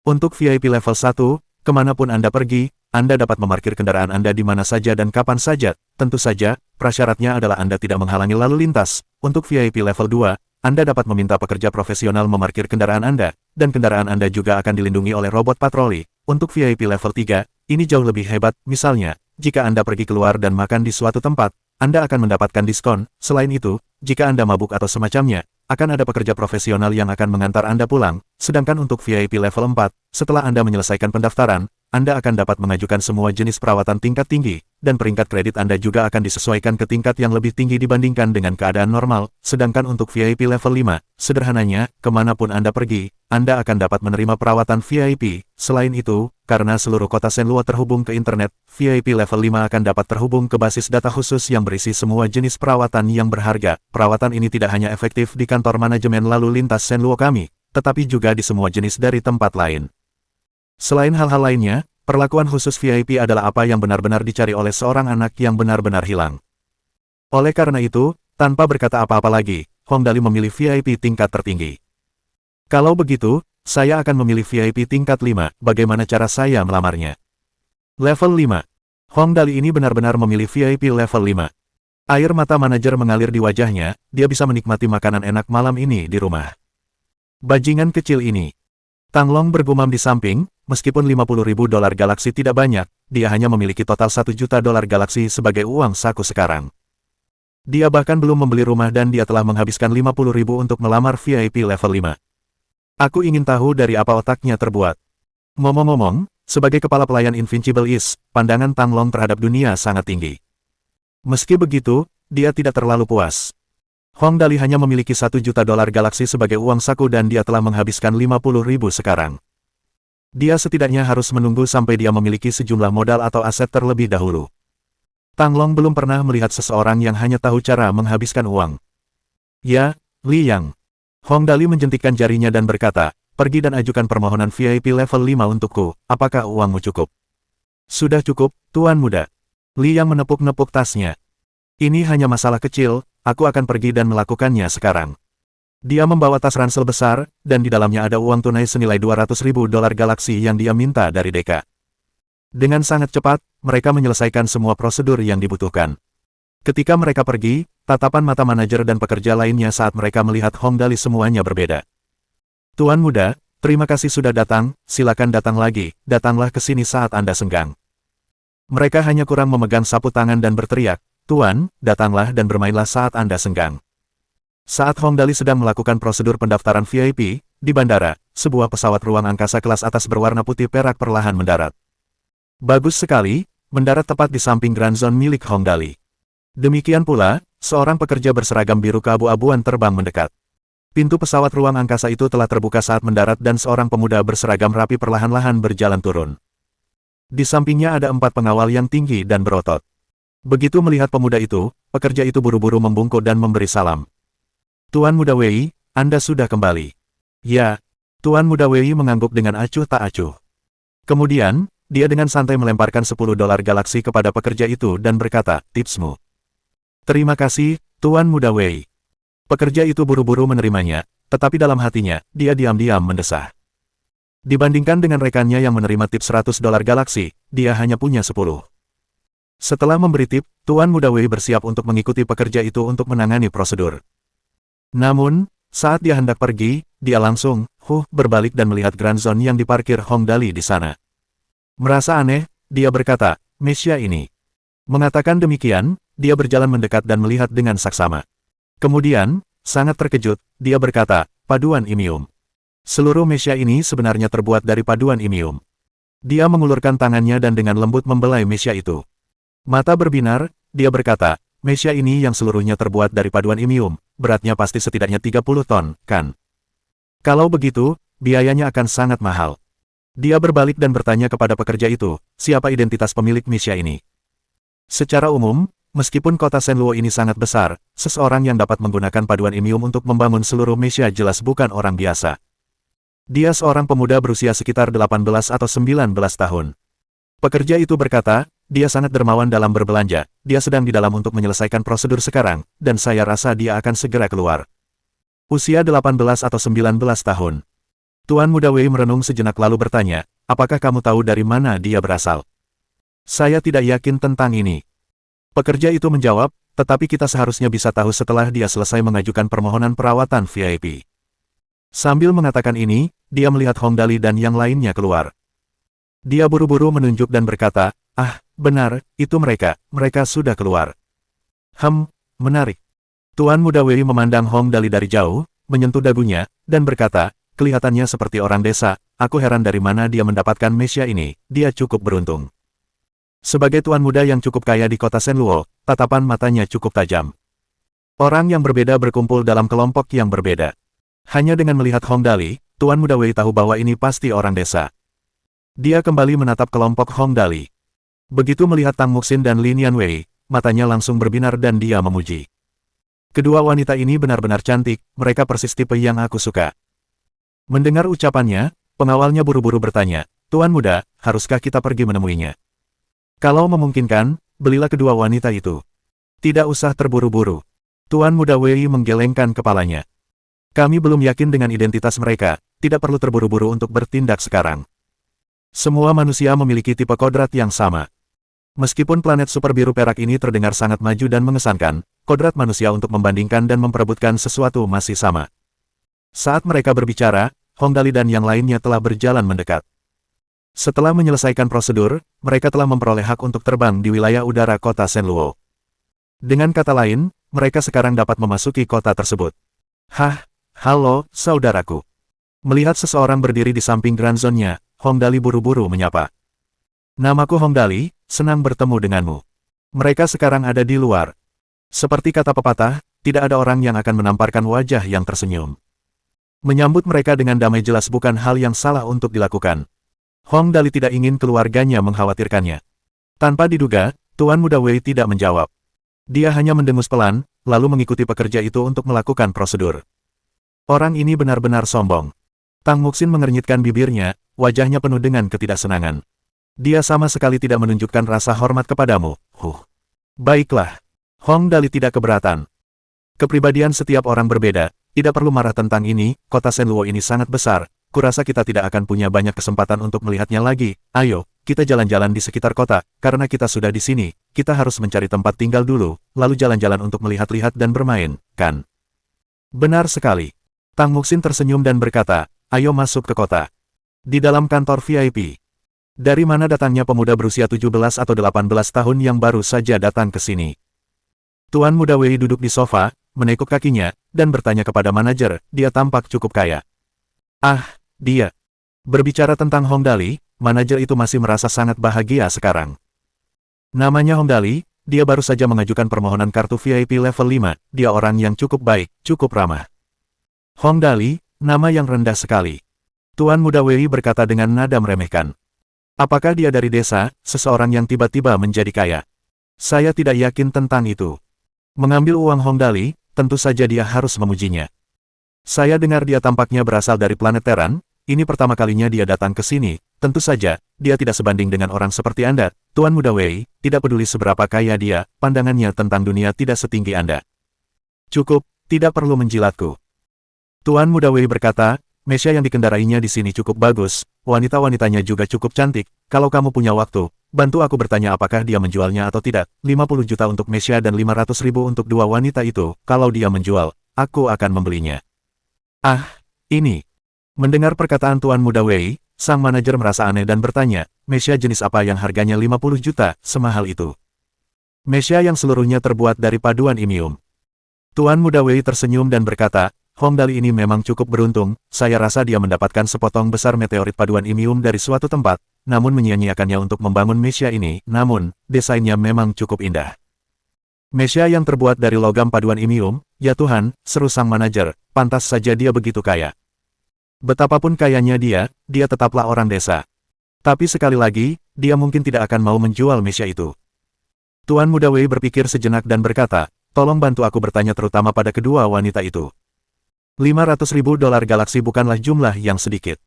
Untuk VIP level 1, kemanapun Anda pergi, Anda dapat memarkir kendaraan Anda di mana saja dan kapan saja. Tentu saja, prasyaratnya adalah Anda tidak menghalangi lalu lintas. Untuk VIP level 2, Anda dapat meminta pekerja profesional memarkir kendaraan Anda, dan kendaraan Anda juga akan dilindungi oleh robot patroli. Untuk VIP level 3, ini jauh lebih hebat. Misalnya, jika Anda pergi keluar dan makan di suatu tempat, Anda akan mendapatkan diskon. Selain itu, jika Anda mabuk atau semacamnya, akan ada pekerja profesional yang akan mengantar Anda pulang. Sedangkan untuk VIP level 4, setelah Anda menyelesaikan pendaftaran, Anda akan dapat mengajukan semua jenis perawatan tingkat tinggi, dan peringkat kredit Anda juga akan disesuaikan ke tingkat yang lebih tinggi dibandingkan dengan keadaan normal. Sedangkan untuk VIP level 5, sederhananya, kemanapun Anda pergi, Anda akan dapat menerima perawatan VIP. Selain itu, karena seluruh kota Shenlue terhubung ke internet, VIP level 5 akan dapat terhubung ke basis data khusus yang berisi semua jenis perawatan yang berharga. Perawatan ini tidak hanya efektif di kantor manajemen lalu lintas Shenlue kami, tetapi juga di semua jenis dari tempat lain. Selain hal-hal lainnya, perlakuan khusus VIP adalah apa yang benar-benar dicari oleh seorang anak yang benar-benar hilang. Oleh karena itu, tanpa berkata apa-apa lagi, Hong Dali memilih VIP tingkat tertinggi. Kalau begitu, saya akan memilih VIP tingkat 5, bagaimana cara saya melamarnya? Level 5. Hong Dali ini benar-benar memilih VIP level 5. Air mata manajer mengalir di wajahnya, dia bisa menikmati makanan enak malam ini di rumah. Bajingan kecil ini. Tang Long bergumam di samping, meskipun $50.000 Galaxy tidak banyak, dia hanya memiliki total $1 juta Galaxy sebagai uang saku sekarang. Dia bahkan belum membeli rumah dan dia telah menghabiskan $50.000 untuk melamar VIP level 5. Aku ingin tahu dari apa otaknya terbuat. Ngomong-ngomong, sebagai kepala pelayan Invincible East, pandangan Tang Long terhadap dunia sangat tinggi. Meski begitu, dia tidak terlalu puas. Hong Dali hanya memiliki $1 juta Galaxy sebagai uang saku dan dia telah menghabiskan $50.000 sekarang. Dia setidaknya harus menunggu sampai dia memiliki sejumlah modal atau aset terlebih dahulu. Tang Long belum pernah melihat seseorang yang hanya tahu cara menghabiskan uang. Ya, Li Yang. Hong Dali menjentikkan jarinya dan berkata, pergi dan ajukan permohonan VIP level 5 untukku, apakah uangmu cukup? Sudah cukup, Tuan Muda. Li Yang menepuk-nepuk tasnya. Ini hanya masalah kecil, aku akan pergi dan melakukannya sekarang. Dia membawa tas ransel besar, dan di dalamnya ada uang tunai senilai $200.000 Galaxy yang dia minta dari Deka. Dengan sangat cepat, mereka menyelesaikan semua prosedur yang dibutuhkan. Ketika mereka pergi, tatapan mata manajer dan pekerja lainnya saat mereka melihat Hong Dali semuanya berbeda. Tuan Muda, terima kasih sudah datang, silakan datang lagi, datanglah ke sini saat Anda senggang. Mereka hanya kurang memegang sapu tangan dan berteriak, Tuan, datanglah dan bermainlah saat Anda senggang. Saat Hong Dali sedang melakukan prosedur pendaftaran VIP, di bandara, sebuah pesawat ruang angkasa kelas atas berwarna putih perak perlahan mendarat. Bagus sekali, mendarat tepat di samping Grand Zone milik Hong Dali. Demikian pula, seorang pekerja berseragam biru keabu-abuan terbang mendekat. Pintu pesawat ruang angkasa itu telah terbuka saat mendarat dan seorang pemuda berseragam rapi perlahan-lahan berjalan turun. Di sampingnya ada 4 pengawal yang tinggi dan berotot. Begitu melihat pemuda itu, pekerja itu buru-buru membungkuk dan memberi salam. Tuan Muda Wei, Anda sudah kembali. Ya, Tuan Muda Wei mengangguk dengan acuh tak acuh. Kemudian, dia dengan santai melemparkan $10 galaksi kepada pekerja itu dan berkata, tipsmu. Terima kasih, Tuan Muda Wei. Pekerja itu buru-buru menerimanya, tetapi dalam hatinya, dia diam-diam mendesah. Dibandingkan dengan rekannya yang menerima tips $100 galaksi, dia hanya punya 10. Setelah memberi tip, Tuan Muda Wei bersiap untuk mengikuti pekerja itu untuk menangani prosedur. Namun, saat dia hendak pergi, dia langsung, berbalik dan melihat Grand Zone yang diparkir Hong Dali di sana. Merasa aneh, dia berkata, Mesya ini. Mengatakan demikian, dia berjalan mendekat dan melihat dengan saksama. Kemudian, sangat terkejut, dia berkata, paduan imium. Seluruh Mesya ini sebenarnya terbuat dari paduan imium. Dia mengulurkan tangannya dan dengan lembut membelai Mesya itu. Mata berbinar, dia berkata, Mesya ini yang seluruhnya terbuat dari paduan imium, beratnya pasti setidaknya 30 ton, kan? Kalau begitu, biayanya akan sangat mahal. Dia berbalik dan bertanya kepada pekerja itu, siapa identitas pemilik Mesya ini? Secara umum, meskipun kota Shenluo ini sangat besar, seseorang yang dapat menggunakan paduan imium untuk membangun seluruh Mesya jelas bukan orang biasa. Dia seorang pemuda berusia sekitar 18 atau 19 tahun. Pekerja itu berkata, dia sangat dermawan dalam berbelanja, dia sedang di dalam untuk menyelesaikan prosedur sekarang, dan saya rasa dia akan segera keluar. Usia 18 atau 19 tahun. Tuan Muda Wei merenung sejenak lalu bertanya, apakah kamu tahu dari mana dia berasal? Saya tidak yakin tentang ini. Pekerja itu menjawab, tetapi kita seharusnya bisa tahu setelah dia selesai mengajukan permohonan perawatan VIP. Sambil mengatakan ini, dia melihat Hong Dali dan yang lainnya keluar. Dia buru-buru menunjuk dan berkata, benar, itu mereka sudah keluar. Menarik. Tuan Muda Wei memandang Hong Dali dari jauh, menyentuh dagunya, dan berkata, kelihatannya seperti orang desa, aku heran dari mana dia mendapatkan Mesya ini, dia cukup beruntung. Sebagai tuan muda yang cukup kaya di kota Shenluo, tatapan matanya cukup tajam. Orang yang berbeda berkumpul dalam kelompok yang berbeda. Hanya dengan melihat Hong Dali, Tuan Muda Wei tahu bahwa ini pasti orang desa. Dia kembali menatap kelompok Hong Dali. Begitu melihat Tang Muxin dan Lin Yanwei, matanya langsung berbinar dan dia memuji. Kedua wanita ini benar-benar cantik, mereka persis tipe yang aku suka. Mendengar ucapannya, pengawalnya buru-buru bertanya, Tuan Muda, haruskah kita pergi menemuinya? Kalau memungkinkan, belilah kedua wanita itu. Tidak usah terburu-buru. Tuan Muda Wei menggelengkan kepalanya. Kami belum yakin dengan identitas mereka, tidak perlu terburu-buru untuk bertindak sekarang. Semua manusia memiliki tipe kodrat yang sama. Meskipun planet super biru perak ini terdengar sangat maju dan mengesankan, kodrat manusia untuk membandingkan dan memperebutkan sesuatu masih sama. Saat mereka berbicara, Hong Dali dan yang lainnya telah berjalan mendekat. Setelah menyelesaikan prosedur, mereka telah memperoleh hak untuk terbang di wilayah udara kota Shenluo. Dengan kata lain, mereka sekarang dapat memasuki kota tersebut. Halo, saudaraku. Melihat seseorang berdiri di samping Grand Zone-nya, Hong Dali buru-buru menyapa. Namaku Hong Dali, senang bertemu denganmu. Mereka sekarang ada di luar. Seperti kata pepatah, tidak ada orang yang akan menamparkan wajah yang tersenyum. Menyambut mereka dengan damai jelas bukan hal yang salah untuk dilakukan. Hong Dali tidak ingin keluarganya mengkhawatirkannya. Tanpa diduga, Tuan Muda Wei tidak menjawab. Dia hanya mendengus pelan, lalu mengikuti pekerja itu untuk melakukan prosedur. Orang ini benar-benar sombong. Tang Muxin mengernyitkan bibirnya, wajahnya penuh dengan ketidaksenangan. Dia sama sekali tidak menunjukkan rasa hormat kepadamu. Baiklah. Hong Dali tidak keberatan. Kepribadian setiap orang berbeda, tidak perlu marah tentang ini, kota Shenluo ini sangat besar, kurasa kita tidak akan punya banyak kesempatan untuk melihatnya lagi. Ayo, kita jalan-jalan di sekitar kota, karena kita sudah di sini, kita harus mencari tempat tinggal dulu, lalu jalan-jalan untuk melihat-lihat dan bermain, kan? Benar sekali. Tang Muxin tersenyum dan berkata, ayo masuk ke kota. Di dalam kantor VIP. Dari mana datangnya pemuda berusia 17 atau 18 tahun yang baru saja datang ke sini? Tuan Muda Wei duduk di sofa, menekuk kakinya, dan bertanya kepada manajer, dia tampak cukup kaya. Ah, dia. Berbicara tentang Hong Dali, manajer itu masih merasa sangat bahagia sekarang. Namanya Hong Dali, dia baru saja mengajukan permohonan kartu VIP level 5, dia orang yang cukup baik, cukup ramah. Hong Dali, nama yang rendah sekali. Tuan Muda Wei berkata dengan nada meremehkan. Apakah dia dari desa, seseorang yang tiba-tiba menjadi kaya? Saya tidak yakin tentang itu. Mengambil uang Hong Dali, tentu saja dia harus memujinya. Saya dengar dia tampaknya berasal dari planet Teran, ini pertama kalinya dia datang ke sini, tentu saja, dia tidak sebanding dengan orang seperti Anda, Tuan Muda Wei, tidak peduli seberapa kaya dia, pandangannya tentang dunia tidak setinggi Anda. Cukup, tidak perlu menjilatku. Tuan Muda Wei berkata, Mesya yang dikendarainya di sini cukup bagus, wanita-wanitanya juga cukup cantik, kalau kamu punya waktu, bantu aku bertanya apakah dia menjualnya atau tidak, 50 juta untuk Mesya dan 500 ribu untuk dua wanita itu, kalau dia menjual, aku akan membelinya. Ah, ini. Mendengar perkataan Tuan Muda Wei, sang manajer merasa aneh dan bertanya, Mesya jenis apa yang harganya 50 juta, semahal itu? Mesya yang seluruhnya terbuat dari paduan imium. Tuan Muda Wei tersenyum dan berkata, Hong Dali ini memang cukup beruntung, saya rasa dia mendapatkan sepotong besar meteorit paduan imium dari suatu tempat, namun menyia-nyiakannya untuk membangun Mesya ini, namun, desainnya memang cukup indah. Mesya yang terbuat dari logam paduan imium, ya Tuhan, seru sang manajer, pantas saja dia begitu kaya. Betapapun kayanya dia tetaplah orang desa. Tapi sekali lagi, dia mungkin tidak akan mau menjual Mesya itu. Tuan Muda Wei berpikir sejenak dan berkata, tolong bantu aku bertanya terutama pada kedua wanita itu. 500 ribu dolar galaksi bukanlah jumlah yang sedikit.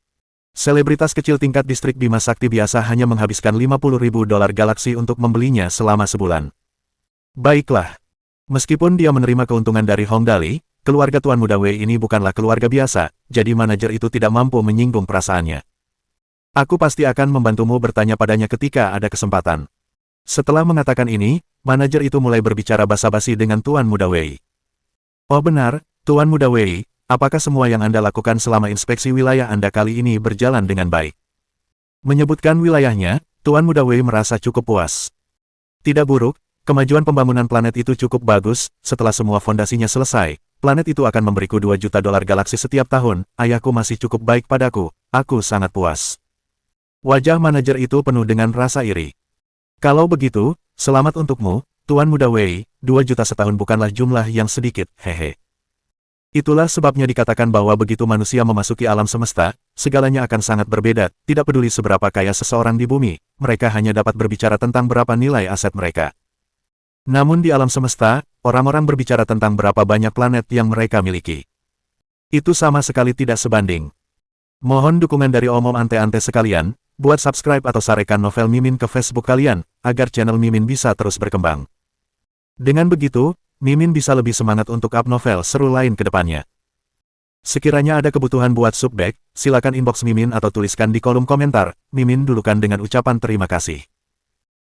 Selebritas kecil tingkat distrik Bima Sakti biasa hanya menghabiskan 50 ribu dolar galaksi untuk membelinya selama sebulan. Baiklah. Meskipun dia menerima keuntungan dari Hong Dali, keluarga Tuan Muda Wei ini bukanlah keluarga biasa, jadi manajer itu tidak mampu menyinggung perasaannya. Aku pasti akan membantumu bertanya padanya ketika ada kesempatan. Setelah mengatakan ini, manajer itu mulai berbicara basa-basi dengan Tuan Muda Wei. Oh benar, Tuan Muda Wei, apakah semua yang Anda lakukan selama inspeksi wilayah Anda kali ini berjalan dengan baik? Menyebutkan wilayahnya, Tuan Muda Wei merasa cukup puas. Tidak buruk, kemajuan pembangunan planet itu cukup bagus, setelah semua fondasinya selesai, planet itu akan memberiku 2 juta dolar galaksi setiap tahun, ayahku masih cukup baik padaku, aku sangat puas. Wajah manajer itu penuh dengan rasa iri. Kalau begitu, selamat untukmu, Tuan Muda Wei, 2 juta setahun bukanlah jumlah yang sedikit, hehe. Itulah sebabnya dikatakan bahwa begitu manusia memasuki alam semesta, segalanya akan sangat berbeda, tidak peduli seberapa kaya seseorang di bumi, mereka hanya dapat berbicara tentang berapa nilai aset mereka. Namun di alam semesta, orang-orang berbicara tentang berapa banyak planet yang mereka miliki. Itu sama sekali tidak sebanding. Mohon dukungan dari omom ante-ante sekalian, buat subscribe atau sarekan novel Mimin ke Facebook kalian, agar channel Mimin bisa terus berkembang. Dengan begitu, Mimin bisa lebih semangat untuk up novel seru lain ke depannya. Sekiranya ada kebutuhan buat subback, silakan inbox Mimin atau tuliskan di kolom komentar, Mimin dulukan dengan ucapan terima kasih.